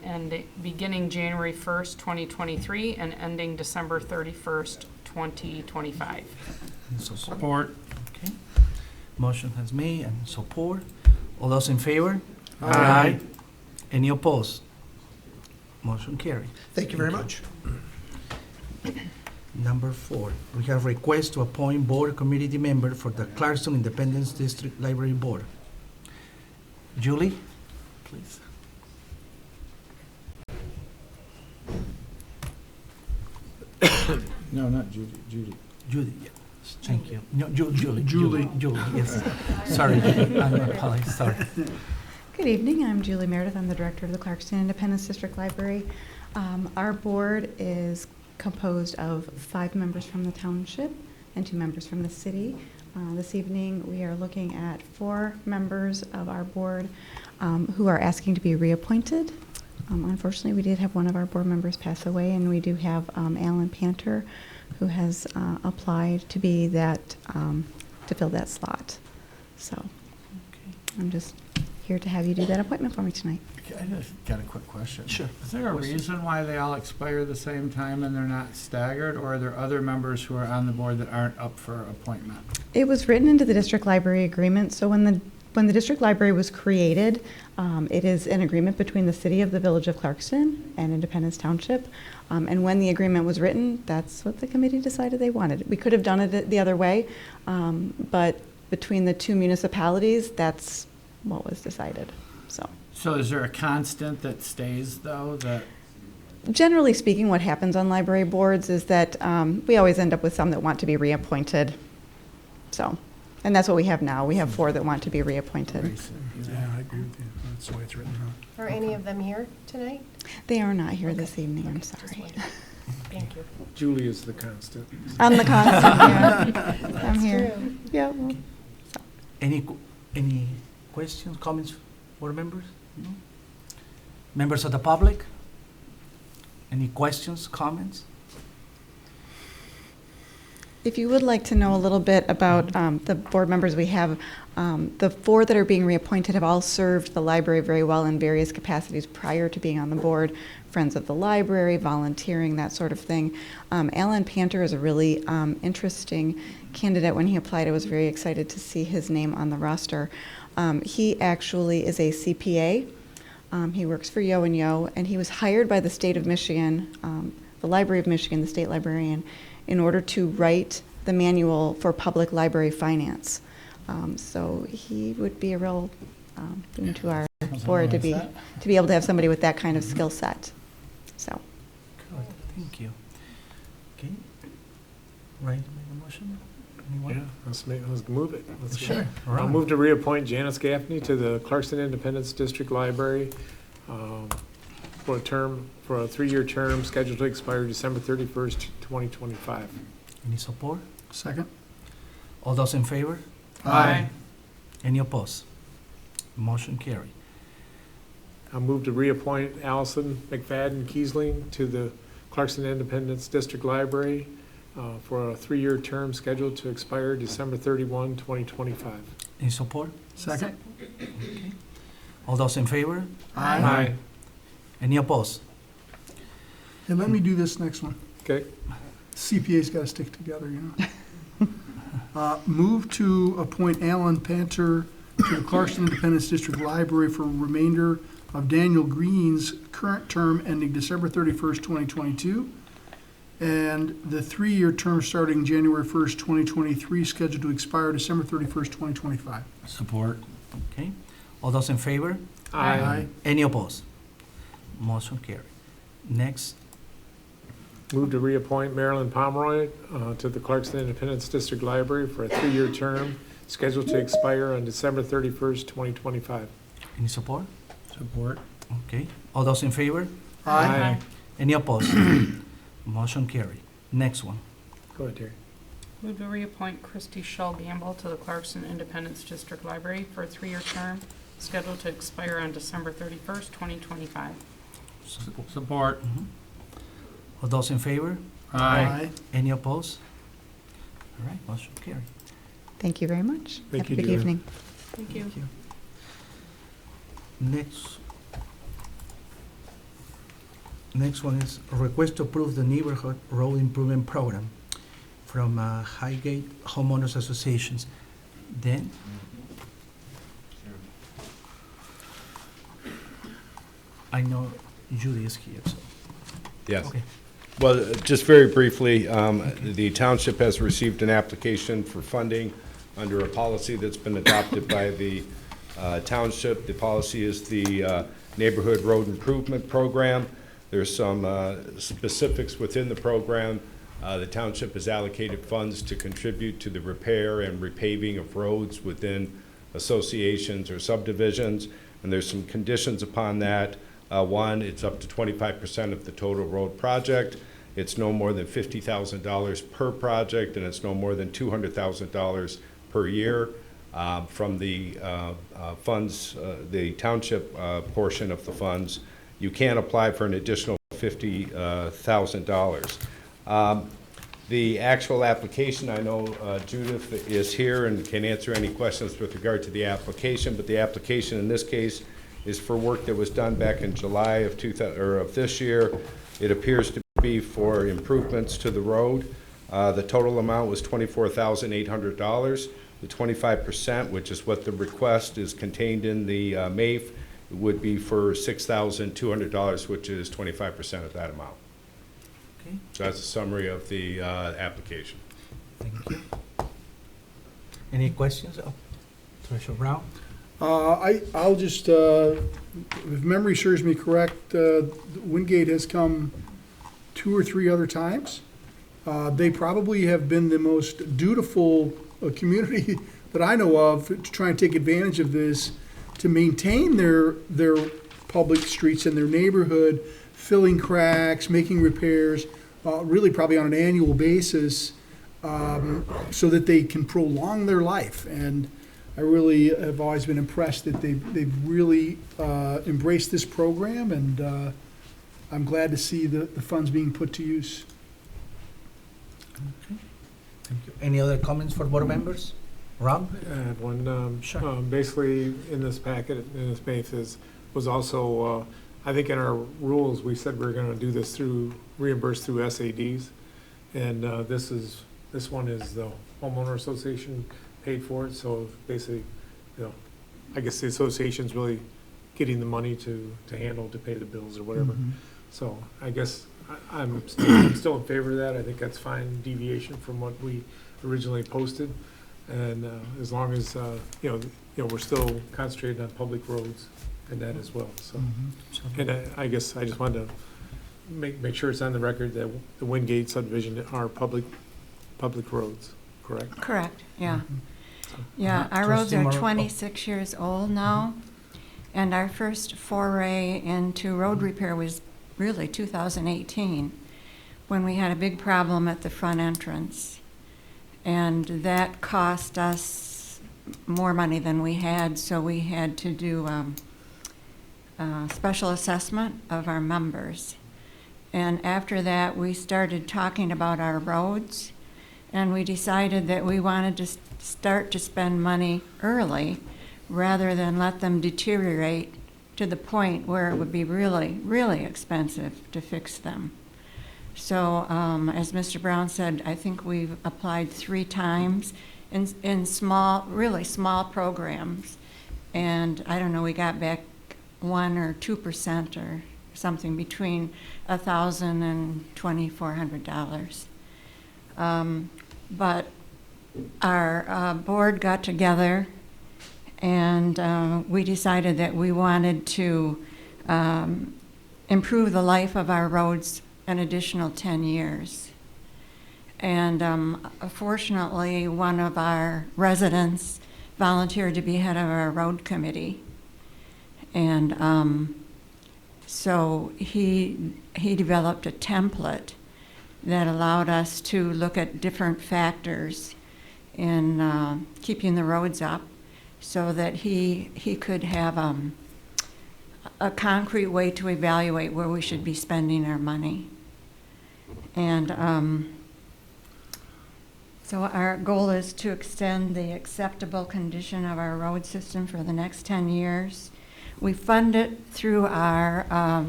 beginning January 1st, 2023 and ending December 31st, 2025. Support. Okay. Motion has made and support. All those in favor? Aye. Any opposed? Motion carried. Thank you very much. Number 4, we have request to appoint board committee member for the Clarkston Independence District Library Board. Julie, please. No, not Judy, Judy. Judy, yeah. Thank you. No, Julie. Julie. Julie, yes. Sorry, Julie. I apologize, sorry. Good evening, I'm Julie Meredith, I'm the director of the Clarkston Independence District Library. Our board is composed of 5 members from the township and 2 members from the city. This evening, we are looking at 4 members of our board who are asking to be reappointed. Unfortunately, we did have one of our board members pass away, and we do have Alan Panter, who has applied to be that, to fill that slot. So I'm just here to have you do that appointment for me tonight. I just got a quick question. Sure. Is there a reason why they all expire the same time and they're not staggered, or are there other members who are on the board that aren't up for appointment? It was written into the district library agreement, so when the district library was created, it is an agreement between the city of the Village of Clarkston and Independence Township. And when the agreement was written, that's what the committee decided they wanted. We could have done it the other way, but between the 2 municipalities, that's what was decided. So is there a constant that stays, though, that? Generally speaking, what happens on library boards is that we always end up with some that want to be reappointed. So, and that's what we have now. We have 4 that want to be reappointed. Yeah, I agree with you. That's the way it's written now. Are any of them here tonight? They are not here this evening, I'm sorry. Thank you. Julie is the constant. I'm the constant, yeah. I'm here. True. Yeah. Well, Any questions, comments, board members? No? Members of the public? Any questions, comments? if you would like to know a little bit about the board members we have, the 4 that are being reappointed have all served the library very well in various capacities prior to being on the board. Friends of the library, volunteering, that sort of thing. Alan Panter is a really interesting candidate. When he applied, I was very excited to see his name on the roster. He actually is a CPA. He works for Yo and Yo, and he was hired by the state of Michigan, the Library of Michigan, the state librarian, in order to write the manual for public library finance. So he would be a real boon to our board to be able to have somebody with that kind of skill set. So. Good, thank you. Okay, right, make a motion? Anyone? Yeah, let's move it. Let's Sure. I'll Right. move to reappoint Janice Gaffney to the Clarkston Independence District Library for a 3-year term scheduled to expire December 31st, 2025. Any support? Second? All those in favor? Aye. Any opposed? Motion carried. I'll move to reappoint Allison McFadden Kiesling to the Clarkston Independence District Library for a 3-year term scheduled to expire December 31, 2025. Any support? Second? Okay. All those in favor? Aye. Any opposed? Hey, let me do this next one. Okay. CPA's got to stick together, you know. Move to appoint Alan Panter to the Clarkston Independence District Library for remainder of Daniel Green's current term ending December 31st, 2022, and the 3-year term starting January 1st, 2023, scheduled to expire December 31st, 2025. Support. Okay. All those in favor? Aye. Any opposed? Motion carried. Next, Move to reappoint Marilyn Pomeroy to the Clarkston Independence District Library for a 3-year term scheduled to expire on December 31st, 2025. any support? Support. Okay. All those in favor? Aye. Any opposed? Motion carried. Next one. Go ahead, Terry. Move to reappoint Christy Shull Gamble to the Clarkston Independence District Library for a 3-year term scheduled to expire on December 31st, 2025. Support. All those in favor? Aye. Any opposed? All right, motion carried. Thank you very much. Thank Have you, a good Julie. evening. Thank you. Next one is a request to approve the neighborhood road improvement program from Highgate Homeowners Associations. Dan? I know Judy is here, so. Yes. Okay. Well, just very briefly, the township has received an application for funding under a policy that's been adopted by the township. The policy is the Neighborhood Road Improvement Program. There's some specifics within the program. The township has allocated funds to contribute to the repair and repaving of roads within associations or subdivisions, and there's some conditions upon that. One, it's up to 25% of the total road project. It's no more than $50,000 per project, and it's no more than $200,000 per year from the funds, the township portion of the funds. You can apply for an additional $50,000. The actual application, I know Judith is here and can answer any questions with regard to the application, but the application in this case is for work that was done back in July of this year. It appears to be for improvements to the road. The total amount was $24,800. The 25%, which is what the request is contained in the MAIF, would be for $6,200, which is 25% of that amount. Okay. So that's a summary of the application. Thank you. Any questions? Oh, Treasurer Brown? I'll just, if memory serves me correct, Wingate has come 2 or 3 other times. They probably have been the most dutiful community that I know of to try and take advantage of this, to maintain their public streets in their neighborhood, filling cracks, making repairs, really probably on an annual basis, so that they can prolong their life. And I really have always been impressed that they've really embraced this program, and I'm glad to see the funds being put to use. Okay. Thank you. Any other comments for board members? Rob? I have one. Sure. Basically, in this packet, in this MAIF was also, I think in our rules, we said we were going to do this reimbursed through SADs. And this one is the homeowner association paid for it. So basically, I guess the association's really getting the money to pay the bills or whatever. Mm-hmm. So I guess I'm still in favor of that. I think that's fine deviation from what we originally posted. And as long as we're still concentrating on public roads and that as well. So, and I guess I just wanted to make sure it's on the record that the Wingate subdivision are public roads, correct? Correct, yeah. So, Yeah, our roads Trustee are Morrow. 26 years old now, and our first foray into road repair was really 2018, when we had a big problem at the front entrance. And that cost us more money than we had, so we had to do a special assessment of our members. And after that, we started talking about our roads, and we decided that we wanted to start to spend money early rather than let them deteriorate to the point where it would be really, really expensive to fix them. So, as Mr. Brown said, I think we've applied 3 times in small, really small programs. And I don't know, we got back 1 or 2% or something between $1,000 and $2,400. But our board got together, and we decided that we wanted to improve the life of our roads an additional 10 years. And fortunately, one of our residents volunteered to be head of our road committee. And so he developed a template that allowed us to look at different factors in keeping the roads up, so that he could have a concrete way to evaluate where we should be spending our money. And So our goal is to extend the acceptable condition of our road system for the next 10 years. We fund it through our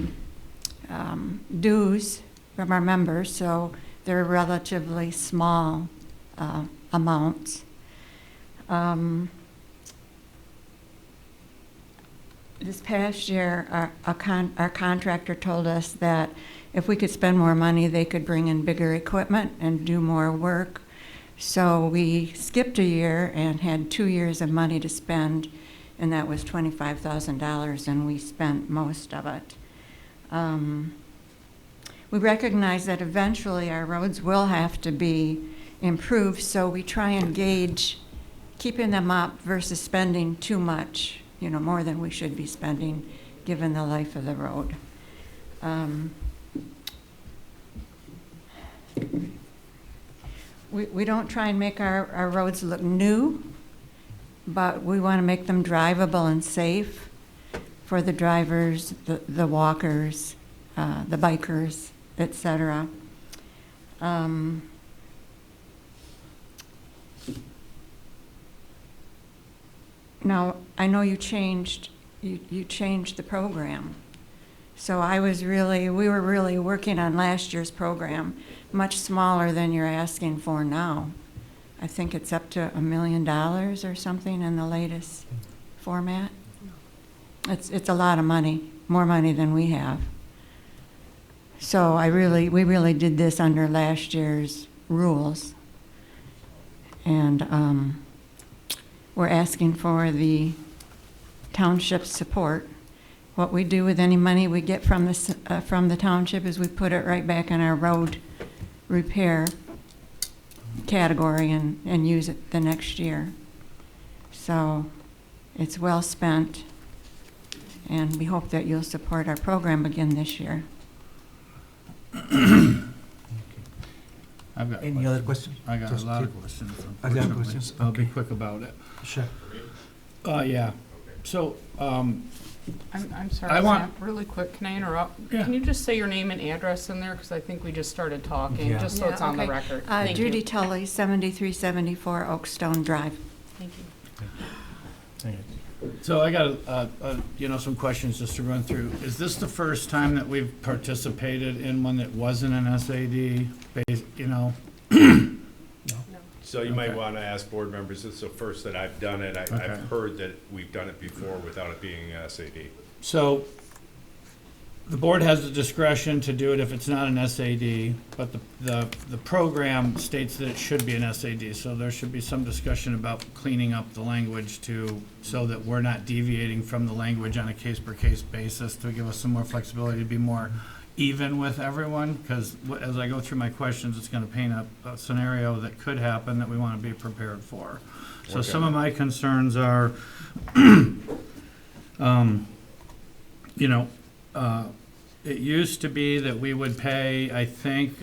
dues from our members, so they're relatively small amounts. This past year, our contractor told us that if we could spend more money, they could bring in bigger equipment and do more work. So we skipped a year and had 2 years of money to spend, and that was $25,000, and we spent most of it. We recognize that eventually our roads will have to be improved, so we try and gauge keeping them up versus spending too much, more than we should be spending, given the life of the road. We don't try and make our roads look new, but we want to make them drivable and safe for the drivers, the walkers, the bikers, etc. Now, I know you changed the program. So we were really working on last year's program, much smaller than you're asking for now. I think it's up to $1 million or something in the latest format. It's a lot of money, more money than we have. So we really did this under last year's rules. And we're asking for the township's support. What we do with any money we get from the township is we put it right back in our road repair category and use it the next year. So it's well spent, and we hope that you'll support our program again this year. I've got Any other questions? I got Just a lot keep- of questions. I got Unfortunately. questions. I'll be Okay. quick about it. Sure. Yeah. So, I'm sorry, I want- Sam, really quick, can I interrupt? Yeah. Can you just say your name and address in there, because I think we just started talking, Yeah. just so it's on the okay. record. Thank Judy you. Tully, 7374 Oakstone Drive. Thank you. so I got, some questions just to run through. Is this the first time that we've participated in one that wasn't an SAD? So you might Okay. want to ask board members, this is the first that I've done it. Okay. I've heard that we've done it before without it being SAD. So the board has the discretion to do it if it's not an SAD, but the program states that it should be an SAD. So there should be some discussion about cleaning up the language so that we're not deviating from the language on a case-per-case basis to give us some more flexibility to be more even with everyone, because as I go through my questions, it's going to paint a scenario that could happen that we want to be prepared for. So Okay. some of my concerns are, it used to be that we would pay, I think,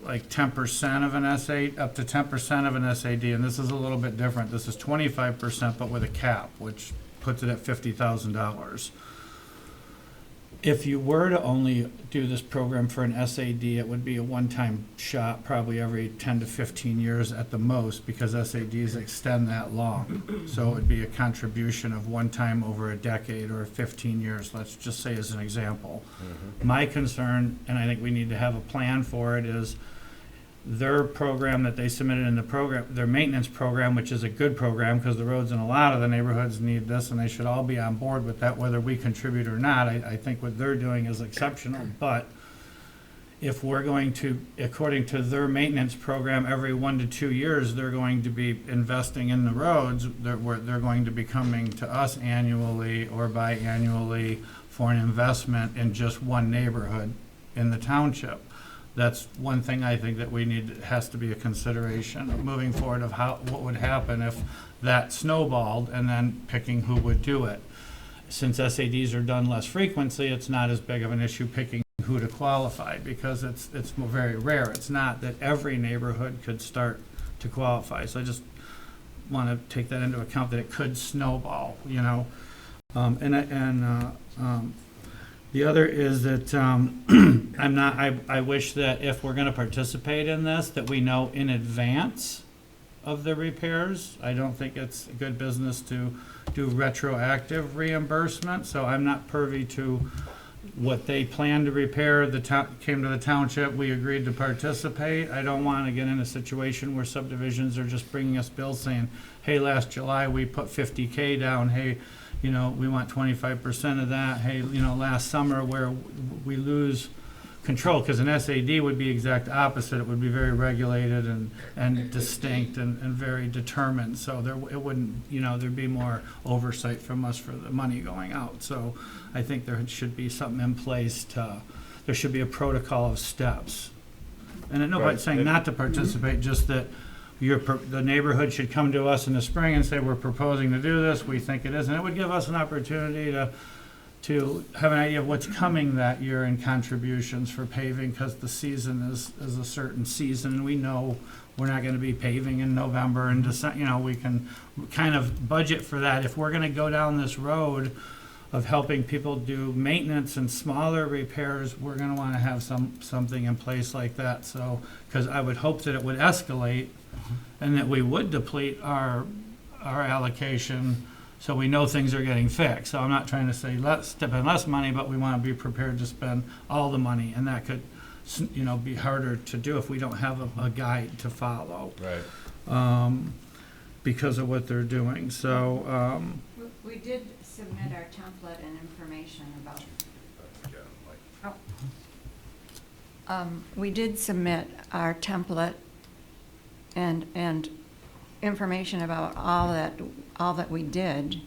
like 10% of an SAD, up to 10% of an SAD, and this is a little bit different. This is 25%, but with a cap, which puts it at $50,000. If you were to only do this program for an SAD, it would be a one-time shot, probably every 10 to 15 years at the most, because SADs extend that long. So it would be a contribution of one time over a decade or 15 years, let's just say as an example. My concern, and I think we need to have a plan for it, is their program that they submitted in the program, their maintenance program, which is a good program because the roads in a lot of the neighborhoods need this and they should all be on board with that, whether we contribute or not. I think what they're doing is exceptional, but if we're going to, according to their maintenance program, every 1 to 2 years, they're going to be investing in the roads, they're going to be coming to us annually or biannually for an investment in just one neighborhood in the township. That's one thing I think that we need, has to be a consideration of moving forward of what would happen if that snowballed, and then picking who would do it. Since SADs are done less frequently, it's not as big of an issue picking who to qualify, because it's very rare. It's not that every neighborhood could start to qualify. So I just want to take that into account, that it could snowball, the other is that I wish that if we're going to participate in this, that we know in advance of the repairs. I don't think it's good business to do retroactive reimbursement, so I'm not privy to what they plan to repair. The town came to the township, we agreed to participate. I don't want to get in a situation where subdivisions are just bringing us bills saying, hey, last July we put 50K down, hey, you know, we want 25% of that, hey, you know, last summer where we lose control, because an SAD would be exact opposite. It would be very regulated and distinct and very determined. So it wouldn't, you know, there'd be more oversight from us for the money going out. So I think there should be something in place there should be a protocol of steps. And nobody's saying not to participate, just that the neighborhood should come to us in the spring and say, we're proposing to do this, we think it is. And it would give us an opportunity to have an idea of what's coming that year in contributions for paving, because the season is a certain season, and we know we're not going to be paving in November and December. You know, we can kind of budget for that. If we're going to go down this road of helping people do maintenance and smaller repairs, we're going to want to have something in place like that. So, because I would hope that it would escalate and that we would deplete our allocation, so we know things are getting fixed. So I'm not trying to say let's spend less money, but we want to be prepared to spend all the money, and that could, you know, be harder to do if we don't have a guide to follow. Right. Because of what they're doing. So We did submit our template and information about. We did submit our template and information about all that we did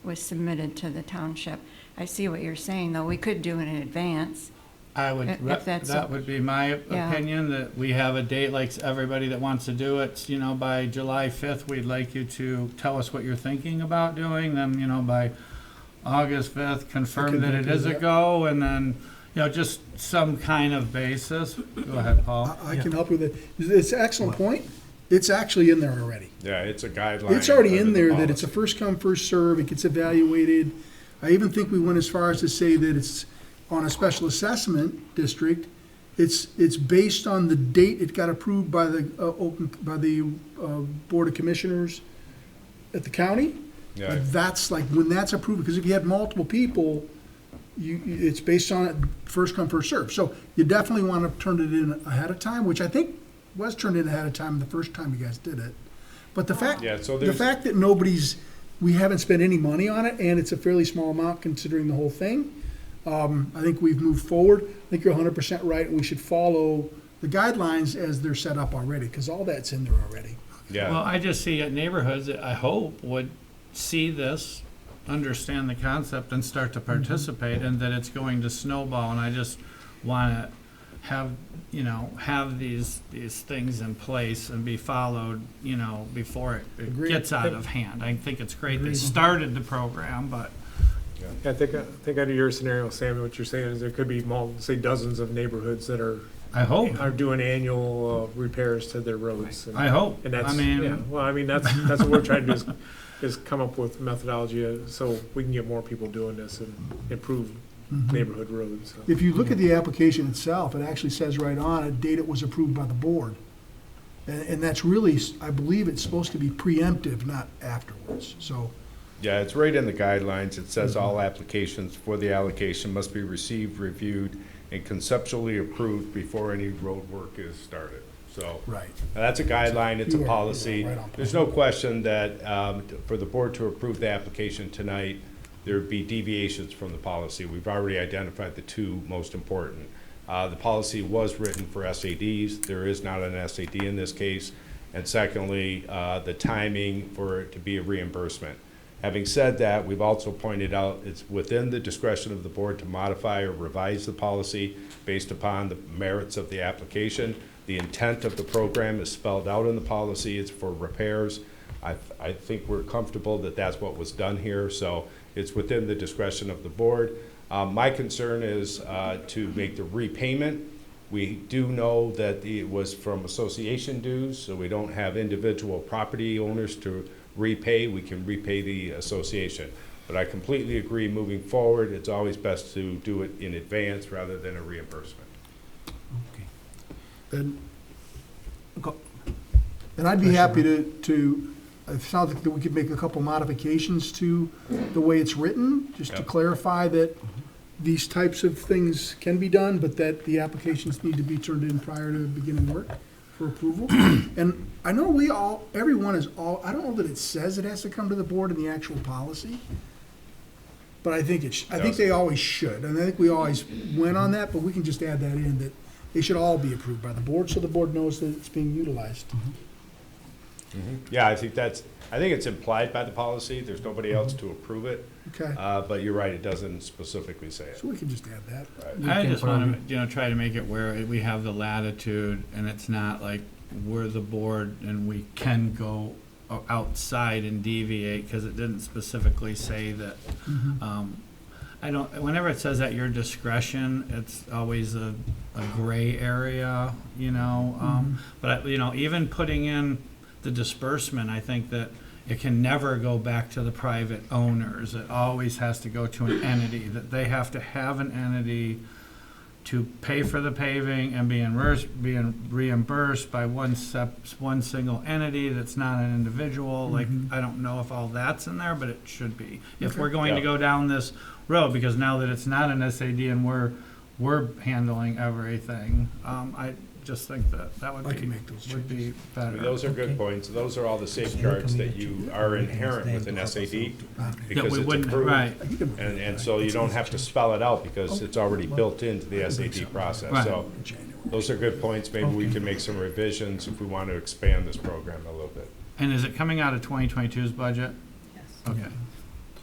was submitted to the township. I see what you're saying, though. We could do it in advance. I would, that would be my opinion, that we have a date like everybody that wants to do it, you know, by July 5th, we'd like you to tell us what you're thinking about doing. Then, you know, by August 5th, confirm that it is a go, and then, you know, just some kind of basis. Go ahead, Paul. I can help you with it. It's an excellent point. It's actually in there already. Yeah, it's a guideline. It's already in under the there that policy. it's a first come, first serve. It gets evaluated. I even think we went as far as to say that it's on a special assessment district. It's based on the date it got approved by the Board of Commissioners at the county. Yeah. That's like when that's approved, because if you had multiple people, it's based on it first come, first serve. So you definitely want to turn it in ahead of time, which I think was turned in ahead of time the first time you guys did it. But the fact that we haven't spent any money on it, and it's a fairly small amount considering the whole thing, I think we've moved forward. I think you're 100% right, and we should follow the guidelines as they're set up already, because all that's in there already. Yeah. Well, I just see neighborhoods that I hope would see this, understand the concept, and start to participate, and that it's going to snowball. And I just want to have these things in place and be followed, you know, before it gets out of hand. I think it's great they started the program, but. I think under your scenario, Sam, what you're saying is there could be dozens of neighborhoods that are. I hope. Are doing annual repairs to their roads. And, I hope. And that's, that's what we're trying to do is come up with methodology so we can get more people doing this and improve neighborhood roads. So. If you look at the application itself, it actually says right on it, date it was approved by the board. And that's really, I believe it's supposed to be preemptive, not afterwards, so. Yeah, it's right in the guidelines. It says all applications for the allocation must be received, reviewed, and conceptually approved before any road work is started. So that's a guideline, it's a policy. There's no question that for the board to approve the application tonight, there would be deviations from the policy. We've already identified the two most important. The policy was written for SADs. There is not an SAD in this case. And secondly, the timing for it to be a reimbursement. Having said that, we've also pointed out it's within the discretion of the board to modify or revise the policy based upon the merits of the application. The intent of the program is spelled out in the policy. It's for repairs. I think we're comfortable that that's what was done here, so it's within the discretion of the board. My concern is to make the repayment. We do know that it was from association dues, so we don't have individual property owners to repay. We can repay the association. But I completely agree, moving forward, it's always best to do it in advance rather than a reimbursement. And I'd be happy to, it sounds like that we could make a couple modifications to the way it's written, just to clarify that these types of things can be done, but that the applications need to be turned in prior to beginning work for approval. And I know everyone is I don't know that it says it has to come to the board in the actual policy, but I think I think they always should, and I think we always went on that, but we can just add that in, that they should all be approved by the board, so the board knows that it's being utilized. Yeah, I think it's implied by the policy. There's nobody else to approve it. Okay. But you're right, it doesn't specifically say it. So we can just add that. I just want to, try to make it where we have the latitude, and it's not like we're the board and we can go outside and deviate, because it didn't specifically say that. Whenever it says at your discretion, it's always a gray area, but, even putting in the disbursement, I think that it can never go back to the private owners. It always has to go to an entity, that they have to have an entity to pay for the paving and being reimbursed by one single entity that's not an individual. Like, I don't know if all that's in there, but it should be. If we're going to go down this road, because now that it's not an SAD and we're handling everything, I just think that would be better. I mean, those are good points. Those are all the safeguards that you are inherent with an SAD, because it's approved. Right. And so you don't have to spell it out, because it's already built into the SAD process. Right. So those are good points. Maybe we can make some revisions if we want to expand this program a little bit. And is it coming out of 2022's budget? Yes. Okay.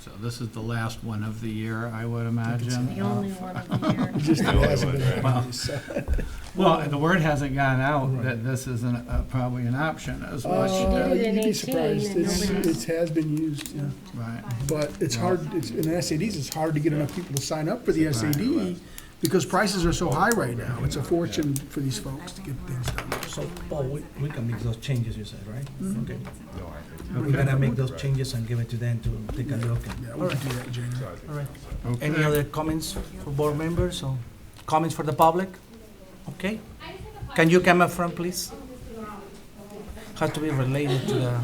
So this is the last one of the year, I would imagine. The only one of the year. Just The only hasn't one, been right. released. Well, the word hasn't gone out that this isn't probably an option as much. She did it in You'd be 18 surprised. and nobody- It has been used, yeah. Right. But it's hard, in the SADs, it's hard to get enough people to sign up for the SAD because prices are so high right now. It's a fortune for these folks to get things done. So, Paul, we can make those changes, you said, right? Okay. We're gonna make those changes and give it to them to take a look. Yeah, we can do that in January. All right. Any other comments for board members or comments for the public? Okay. Can you come up front, please? Has to be related to the,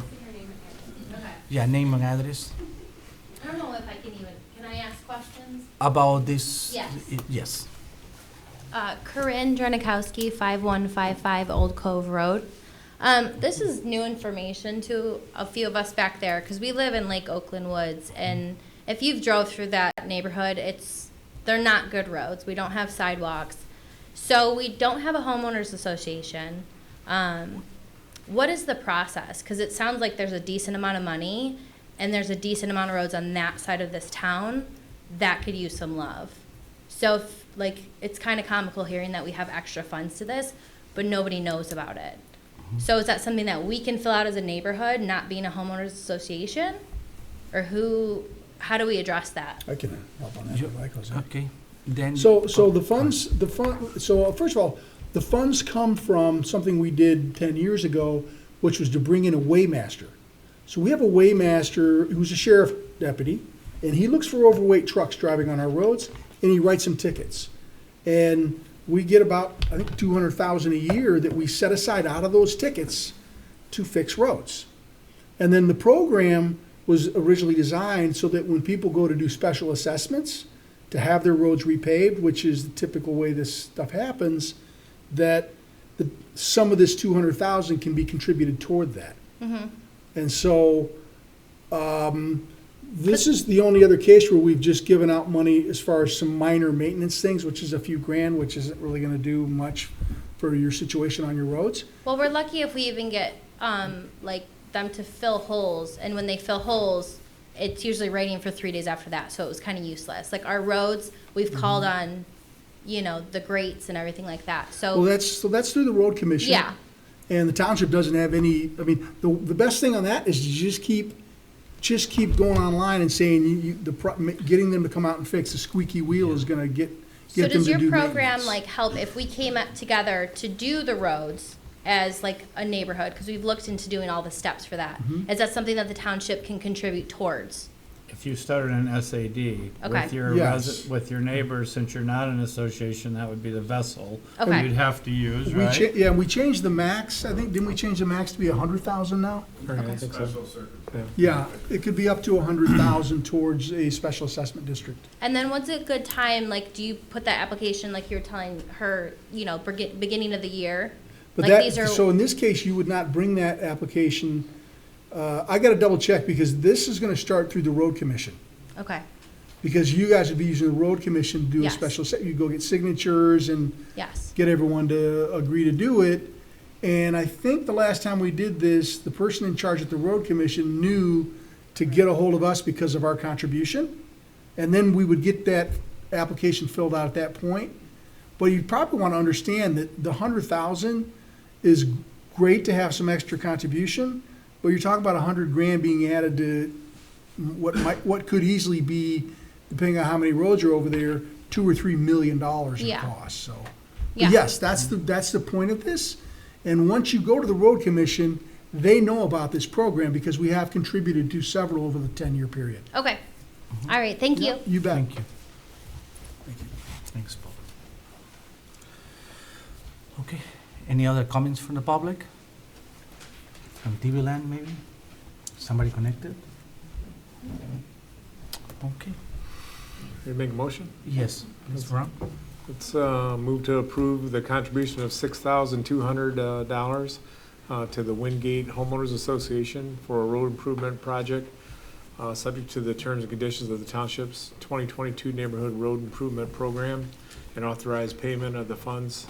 name and address. I don't know if I can I ask questions? About this? Yes. Yes. Corinne Drenakowski, 5155 Old Cove Road. This is new information to a few of us back there, because we live in Lake Oakland Woods, and if you've drove through that neighborhood, they're not good roads. We don't have sidewalks. So we don't have a homeowners association. What is the process? Because it sounds like there's a decent amount of money, and there's a decent amount of roads on that side of this town that could use some love. So, it's kind of comical hearing that we have extra funds to this, but nobody knows about it. So is that something that we can fill out as a neighborhood, not being a homeowners association? Or how do we address that? I can help on that if Mike goes in. Okay. Then. So first of all, the funds come from something we did 10 years ago, which was to bring in a weighmaster. So we have a weighmaster who's a sheriff deputy, and he looks for overweight trucks driving on our roads, and he writes some tickets. And we get about, I think, $200,000 a year that we set aside out of those tickets to fix roads. And then the program was originally designed so that when people go to do special assessments, to have their roads repaved, which is the typical way this stuff happens, that some of this $200,000 can be contributed toward that. Mm-hmm. And so this is the only other case where we've just given out money as far as some minor maintenance things, which is a few grand, which isn't really going to do much for your situation on your roads. Well, we're lucky if we even get them to fill holes, and when they fill holes, it's usually raining for 3 days after that, so it was kind of useless. Like our roads, we've called on, the grates and everything like that. So that's through the road commission. Yeah. And the township doesn't have any. I mean, the best thing on that is to just keep going online and saying getting them to come out and fix the squeaky wheel is going to get So them to do does your program maintenance. help if we came up together to do the roads as a neighborhood? Because we've looked into doing all the steps for that. Mm-hmm. Is that something that the township can contribute towards? if you started an SAD Okay. with your Yes. with your neighbors, since you're not an association, that would be the vessel Okay. you'd have to use, We right? yeah, we changed the max, I think, didn't we change the max to be 100,000 now? I think so. Yeah, it could be up to 100,000 towards a special assessment district. And then what's a good time, like, do you put that application, like you were telling her, you know, beginning of the year? But Like, that, these are- so in this case, you would not bring that application, I gotta double check, because this is gonna start through the road commission. Okay, Because you guys would be using the road commission to do a Yes. special, you go get signatures and yes, get everyone to agree to do it. And I think the last time we did this, the person in charge at the road commission knew to get a hold of us because of our contribution. And then we would get that application filled out at that point. But you probably want to understand that the 100,000 is great to have some extra contribution, but you're talking about 100 grand being added to what could easily be, depending on how many roads are over there, $2 or $3 million in Yeah. cost, so. Yeah. But yes, that's the point of this. And once you go to the road commission, they know about this program because we have contributed to several over the 10-year period. okay. All right, thank you. You bet. Thank you. Thanks, Paul. Okay, any other comments from the public? From TV land, maybe? Somebody connected? Okay, You make a motion? yes, Ms. Brown? Let's move to approve the contribution of $6,200 to the Wingate Homeowners Association for a road improvement project, subject to the terms and conditions of the township's 2022 Neighborhood Road Improvement Program, and authorize payment of the funds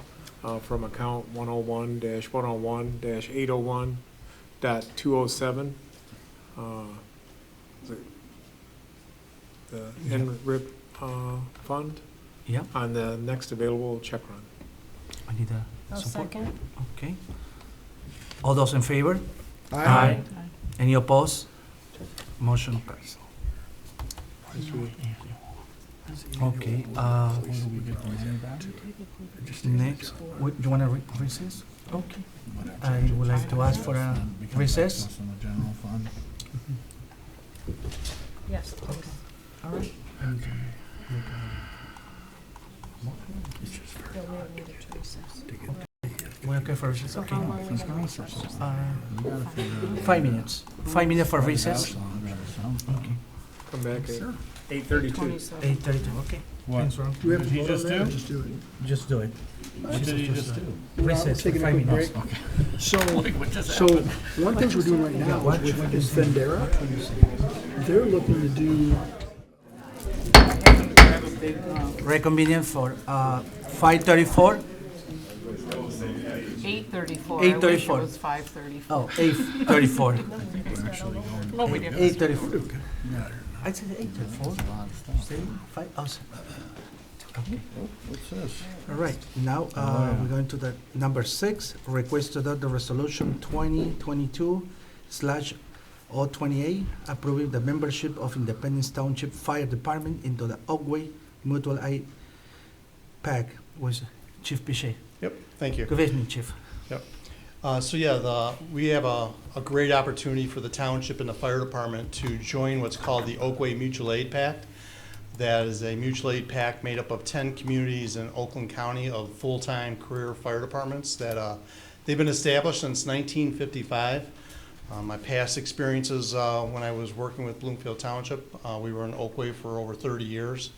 from account 101-101-801.207. The NRIP fund Yeah, on the next available check run. I need a I'll support. second. Okay. All those in favor? Aye. Any opposed? Motion passed. Okay, next, you want to recess? Okay. I would like to ask for a recess. From the general fund. Yes, please. All right. No, we don't need it to recess. We're okay for recess, So okay. how long we gonna recess? 5 minutes. 5 minutes for recess. Okay. Come back at 8:32. 27. 8:32, okay. What? Thanks, Ron. Do we have to Did he vote on just that or do? just do it? Just do it. What did he just do? Recess for Taking a 5 quick minutes. break. So, What just so one thing we're doing right now is with Fendera, they're looking to do, Reconvene for 5:34. 8:34. I wish it 8:34. was 5:34. Oh, 8:34. No, we didn't. 8:34. I said 8:34. Say 5. Oh, okay. What's this? All right, now we're going to the number 6, request to adopt the resolution 2022/028, approving the membership of Independence Township Fire Department into the Oakway Mutual Aid PAC. Was Chief Pichet? Yep, thank you. Good evening, Chief. We have a great opportunity for the township and the fire department to join what's called the Oakway Mutual Aid Pact. That is a mutual aid pact made up of 10 communities in Oakland County of full-time career fire departments that they've been established since 1955. My past experiences when I was working with Bloomfield Township, we were in Oakway for over 30 years.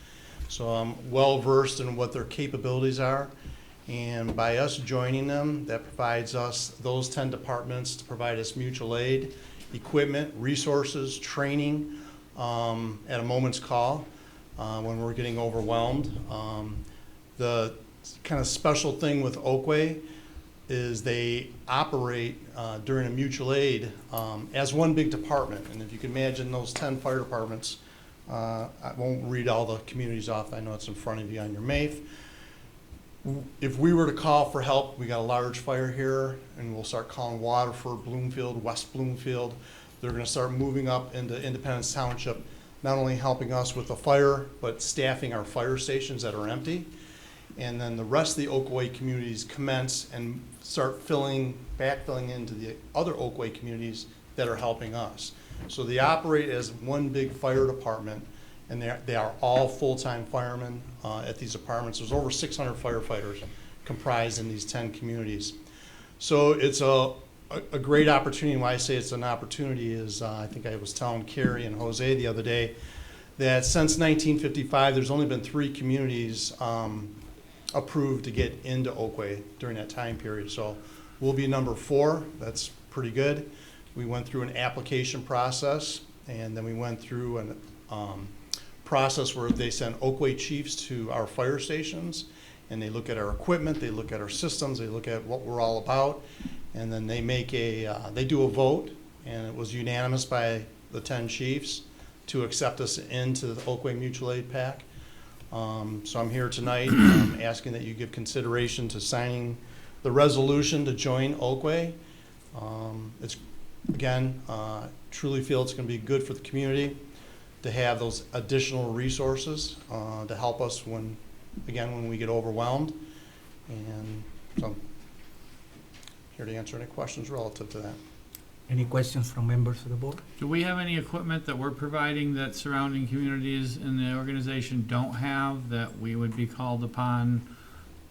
So I'm well-versed in what their capabilities are. And by us joining them, that provides us, those 10 departments, to provide us mutual aid, equipment, resources, training at a moment's call when we're getting overwhelmed. The kind of special thing with Oakway is they operate during a mutual aid as one big department. And if you can imagine those 10 fire departments, I won't read all the communities off. I know it's in front of you on your MAIF. If we were to call for help, we got a large fire here, and we'll start calling Waterford, Bloomfield, West Bloomfield. They're gonna start moving up into Independence Township, not only helping us with the fire, but staffing our fire stations that are empty. And then the rest of the Oakway communities commence and start backfilling into the other Oakway communities that are helping us. So they operate as one big fire department, and they are all full-time firemen at these departments. There's over 600 firefighters comprised in these 10 communities. So it's a great opportunity. And why I say it's an opportunity is I think I was telling Carrie and Jose the other day that since 1955, there's only been 3 communities approved to get into Oakway during that time period. So we'll be number 4. That's pretty good. We went through an application process, and then we went through a process where they send Oakway chiefs to our fire stations, and they look at our equipment, they look at our systems, they look at what we're all about, and then they make they do a vote, and it was unanimous by the 10 chiefs to accept us into the Oakway Mutual Aid PAC. So I'm here tonight asking that you give consideration to signing the resolution to join Oakway. It's, again, truly feel it's going to be good for the community to have those additional resources to help us when we get overwhelmed. And so I'm here to answer any questions relative to that. Any questions from members of the board? Do we have any equipment that we're providing that surrounding communities in the organization don't have, that we would be called upon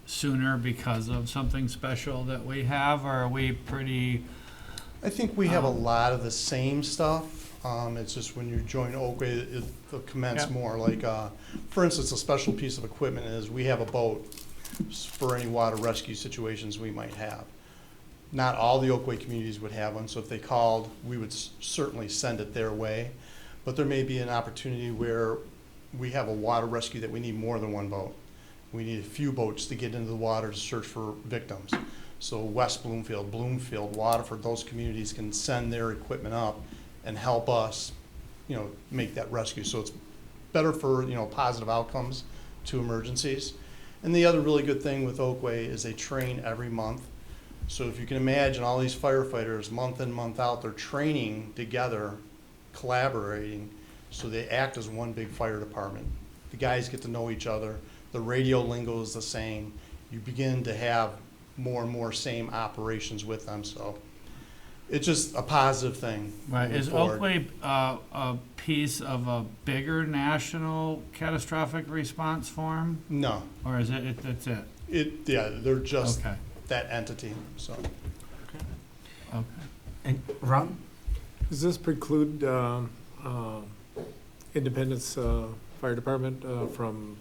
sooner because of something special that we have, or are we pretty? I think we have a lot of the same stuff. It's just when you join Oakway, it'll commence more. Like, for instance, a special piece of equipment is we have a boat for any water rescue situations we might have. Not all the Oakway communities would have one, so if they called, we would certainly send it their way. But there may be an opportunity where we have a water rescue that we need more than one boat. We need a few boats to get into the water to search for victims. So West Bloomfield, Waterford, those communities can send their equipment up and help us, make that rescue. So it's better for, positive outcomes to emergencies. And the other really good thing with Oakway is they train every month. So if you can imagine all these firefighters month in, month out, they're training together, collaborating, so they act as one big fire department. The guys get to know each other. The radio lingo is the same. You begin to have more and more same operations with them. So it's just a positive thing. Right. Is Oakway a piece of a bigger national catastrophic response forum? No. Or is that's it? They're just okay. That entity. So. Okay. And Ron? Does this preclude Independence Fire Department from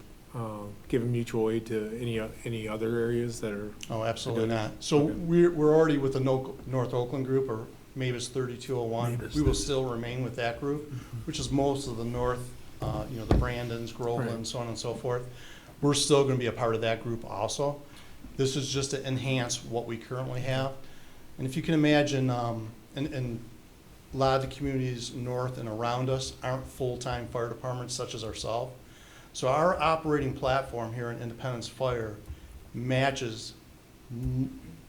giving mutual aid to any other areas that are? Oh, absolutely not. So we're already with the North Oakland group, or Mavis 3201. We will still remain with that group, which is most of the north, the Brandons, Groveland, so on and so forth. We're still going to be a part of that group also. This is just to enhance what we currently have. And if you can imagine, and a lot of the communities north and around us aren't full-time fire departments such as ourselves. So our operating platform here in Independence Fire matches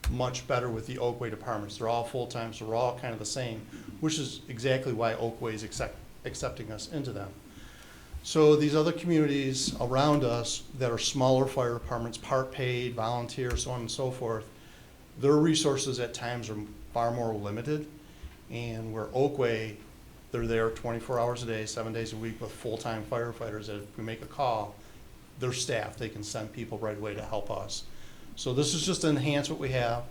much better with the Oakway departments. They're all full-time, so we're all kind of the same, which is exactly why Oakway is accepting us into them. So these other communities around us that are smaller fire departments, part paid, volunteer, so on and so forth, their resources at times are far more limited. And where Oakway, they're there 24 hours a day, 7 days a week with full-time firefighters that if we make a call, they're staffed. They can send people right away to help us. So this is just to enhance what we have,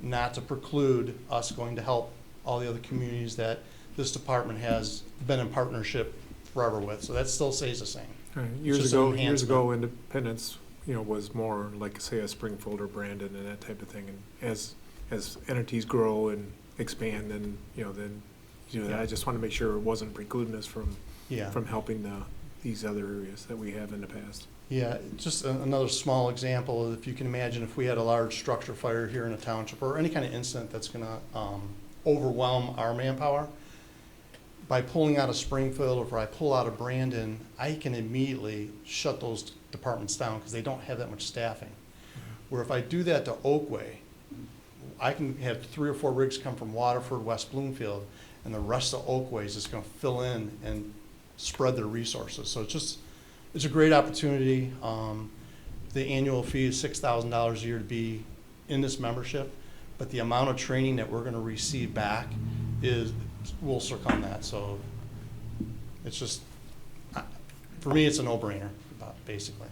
not to preclude us going to help all the other communities that this department has been in partnership forever with. So that still stays the same. Right. Years ago, Independence, was more like, say, a Springfield or Brandon and that type of thing. And as entities grow and expand, then I just want to make sure it wasn't precluding us from helping these other areas that we have in the past. Yeah, just another small example. If you can imagine, if we had a large structure fire here in a township or any kind of incident that's going to overwhelm our manpower, by pulling out of Springfield or if I pull out of Brandon, I can immediately shut those departments down because they don't have that much staffing. Where if I do that to Oakway, I can have 3 or 4 rigs come from Waterford, West Bloomfield, and the rest of Oakway is just going to fill in and spread their resources. So it's a great opportunity. The annual fee is $6,000 a year to be in this membership, but the amount of training that we're going to receive back is we'll succumb that. So it's just, for me, it's a no-brainer, basically.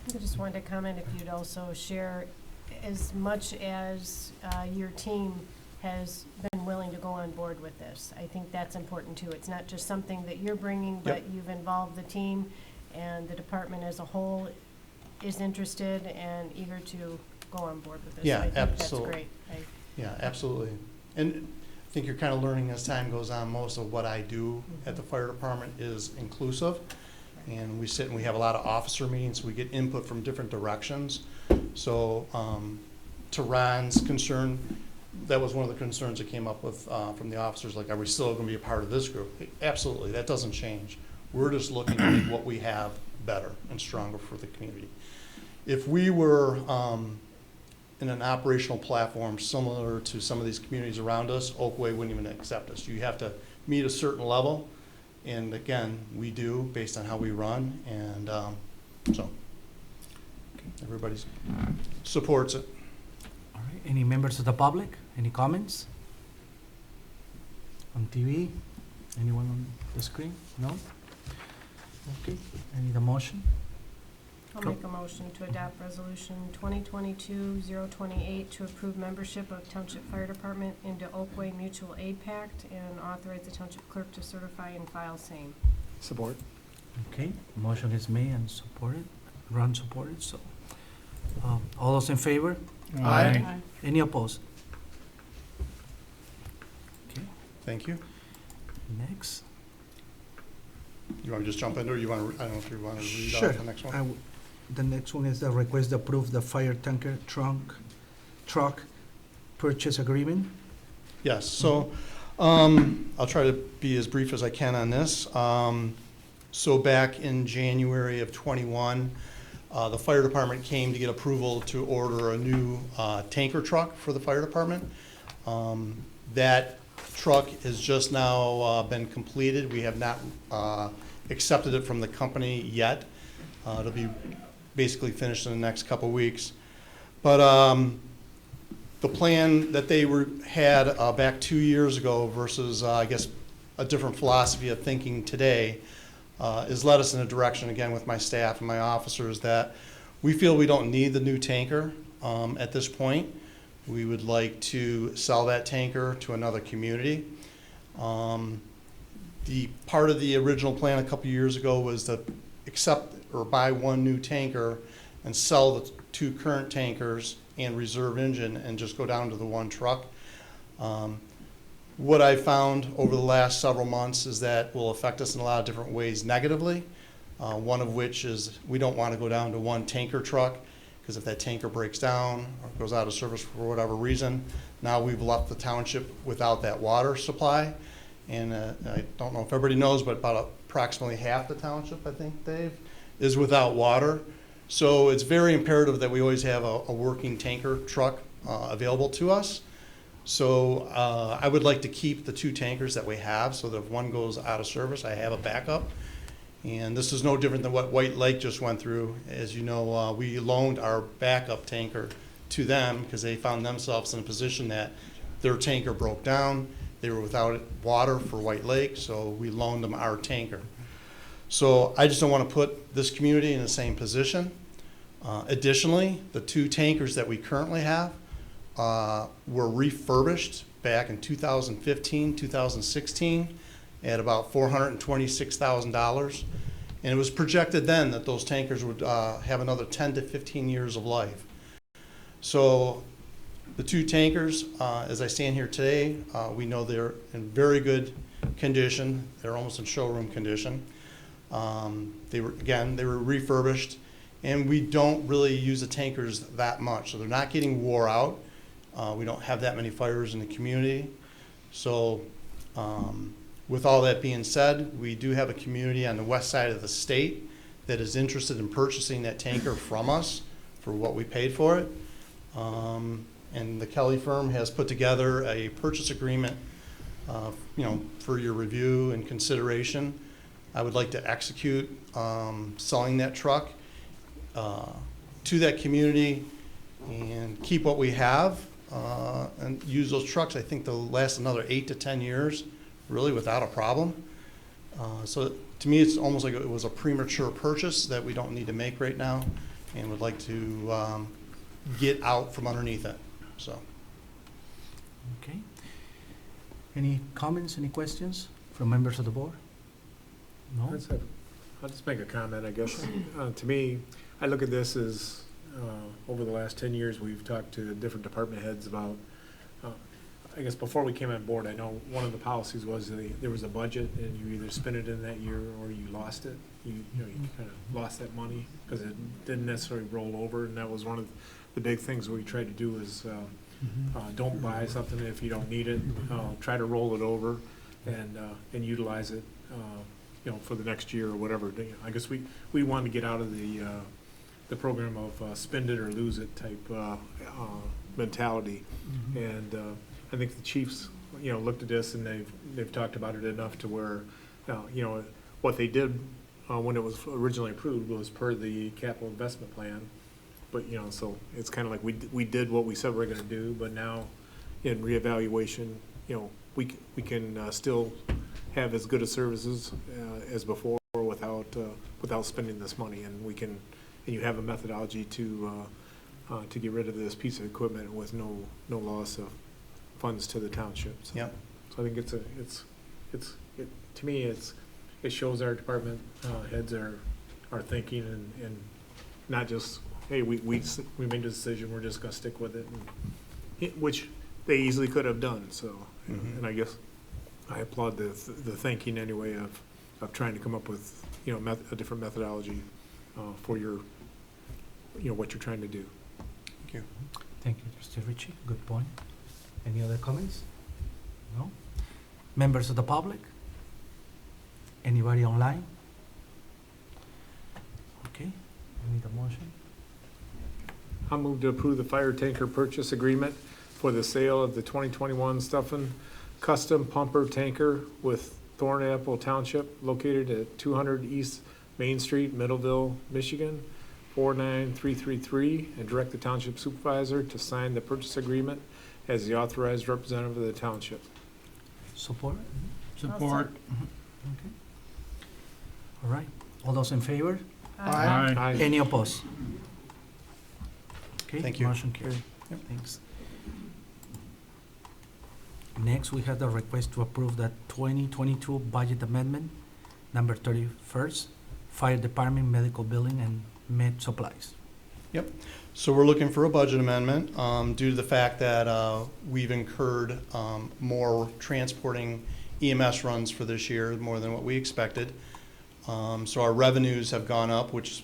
I just wanted to comment if you'd also share, as much as your team has been willing to go on board with this. I think that's important too. It's not just something that you're bringing, but you've involved the team, and the department as a whole is interested and eager to go on board with this. Yeah, I think absolutely. That's great. Yeah, absolutely. And I think you're kind of learning as time goes on, most of what I do at the fire department is inclusive. And we sit and we have a lot of officer meetings. We get input from different directions. So to Ron's concern, that was one of the concerns that came up with from the officers, like, are we still going to be a part of this group? Absolutely, that doesn't change. We're just looking to make what we have better and stronger for the community. If we were in an operational platform similar to some of these communities around us, Oakway wouldn't even accept us. You have to meet a certain level, and again, we do based on how we run, and so everybody supports it. All right, any members of the public? Any comments? On TV? Anyone on the screen? No? Okay, I need a motion. I'll make a motion to adopt resolution 2022-028 to approve membership of Township Fire Department into Oakway Mutual Aid Pact and authorize the Township Clerk to certify and file same. Support. Okay, motion is made and supported, Ron supported, so. All those in favor? Aye. Any opposed? Okay, Thank you. next. You want me to just jump into it, or you want to, I don't know if you want to read Sure. off the next one? The next one is the request to approve the fire tanker truck purchase agreement. Yes, so I'll try to be as brief as I can on this. So back in January of '21, the fire department came to get approval to order a new tanker truck for the fire department. That truck has just now been completed. We have not accepted it from the company yet. It'll be basically finished in the next couple weeks. But the plan that they had back 2 years ago versus, I guess, a different philosophy of thinking today has led us in a direction, again, with my staff and my officers, that we feel we don't need the new tanker at this point. We would like to sell that tanker to another community. The part of the original plan a couple years ago was to accept or buy one new tanker and sell the two current tankers and reserve engine and just go down to the one truck. What I found over the last several months is that will affect us in a lot of different ways negatively. One of which is we don't want to go down to one tanker truck, because if that tanker breaks down or goes out of service for whatever reason, now we've left the township without that water supply. And I don't know if everybody knows, but about approximately half the township, I think, Dave, is without water. So it's very imperative that we always have a working tanker truck available to us. So I would like to keep the two tankers that we have, so that if one goes out of service, I have a backup. And this is no different than what White Lake just went through. As you know, we loaned our backup tanker to them because they found themselves in a position that their tanker broke down. They were without water for White Lake, so we loaned them our tanker. So I just don't want to put this community in the same position. Additionally, the two tankers that we currently have were refurbished back in 2015, 2016 at about $426,000. And it was projected then that those tankers would have another 10 to 15 years of life. So the two tankers, as I stand here today, we know they're in very good condition. They're almost in showroom condition. They were refurbished, and we don't really use the tankers that much. So they're not getting wore out. We don't have that many fires in the community. So with all that being said, we do have a community on the west side of the state that is interested in purchasing that tanker from us for what we paid for it. And the Kelly firm has put together a purchase agreement, for your review and consideration. I would like to execute selling that truck to that community and keep what we have and use those trucks, I think they'll last another 8 to 10 years, really without a problem. So to me, it's almost like it was a premature purchase that we don't need to make right now, and would like to get out from underneath it, so. Okay. Any comments, any questions from members of the board? No? I'll just make a comment, I guess. To me, I look at this as, over the last 10 years, we've talked to different department heads about, I guess before we came on board, I know one of the policies was there was a budget and you either spent it in that year or you lost it. You kind of lost that money because it didn't necessarily roll over, and that was one of the big things we tried to do is don't buy something if you don't need it. Try to roll it over and utilize it, for the next year or whatever. I guess we wanted to get out of the program of spend it or lose it type mentality, and I think the chiefs, looked at this and they've talked about it enough to where, what they did when it was originally approved was per the capital investment plan. But, so it's kind of like we did what we said we we're going to do, but now in reevaluation, we can still have as good a services as before without spending this money, and you have a methodology to get rid of this piece of equipment with no loss of funds to the township. So, Yep. So I think to me it shows our department heads are thinking and not just, hey, we made a decision, we're just gonna stick with it, which they easily could have done. So, and I guess I applaud the thinking anyway of trying to come up with a different methodology for your what you're trying to do. Thank you. Thank you, Mr. Ritchie. Good point. Any other comments? No? Members of the public? Anybody online? Okay, I need a motion. I'll move to approve the fire tanker purchase agreement for the sale of the 2021 Stuffin custom pumper tanker with Thornapple Township located at 200 East Main Street, Middleville, Michigan, 49333, and direct the township supervisor to sign the purchase agreement as the authorized representative of the township. Support? Support. Okay. All right. All those in favor? Aye. Any opposed? Okay. Thank you. Motion carried. Thanks. Next, we have the request to approve the 2022 budget amendment, number 31st, Fire Department Medical Billing and Med Supplies. Yep. So we're looking for a budget amendment due to the fact that we've incurred more transporting EMS runs for this year, more than what we expected. So our revenues have gone up, which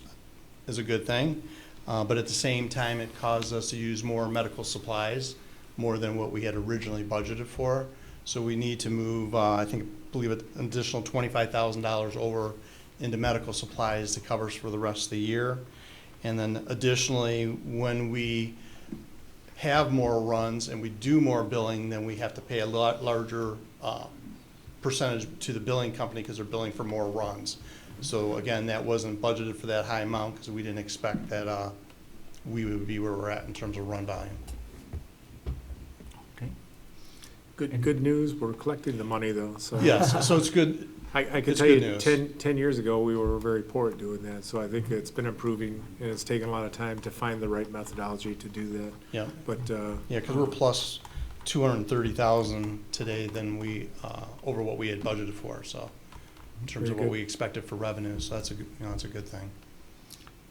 is a good thing. But at the same time, it caused us to use more medical supplies, more than what we had originally budgeted for. So we need to move, believe an additional $25,000 over into medical supplies to cover us for the rest of the year. And then additionally, when we have more runs and we do more billing, then we have to pay a lot larger percentage to the billing company because they're billing for more runs. So again, that wasn't budgeted for that high amount because we didn't expect that we would be where we're at in terms of run volume. Okay. Good news, we're collecting the money though, so. Yes, so it's good. I can It's tell good you, news. 10 years ago, we were very poor at doing that, so I think it's been improving, and it's taken a lot of time to find the right methodology to do that. Yeah. But, Yeah, because we're plus 230,000 today than we, over what we had budgeted for, so, in terms of Very what good. we expected for revenue, so that's a good, that's a good thing.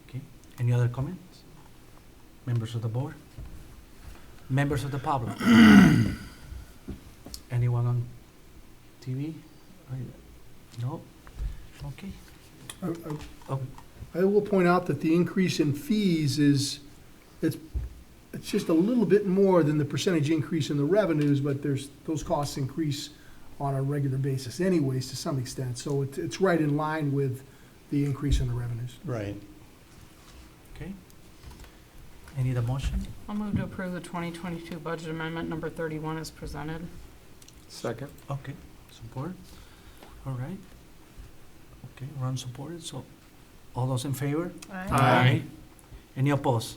Okay. Any other comments? Members of the board? Members of the public? Anyone on TV? No? Okay. I will point out that the increase in fees it's just a little bit more than the percentage increase in the revenues, but those costs increase on a regular basis anyways to some extent. So it's right in line with the increase in the revenues. Right. Okay. I need a motion. I'll move to approve the 2022 budget amendment number 31 as presented. second. Okay. Support. All right. Okay, Ron supported, so all those in favor? Aye. Any opposed?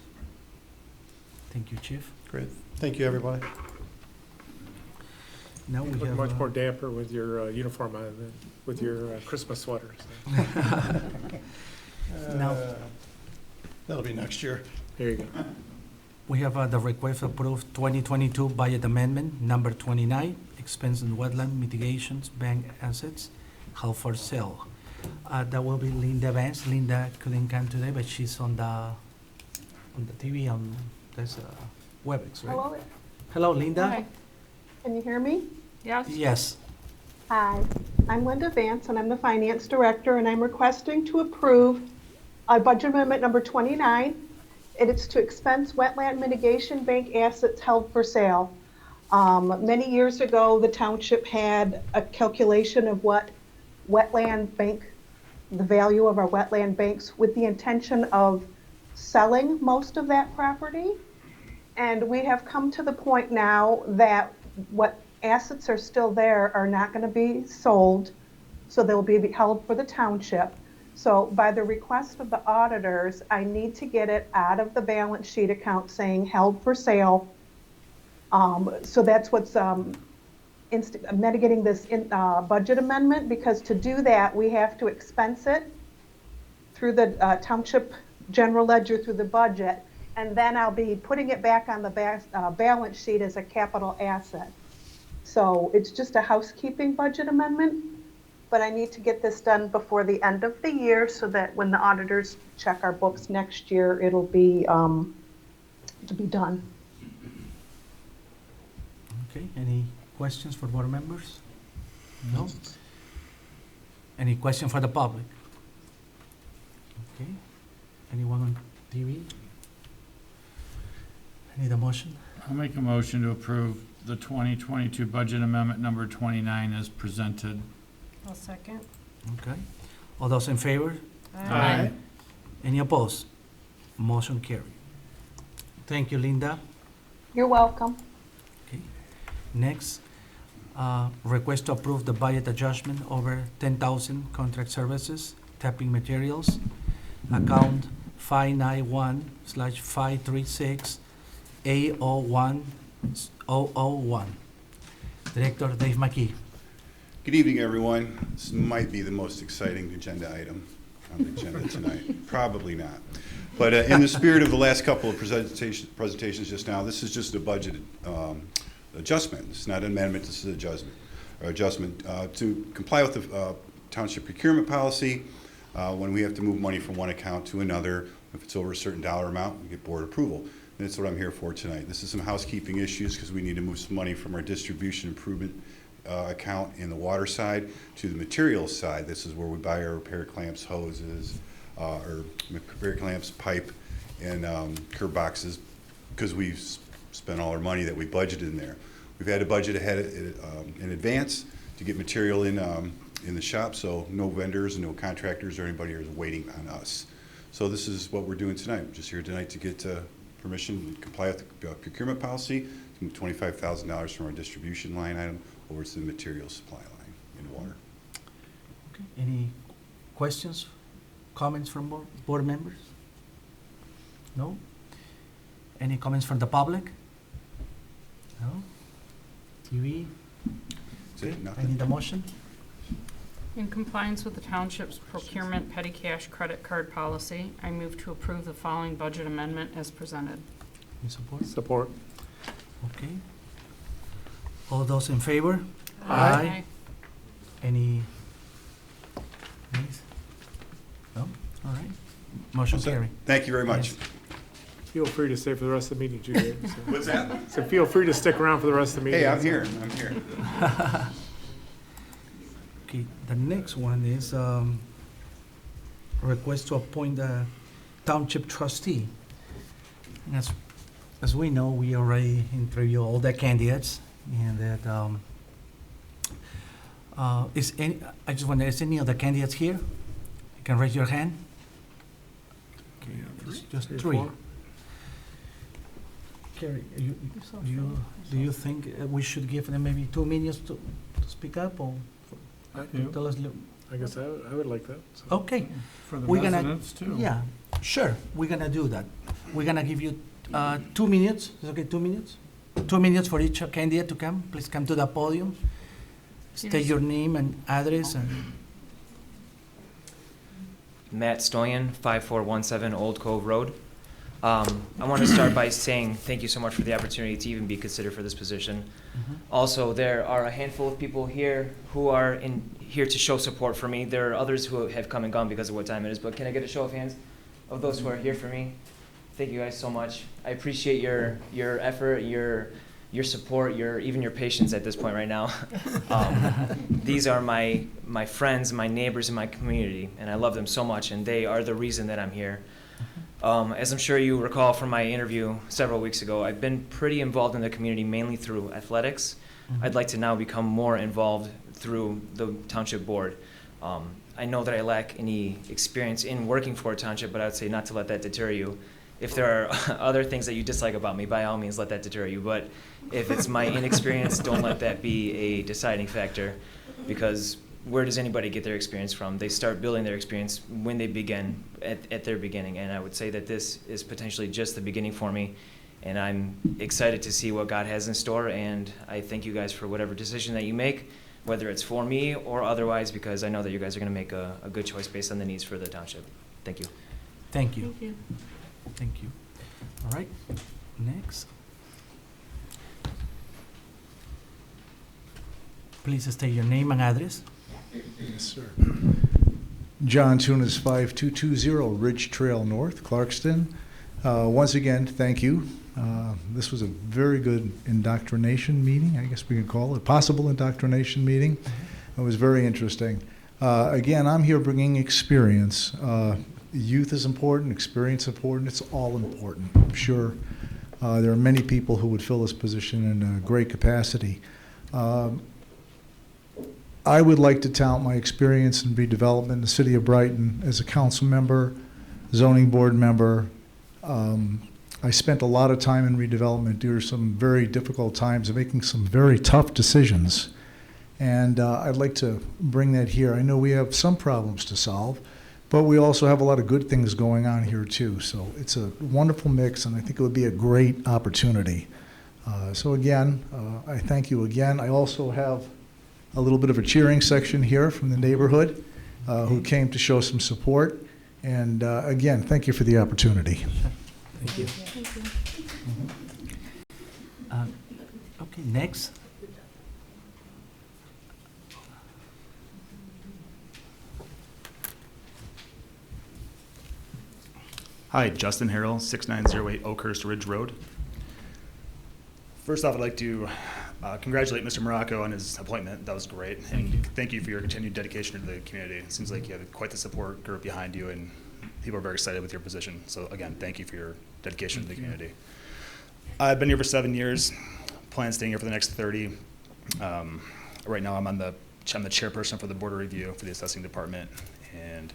Thank you, Chief. Great. Thank you, everybody. Now we You look have, much more damper with your uniform on than with your Christmas sweater. So. Now, That'll be next year. Here you go. we have the request to approve 2022 budget amendment number 29, expense and wetland mitigations, bank assets, held for sale. That will be Linda Vance. Linda couldn't come today, but she's on the TV on this WebEx, right? Hello. Hello, Linda. Hi. Can you hear me? Yes? Yes. Hi. I'm Linda Vance, and I'm the Finance Director, and I'm requesting to approve budget amendment number 29. And it's to expense wetland mitigation bank assets held for sale. Many years ago, the township had a calculation of what wetland bank, the value of our wetland banks, with the intention of selling most of that property. And we have come to the point now that what assets are still there are not going to be sold, so they'll be held for the township. So by the request of the auditors, I need to get it out of the balance sheet account saying held for sale. So that's what's mitigating this budget amendment, because to do that, we have to expense it through the township general ledger through the budget, and then I'll be putting it back on the balance sheet as a capital asset. So it's just a housekeeping budget amendment, but I need to get this done before the end of the year so that when the auditors check our books next year, it'll be to be done. Okay, any questions for board members? No? Any question for the public? Okay, anyone on TV? I need a motion. I'll make a motion to approve the 2022 budget amendment number 29 as presented. I'll second. Okay, all those in favor? Aye. Any opposed? Motion carried. Thank you, Linda. You're welcome. Okay, next, request to approve the budget adjustment over 10,000 contract services, tapping materials, account 591/536 A01-001. Director Dave McKee. Good evening, everyone. This might be the most exciting agenda item on the agenda tonight. Probably not. But in the spirit of the last couple of presentations just now, this is just a budget adjustment. It's not an amendment, this is adjustment to comply with the township procurement policy. When we have to move money from one account to another, if it's over a certain dollar amount, we get board approval. And that's what I'm here for tonight. This is some housekeeping issues because we need to move some money from our distribution improvement account in the water side to the materials side. This is where we buy our repair clamps, hoses, or repair clamps, pipe, and curb boxes, because we've spent all our money that we budgeted in there. We've had to budget ahead in advance to get material in the shop, so no vendors and no contractors or anybody is waiting on us. So this is what we're doing tonight. I'm just here tonight to get permission to comply with the procurement policy, to move $25,000 from our distribution line item over to the material supply line in water. Okay, any questions, comments from board members? No? Any comments from the public? No? TV? That's it, I nothing. need a motion. In compliance with the township's procurement petty cash credit card policy, I move to approve the following budget amendment as presented. Any support? Support. Okay. All those in favor? Aye. Any nays? No? All right. Motion carried. Thank you very much. Yes. Feel free to stay for the rest of the meeting, too, Dave. So. What's that? So feel free to stick around for the rest of the meeting. Hey, I'm here. I'm here. Okay, the next one is request to appoint a township trustee. And as we know, we already interviewed all the candidates, and that I just wonder, is any of the candidates here? You can raise your hand. Okay, it's just three. Carrie, do you think we should give them maybe 2 minutes to speak up, or tell us? I guess I would like that. So. Okay. For the We're residents, too. Yeah, sure, we're gonna do that. We're gonna give you 2 minutes, is okay, 2 minutes? 2 minutes for each candidate to come. Please come to the podium. State your name and address and Matt Stoyan, 5417 Old Cove Road. I want to start by saying thank you so much for the opportunity to even be considered for this position. Also, there are a handful of people here who are here to show support for me. There are others who have come and gone because of what time it is, but can I get a show of hands of those who are here for me? Thank you guys so much. I appreciate your effort, your support, even your patience at this point right now. These are my friends, my neighbors in my community, and I love them so much, and they are the reason that I'm here. As I'm sure you recall from my interview several weeks ago, I've been pretty involved in the community mainly through athletics. I'd like to now become more involved through the Township Board. I know that I lack any experience in working for a township, but I would say not to let that deter you. If there are other things that you dislike about me, by all means, let that deter you. But if it's my inexperience, don't let that be a deciding factor, because where does anybody get their experience from? They start building their experience when they begin, at their beginning. And I would say that this is potentially just the beginning for me. And I'm excited to see what God has in store. And I thank you guys for whatever decision that you make, whether it's for me or otherwise, because I know that you guys are going to make a good choice based on the needs for the township. Thank you. Thank you. Thank you. Thank you. All right, next. Please state your name and address. Yes, sir. John Tunis, 5220 Ridge Trail North, Clarkston. Once again, thank you. This was a very good indoctrination meeting, I guess we can call it, possible indoctrination meeting. It was very interesting. Again, I'm here bringing experience. Youth is important, experience important, it's all important. I'm sure there are many people who would fill this position in a great capacity. I would like to tout my experience in redevelopment in the city of Brighton as a council member, zoning board member. I spent a lot of time in redevelopment due to some very difficult times and making some very tough decisions. And I'd like to bring that here. I know we have some problems to solve, but we also have a lot of good things going on here too. So it's a wonderful mix, and I think it would be a great opportunity. So again, I thank you again. I also have a little bit of a cheering section here from the neighborhood who came to show some support. And again, thank you for the opportunity. Thank you. Thank you. Okay, next. Hi, Justin Harrell, 6908 Oakhurst Ridge Road. First off, I'd like to congratulate Mr. Morocco on his appointment. That was great. And thank you for your continued dedication to the community. It seems like you have quite the support group behind you, and people are very excited with your position. So again, thank you for your dedication to the community. I've been here for 7 years, plan on staying here for the next 30. Right now I'm the chairperson for the Board of Review for the assessing department, and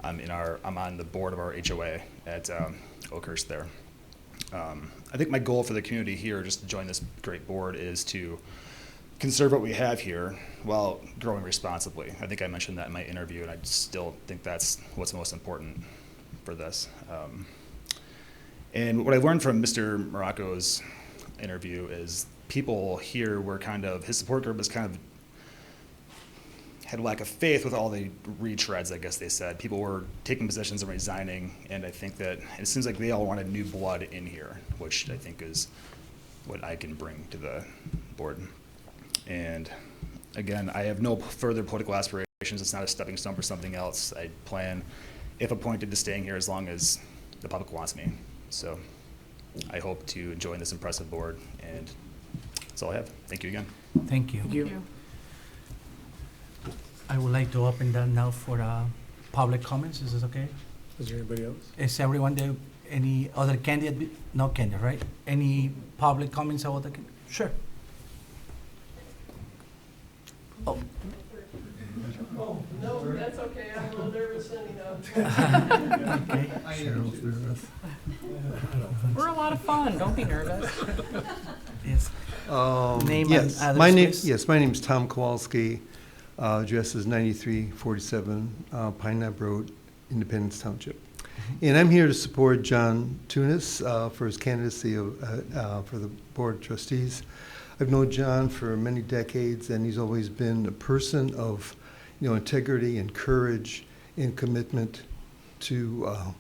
I'm on the board of our HOA at Oakhurst there. I think my goal for the community here, just to join this great board, is to conserve what we have here while growing responsibly. I think I mentioned that in my interview, and I still think that's what's most important for this. And what I learned from Mr. Morocco's interview is people here were his support group was had a lack of faith with all the retreads, I guess they said. People were taking positions and resigning, and I think that it seems like they all wanted new blood in here, which I think is what I can bring to the board. And again, I have no further political aspirations. It's not a stepping stone for something else. I plan, if appointed, to staying here as long as the public wants me. So I hope to join this impressive board, and that's all I have. Thank you again. Thank you. Thank you. I would like to open that now for public comments. Is this okay? Is there anybody else? Is everyone there? Any other candidate? No candidate, right? Any public comments about the candidate? Sure. Oh. Oh, no, that's okay. I'm a little nervous anyhow. Okay. We're a lot of fun. Don't be nervous. Yes. Name yes, and address, please. My name is Tom Kowalski. Address is 9347 Pine Knot Road, Independence Township. And I'm here to support John Tunis for his candidacy for the Board of Trustees. I've known John for many decades, and he's always been a person of, integrity and courage and commitment to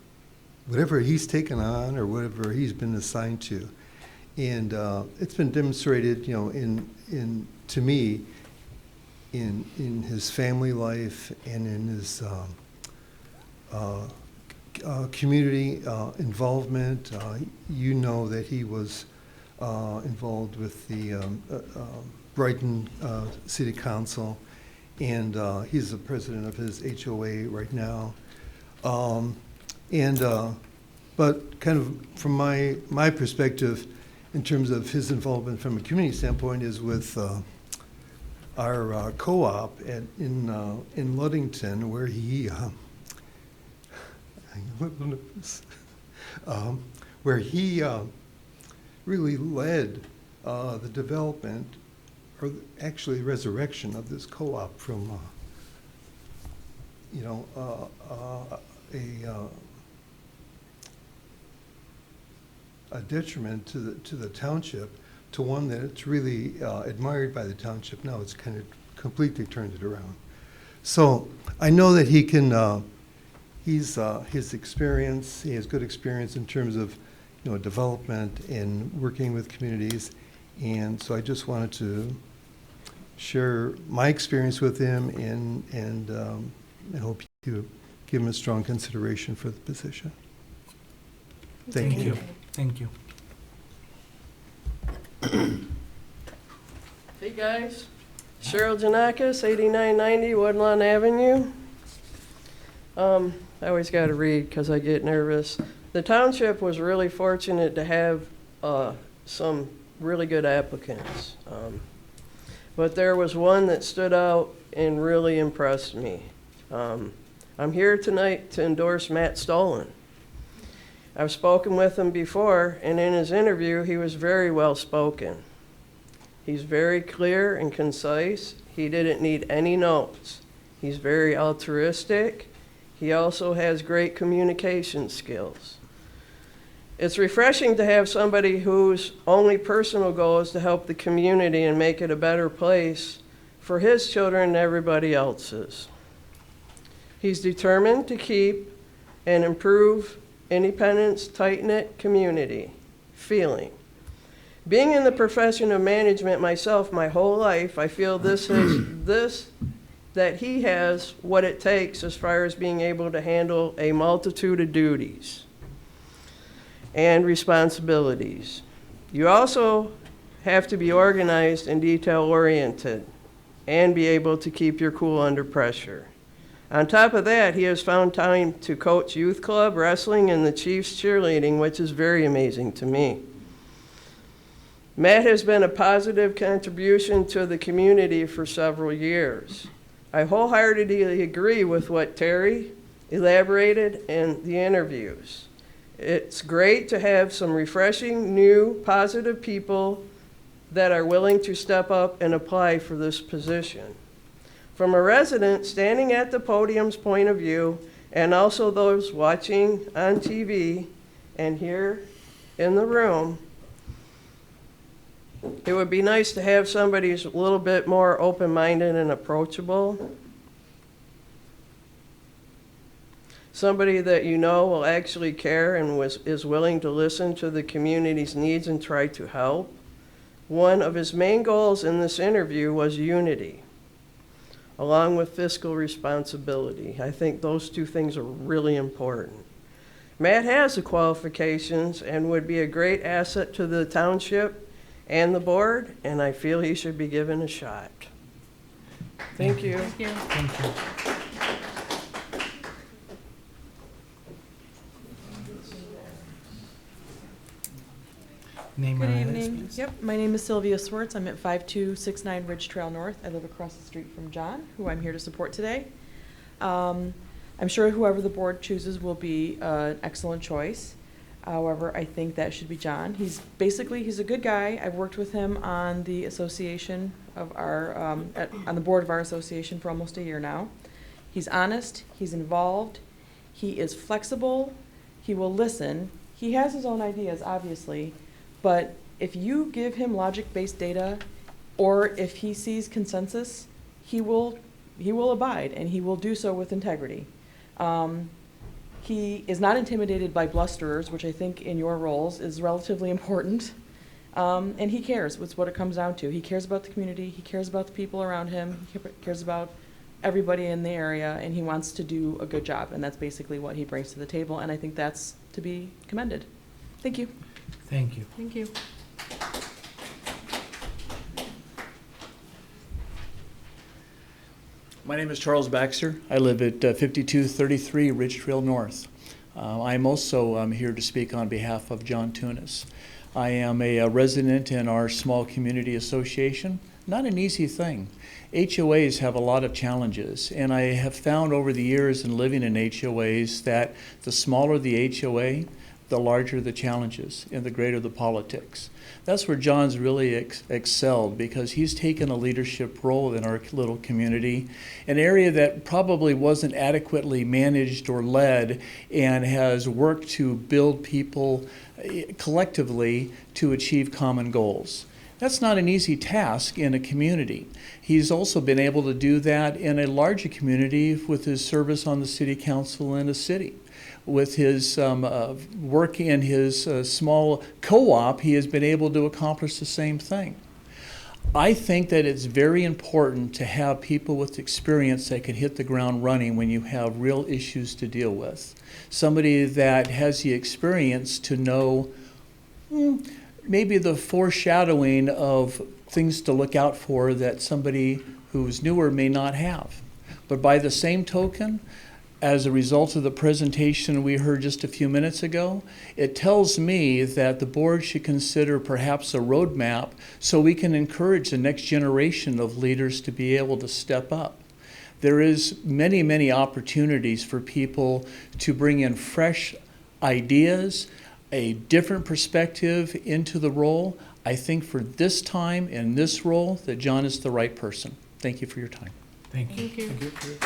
whatever he's taken on or whatever he's been assigned to. And it's been demonstrated, to me, in his family life and in his community involvement. You know that he was involved with the Brighton City Council, and he's the president of his HOA right now. But kind of from my perspective, in terms of his involvement from a community standpoint, is with our co-op in Ludington, where he really led the development, or actually resurrection of this co-op from a detriment to the township to one that it's really admired by the township. Now it's kind of completely turned it around. So I know that he can. His experience. He has good experience in terms of development and working with communities, and so I just wanted to share my experience with him and hope you give him a strong consideration for the position. Thank you. Thank you. Hey guys, Cheryl Janakis, 8990 Woodlawn Avenue. I always got to read because I get nervous. The township was really fortunate to have some really good applicants. But there was one that stood out and really impressed me. I'm here tonight to endorse Matt Stolen. I've spoken with him before, and in his interview, he was very well spoken. He's very clear and concise. He didn't need any notes. He's very altruistic. He also has great communication skills. It's refreshing to have somebody whose only personal goal is to help the community and make it a better place for his children and everybody else's. He's determined to keep and improve Independence tight-knit community feeling. Being in the profession of management myself my whole life, I feel that he has what it takes as far as being able to handle a multitude of duties and responsibilities. You also have to be organized and detail-oriented and be able to keep your cool under pressure. On top of that, he has found time to coach youth club, wrestling, and the Chiefs cheerleading, which is very amazing to me. Matt has been a positive contribution to the community for several years. I wholeheartedly agree with what Terry elaborated in the interviews. It's great to have some refreshing, new, positive people that are willing to step up and apply for this position. From a resident standing at the podium's point of view, and also those watching on TV and here in the room, it would be nice to have somebody who's a little bit more open-minded and approachable. Somebody that you know will actually care and is willing to listen to the community's needs and try to help. One of his main goals in this interview was unity, along with fiscal responsibility. I think those two things are really important. Matt has the qualifications and would be a great asset to the township and the board, and I feel he should be given a shot. Thank you. Thank you. Thank you. Name Good and evening. address, please. Yep, my name is Sylvia Swartz. I'm at 5269 Ridge Trail North. I live across the street from John, who I'm here to support today. I'm sure whoever the board chooses will be an excellent choice. However, I think that should be John. He's a good guy. I've worked with him on the association of our, on the board of our association for almost a year now. He's honest, he's involved, He is flexible, he will listen, he has his own ideas, obviously, but if you give him logic-based data, or if he sees consensus, he will abide, and he will do so with integrity. He is not intimidated by blusterers, which I think in your roles is relatively important. And he cares, that's what it comes down to. He cares about the community, he cares about the people around him, he cares about everybody in the area, and he wants to do a good job, and that's basically what he brings to the table, and I think that's to be commended. Thank you. Thank you. Thank you. My name is Charles Baxter. I live at 5233 Ridge Trail North. I'm also here to speak on behalf of John Tunis. I am a resident in our small community association. Not an easy thing. HOAs have a lot of challenges, and I have found over the years in living in HOAs that the smaller the HOA, the larger the challenges and the greater the politics. That's where John's really excelled, because he's taken a leadership role in our little community, an area that probably wasn't adequately managed or led, and has worked to build people collectively to achieve common goals. That's not an easy task in a community. He's also been able to do that in a larger community with his service on the city council in a city. With his work in his small co-op, he has been able to accomplish the same thing. I think that it's very important to have people with experience that can hit the ground running when you have real issues to deal with. Somebody that has the experience to know maybe the foreshadowing of things to look out for that somebody who's newer may not have. But by the same token, as a result of the presentation we heard just a few minutes ago, it tells me that the board should consider perhaps a roadmap so we can encourage the next generation of leaders to be able to step up. There is many, many opportunities for people to bring in fresh ideas, a different perspective into the role. I think for this time and this role that John is the right person. Thank you for your time. Thank you. Thank you.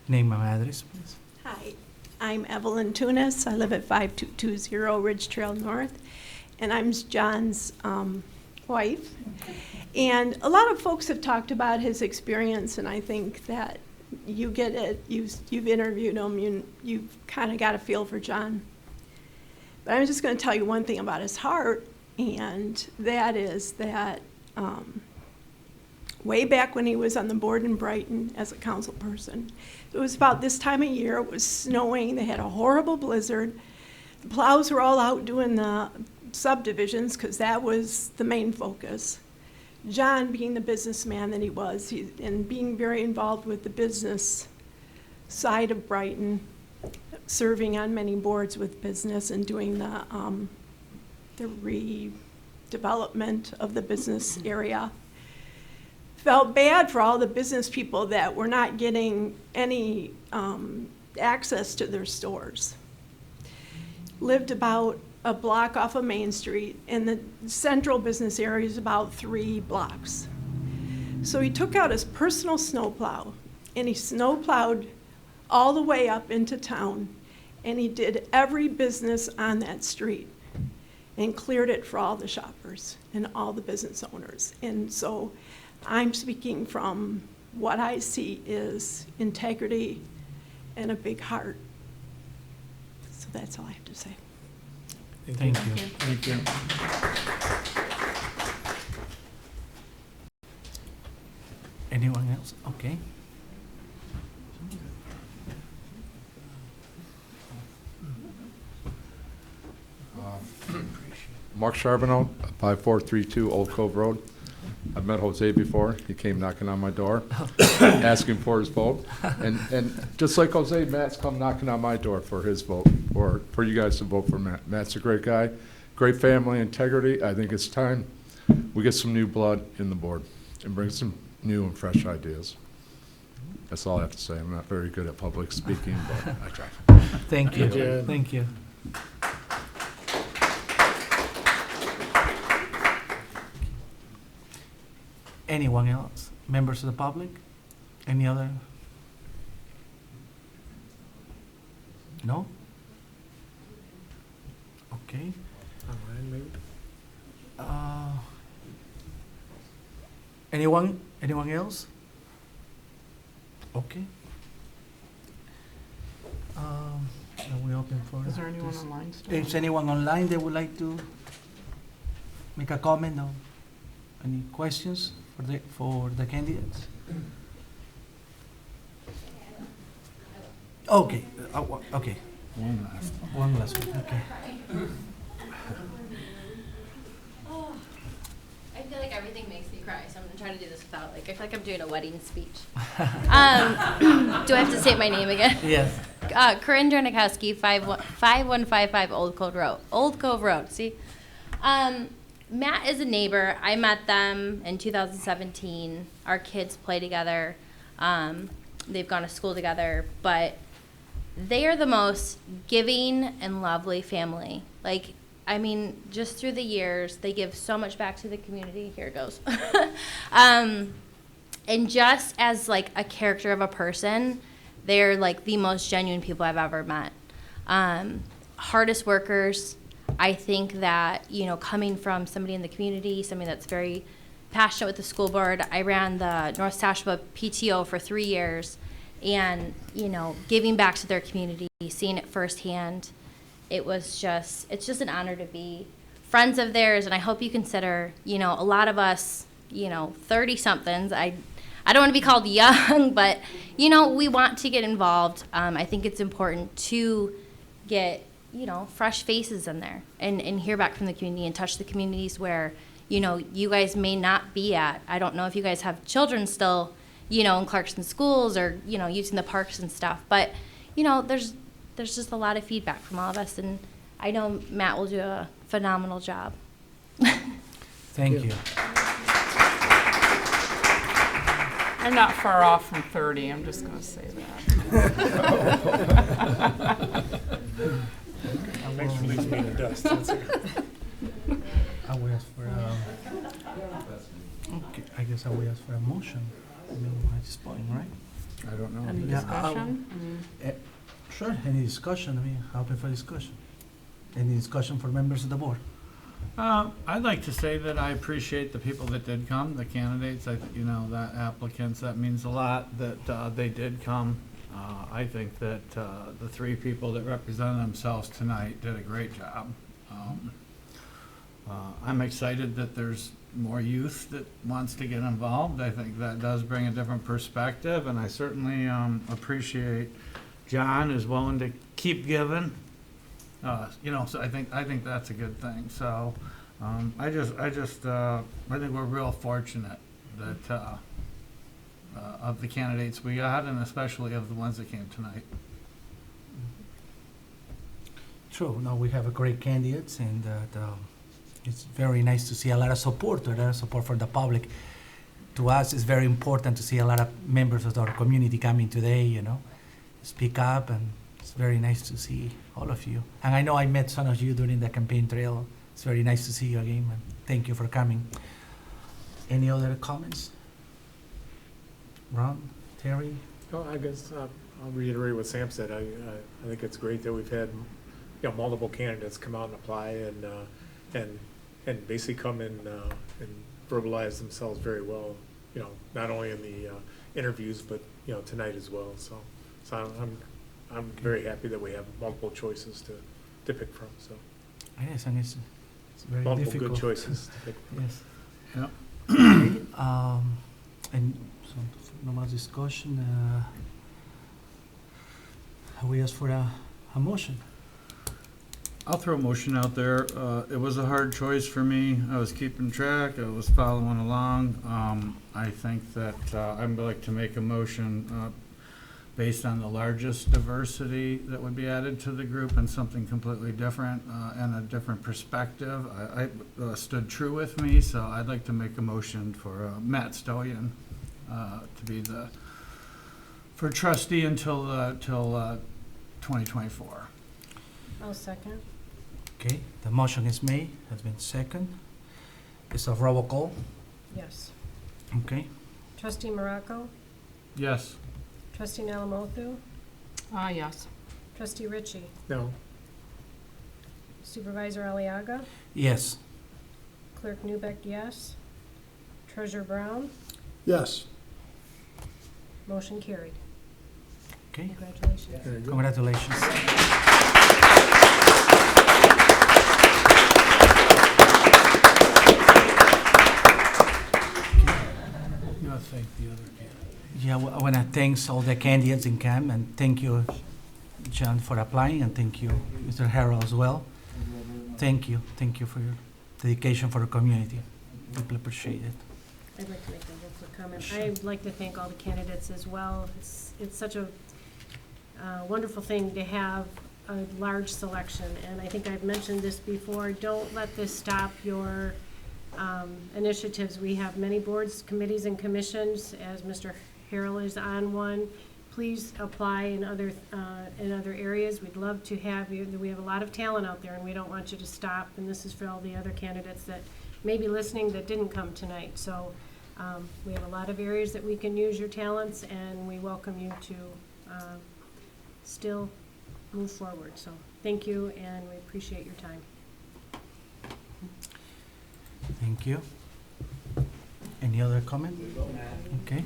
Name and address, please. Hi, I'm Evelyn Tunis. I live at 5220 Ridge Trail North, and I'm John's wife. And a lot of folks have talked about his experience, and I think that you get it. You've interviewed him. You've kind of got a feel for John. But I'm just going to tell you one thing about his heart, and that is that way back when he was on the board in Brighton as a council person, it was about this time of year. It was snowing. They had a horrible blizzard. The plows were all out doing the subdivisions because that was the main focus. John, being the businessman that he was, and being very involved with the business side of Brighton, serving on many boards with business and doing the redevelopment of the business area, felt bad for all the business people that were not getting any access to their stores. Lived about a block off of Main Street, and the central business area is about 3 blocks. So he took out his personal snowplow, and he snowplowed all the way up into town, and he did every business on that street and cleared it for all the shoppers and all the business owners. And so I'm speaking from what I see is integrity and a big heart. So that's all I have to say. Thank you. Thank you. Anyone else? Okay. Mark Charbonneau, 5432 Old Cove Road. I've met Jose before. He came knocking on my door, asking for his vote. And just like Jose, Matt's come knocking on my door for his vote, or for you guys to vote for Matt. Matt's a great guy, great family, integrity. I think it's time we get some new blood in the board and bring some new and fresh ideas. That's all I have to say. I'm not very good at public speaking, but I try. Thank you. Thank you. Anyone else? Members of the public? Any other? No? Okay. Online, maybe? Anyone else? Okay. Are we open for? Is there anyone this? online still? Is anyone online that would like to make a comment or any questions for the candidates? Okay, okay. One last one, okay. I feel like everything makes me cry, so I'm gonna try to do this without, like, I feel like I'm doing a wedding speech. Do I have to say my name again? Yes. Corinne Dranakowski, 5155 Old Cove Road, see? Matt is a neighbor. I met them in 2017. Our kids play together. They've gone to school together, but they are the most giving and lovely family. Like, I mean, just through the years, they give so much back to the community. Here it goes. And just as, like, a character of a person, they're, like, the most genuine people I've ever met. Hardest workers. I think that, you know, coming from somebody in the community, somebody that's very passionate with the school board, I ran the North Township PTO for 3 years, and, you know, giving back to their community, seeing it firsthand, it's just an honor to be friends of theirs. And I hope you consider, you know, a lot of us, you know, 30-somethings, I don't want to be called young, but, you know, we want to get involved. I think it's important to get, you know, fresh faces in there and hear back from the community and touch the communities where, you know, you guys may not be at. I don't know if you guys have children still, you know, in Clarkson schools or, you know, using the parks and stuff. But, you know, there's just a lot of feedback from all of us, and I know Matt will do a phenomenal job. Thank you. I'm not far off from 30, I'm just gonna say that. Thanks for leaving me in the dust. That's it. I will ask for okay, I guess I will ask for a motion. I mean, at this point, right? I don't know. Any Yeah, discussion? Sure, any discussion, I mean, open for discussion. Any discussion for members of the board? I'd like to say that I appreciate the people that did come, the candidates, you know, that applicants, that means a lot that they did come. I think that the 3 people that represented themselves tonight did a great job. I'm excited that there's more youth that wants to get involved. I think that does bring a different perspective, and I certainly appreciate John is willing to keep giving. You know, so I think that's a good thing. So I think we're real fortunate that of the candidates we got, and especially of the ones that came tonight. True, no, we have a great candidates, and it's very nice to see a lot of support for the public. To us, it's very important to see a lot of members of our community coming today, you know, speak up, and it's very nice to see all of you. And I know I met some of you during the campaign trail. It's very nice to see you again, and thank you for coming. Any other comments? Ron, Terry? No, I guess I'll reiterate what Sam said. I think it's great that we've had, you know, multiple candidates come out and apply and basically come in and verbalize themselves very well. You know, not only in the interviews, but, you know, tonight as well. So I'm very happy that we have multiple choices to pick from. So Yes, and it's very multiple difficult. good choices to pick from. Yes. Yep. Okay, and so no more discussion. We ask for a motion. I'll throw a motion out there. It was a hard choice for me. I was keeping track. I was following along. I think that I'd like to make a motion based on the largest diversity that would be added to the group and something completely different and a different perspective. I stood true with me, so I'd like to make a motion for Matt Stoyan to be for trustee until 2024. I'll second. Okay, the motion is made, has been second. It's a roll call. Yes. Okay. Trustee Morocco? Yes. Trustee Nalamothu? Yes. Trustee Ritchie? No. Supervisor Aliaga? Yes. Clerk Newbeck, yes. Treasurer Brown? Yes. Motion carried. Okay. Congratulations. Very good. Congratulations. You want to thank the other candidate. Yeah, I want to thank all the candidates in CAM, and thank you, John, for applying, and thank you, Mr. Harrell, as well. Thank you for your dedication for the community. Deeply appreciate it. I'd like to make a real quick comment. I'd like to thank all the candidates as well. It's such a wonderful thing to have a large selection, and I think I've mentioned this before. Don't let this stop your initiatives. We have many boards, committees, and commissions, as Mr. Harrell is on one. Please apply in other areas. We'd love to have you. We have a lot of talent out there, and we don't want you to stop. And this is for all the other candidates that may be listening that didn't come tonight. So we have a lot of areas that we can use your talents, and we welcome you to still move forward. So thank you, and we appreciate your time. Thank you. Any other comment? Okay,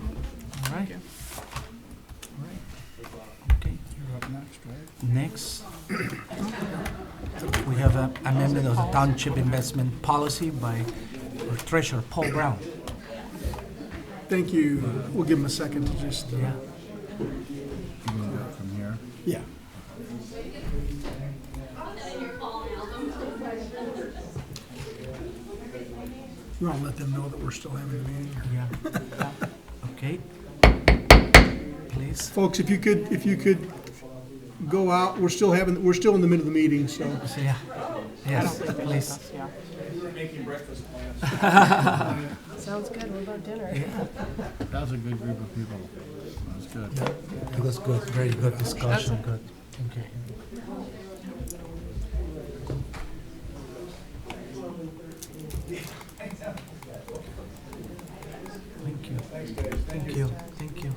all right. All right. Okay. You're up next, right? Next, we have an amendment of the Township Investment Policy by our Treasurer, Paul Brown. Thank you. We'll give him a second to just, Yeah. From here. yeah. You want to let them know that we're still having a meeting? Yeah. Okay. Please. Folks, if you could go out, we're still in the middle of the meeting, so. So, yeah. Yes, please. Sounds good. What about dinner? That was a good group of people. That was good. It was good, very good discussion, good. Okay. Thank you. Thank you. Thank you.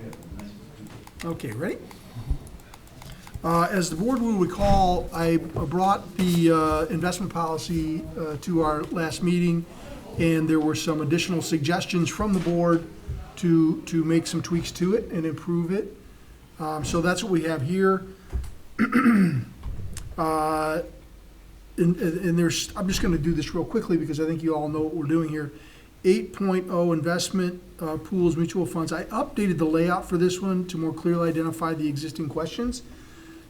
Okay, ready? As the board will recall, I brought the investment policy to our last meeting, and there were some additional suggestions from the board to make some tweaks to it and improve it. So that's what we have here. And there's, I'm just gonna do this real quickly because I think you all know what we're doing here. 8.0 investment pools, mutual funds. I updated the layout for this one to more clearly identify the existing questions.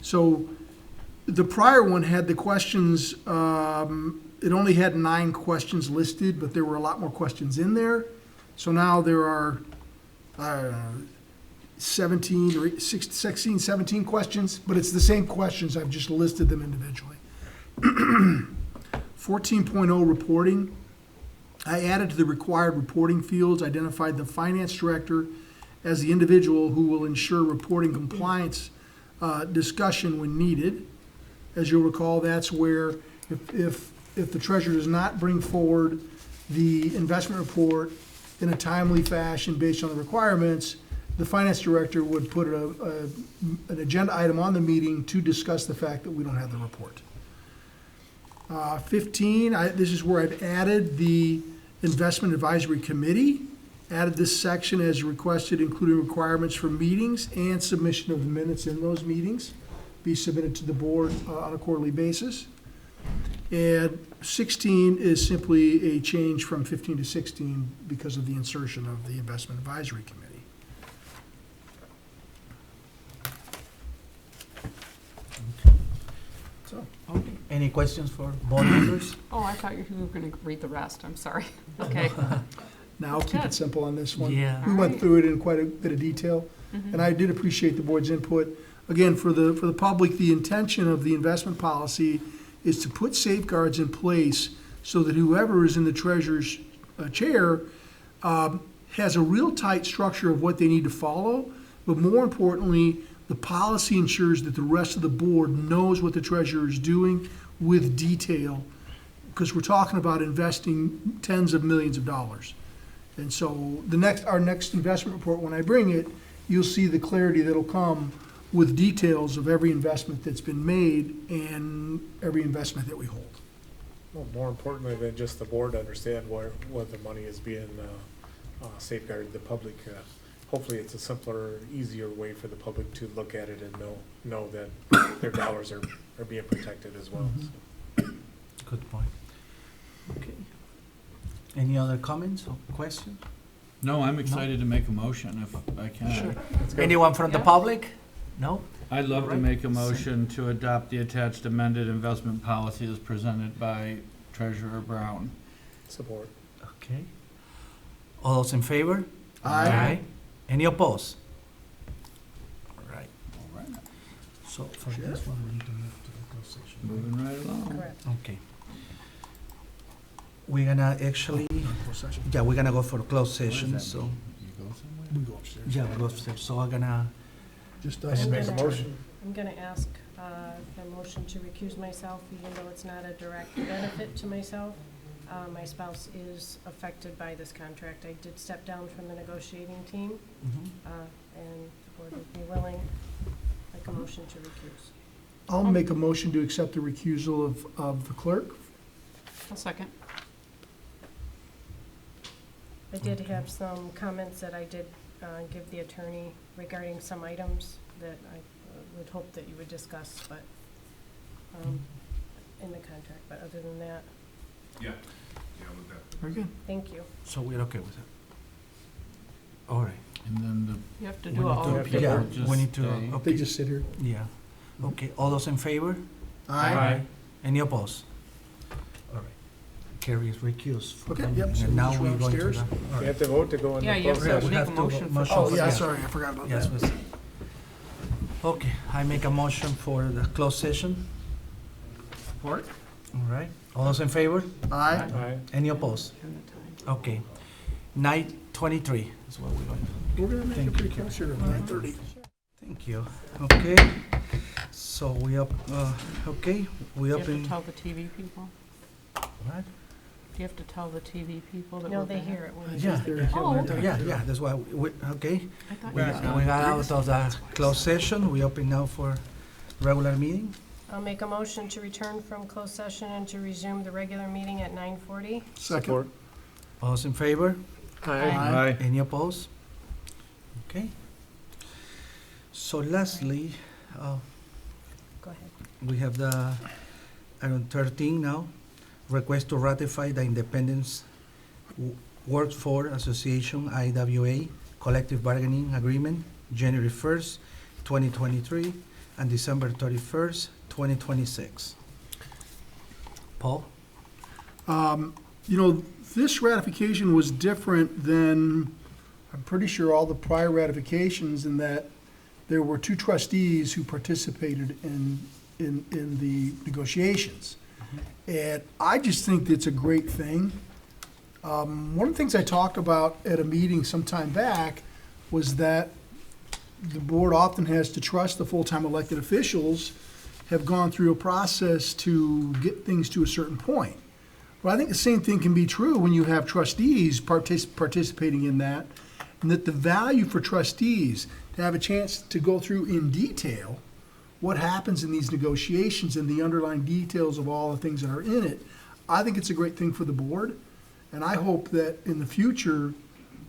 So the prior one had the questions, it only had 9 questions listed, but there were a lot more questions in there. So now there are 17 or 16, 17 questions, but it's the same questions. I've just listed them individually. 14.0 reporting. I added to the required reporting fields, identified the finance director as the individual who will ensure reporting compliance discussion when needed. As you'll recall, that's where if the treasurer does not bring forward the investment report in a timely fashion based on the requirements, the finance director would put an agenda item on the meeting to discuss the fact that we don't have the report. 15, this is where I've added the investment advisory committee, added this section as requested, including requirements for meetings and submission of the minutes in those meetings, be submitted to the board on a quarterly basis. And 16 is simply a change from 15 to 16 because of the insertion of the investment advisory committee. So, Okay. Any questions for board members? Oh, I thought you were going to read the rest. I'm sorry. Okay. now I'll keep it simple on this one. Yeah. We went through it in quite a bit of detail, and I did appreciate the board's input. Again, for the public, the intention of the investment policy is to put safeguards in place so that whoever is in the treasurer's chair has a real tight structure of what they need to follow, but more importantly, the policy ensures that the rest of the board knows what the treasurer is doing with detail, because we're talking about investing tens of millions of dollars. And so our next investment report, when I bring it, you'll see the clarity that'll come with details of every investment that's been made and every investment that we hold. Well, more importantly than just the board to understand where the money is being safeguarded, the public, hopefully it's a simpler, easier way for the public to look at it and know that their dollars are being protected as well. Good point. Okay. Any other comments or questions? No, I'm excited to make a motion if I can. Sure. Anyone from the public? No? I'd love to Alright. make a motion to adopt the attached amended investment policy as presented by Treasurer Brown. Support. Okay. All those in favor? Aye. Any opposed? All right. All right. So for this one, we need to move to the closed session. Moving right along. Correct. Okay. We're gonna actually, yeah, we're gonna go for a closed session, so, You go somewhere? We go upstairs. yeah, we'll go upstairs. So I'm gonna, Just I'm us. Make a gonna- motion. I'm gonna ask for a motion to recuse myself, even though it's not a direct benefit to myself. My spouse is affected by this contract. I did step down from the negotiating team, and the board would be willing, like a motion to recuse. I'll make a motion to accept the recusal of the clerk. I'll second. I did have some comments that I did give the attorney regarding some items that I would hope that you would discuss, but, in the contract, but other than that, Yeah. Very good. thank you. so we're okay with it. All right. And then You have to We do need all to- the yeah, paperwork. just we need to, stay. They okay, just sit here. yeah. Okay, all those in favor? Aye. Any opposed? All right. Carrie is recused. for Okay, them, yep, so And now just we're run going to the. upstairs. all You right. have to vote to go in Yeah, the you have closed to session. We make have a to motion for. Oh, yeah, yeah. sorry, I forgot about Yes, that. we- okay, I make a motion for the closed session. Support? All right. All those in favor? Aye. Aye. Any opposed? Okay. 9:23 is what we're going. We're gonna make Thank it pretty you. close here at 9:30. Thank you. Okay. So we up, okay, we Do you up have to in, tell the TV people? what? Do you have to tell the TV people that No, we're they back? hear it when Yeah. Oh, okay. Yeah, that's why, okay. I thought We you got said- we got out of the closed session, we open now for regular meeting. I'll make a motion to return from closed session and to resume the regular meeting at 9:40. Second. Support. All those in favor? Aye. Any opposed? Okay. So lastly, Go ahead. we have the item 13 now, request to ratify the Independence Workforce Association, IWA, collective bargaining agreement, January 1st, 2023, and December 31st, 2026. Paul? You know, this ratification was different than, I'm pretty sure, all the prior ratifications in that there were two trustees who participated in the negotiations. And I just think it's a great thing. One of the things I talked about at a meeting some time back was that the board often has to trust the full-time elected officials have gone through a process to get things to a certain point. But I think the same thing can be true when you have trustees participating in that, and that the value for trustees to have a chance to go through in detail what happens in these negotiations and the underlying details of all the things that are in it, I think it's a great thing for the board. And I hope that in the future,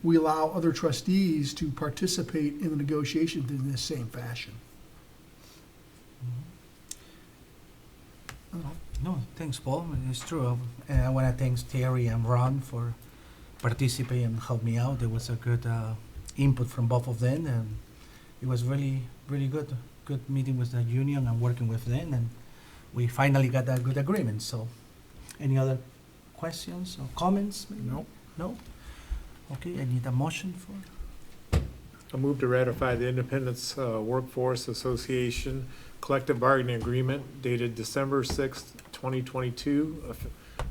we allow other trustees to participate in the negotiations in this same fashion. No, thanks, Paul. It's true. And I want to thank Terry and Ron for participating and help me out. There was a good input from both of them, and it was really, really good. Good meeting with the union and working with them, and we finally got a good agreement. So, any other questions or comments? No. No? Okay, I need a motion for. I move to ratify the Independence Workforce Association collective bargaining agreement dated December 6th, 2022.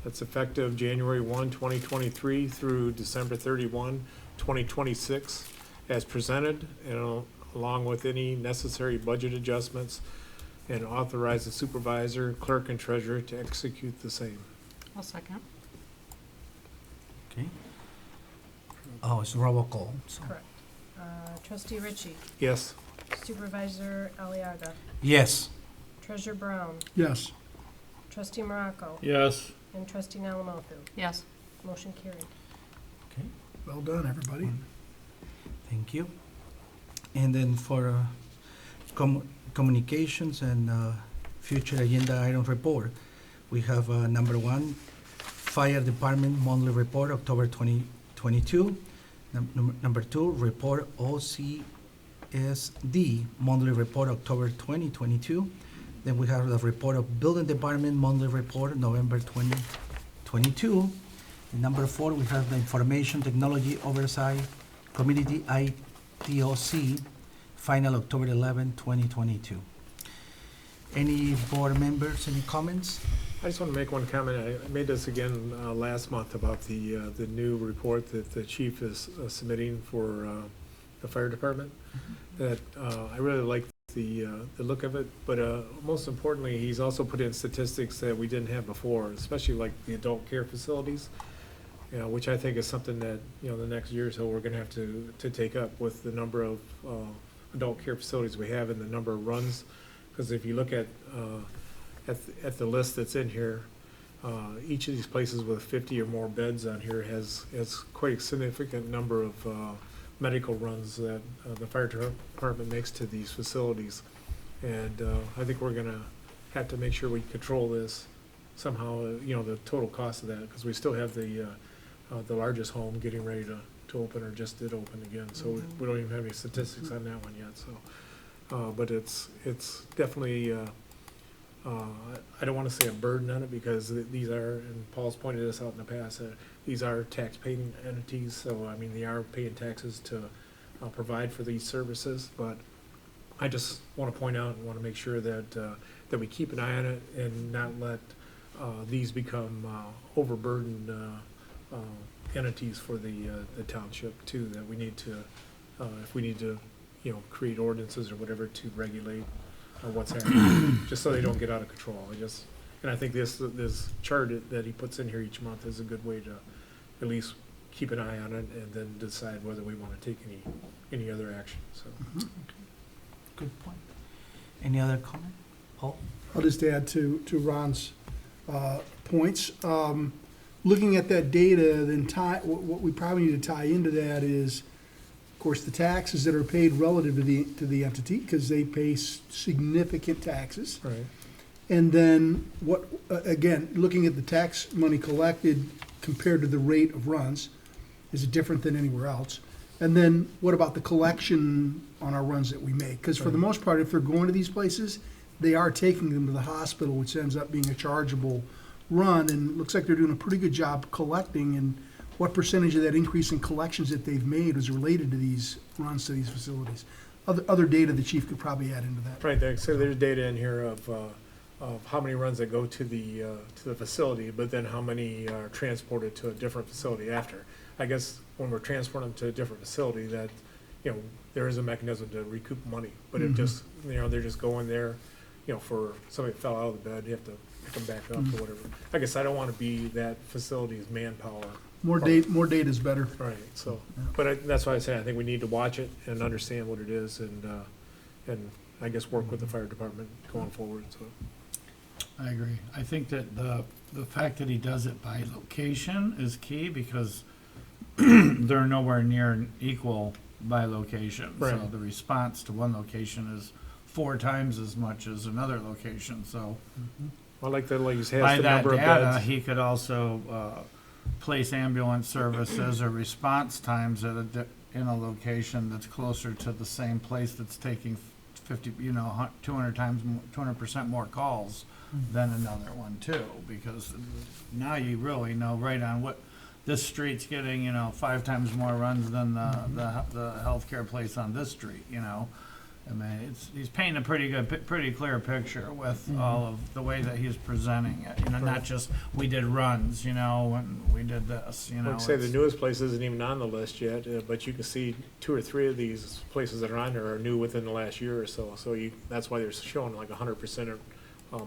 That's effective January 1, 2023 through December 31, 2026, as presented, and along with any necessary budget adjustments, and authorize the supervisor, clerk, and treasurer to execute the same. I'll second. Okay. Oh, it's roll call, so. Correct. Trustee Ritchie, Yes. Supervisor Aliaga, Yes. Treasurer Brown, Yes. Trustee Morocco, Yes. and Trustee Alamothu. Yes. Motion carried. Well done, everybody. Thank you. And then for communications and future agenda item report, we have number 1, Fire Department Monthly Report, October 2022. Number 2, Report OCSD Monthly Report, October 2022. Then we have the Report of Building Department Monthly Report, November 2022. And number 4, we have the Information Technology Oversight Committee, ITOC, final October 11, 2022. Any board members, any comments? I just want to make one comment. I made this again last month about the new report that the chief is submitting for the fire department. That I really like the look of it, but most importantly, he's also put in statistics that we didn't have before, especially like the adult care facilities, which I think is something that, the next year or so we're going to have to take up with the number of adult care facilities we have and the number of runs. Because if you look at the list that's in here, each of these places with 50 or more beds on here has quite a significant number of medical runs that the fire department makes to these facilities. And I think we're gonna have to make sure we control this somehow, the total cost of that, because we still have the largest home getting ready to open or just did open again. So we don't even have any statistics on that one yet, so. But it's definitely, I don't want to say a burden on it, because these are, and Paul's pointed this out in the past, these are tax-paying entities, so I mean, they are paying taxes to provide for these services. But I just want to point out and want to make sure that we keep an eye on it and not let these become overburdened entities for the township too. That we need to, if we need to, create ordinances or whatever to regulate what's happening, just so they don't get out of control. And I think this chart that he puts in here each month is a good way to at least keep an eye on it and then decide whether we want to take any other action. So, Good point. Any other comment, Paul? I'll just add to Ron's points. Looking at that data, then what we probably need to tie into that is, of course, the taxes that are paid relative to the entity, because they pay significant taxes. right. And then again, looking at the tax money collected compared to the rate of runs, is it different than anywhere else? And then what about the collection on our runs that we make? Because for the most part, if they're going to these places, they are taking them to the hospital, which ends up being a chargeable run, and it looks like they're doing a pretty good job collecting. And what percentage of that increase in collections that they've made is related to these runs to these facilities? Other data the chief could probably add into that. Right. So there's data in here of how many runs that go to the facility, but then how many are transported to a different facility after. I guess when we're transporting them to a different facility, that there is a mechanism to recoup money, but it just they're just going there, for somebody that fell out of the bed, you have to pick them back up or whatever. I guess I don't want to be that facility's manpower. More data is better. Right. So, but that's why I say I think we need to watch it and understand what it is, and I guess work with the fire department going forward. So. I agree. I think that the fact that he does it by location is key, because they're nowhere near equal by location. Right. So the response to one location is 4 times as much as another location. So I like that, like he's has by the that number of data, beds. he could also place ambulance services or response times at in a location that's closer to the same place that's taking 200% more calls than another one too, because now you really know right on what this street's getting, 5 times more runs than the healthcare place on this street, I mean, he's painting a pretty clear picture with all of the way that he's presenting it. Not just we did runs, and we did this. Like say the newest place isn't even on the list yet, but you can see 2 or 3 of these places that are on there are new within the last year or so. So that's why they're showing like 100%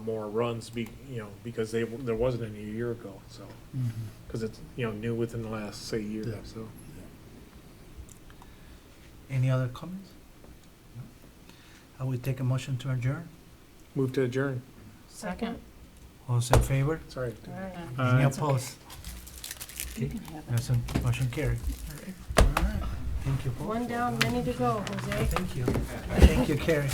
more runs, because there wasn't any a year ago. So because it's new within the last year. Yeah. So Any other comments? No? I will take a motion to adjourn. Move to adjourn. Second. All those in favor? Sorry. Any opposed? Okay, that's a motion carried. All right. Thank you. both. One down, many to go, Jose. Thank you. Thank you, Carrie.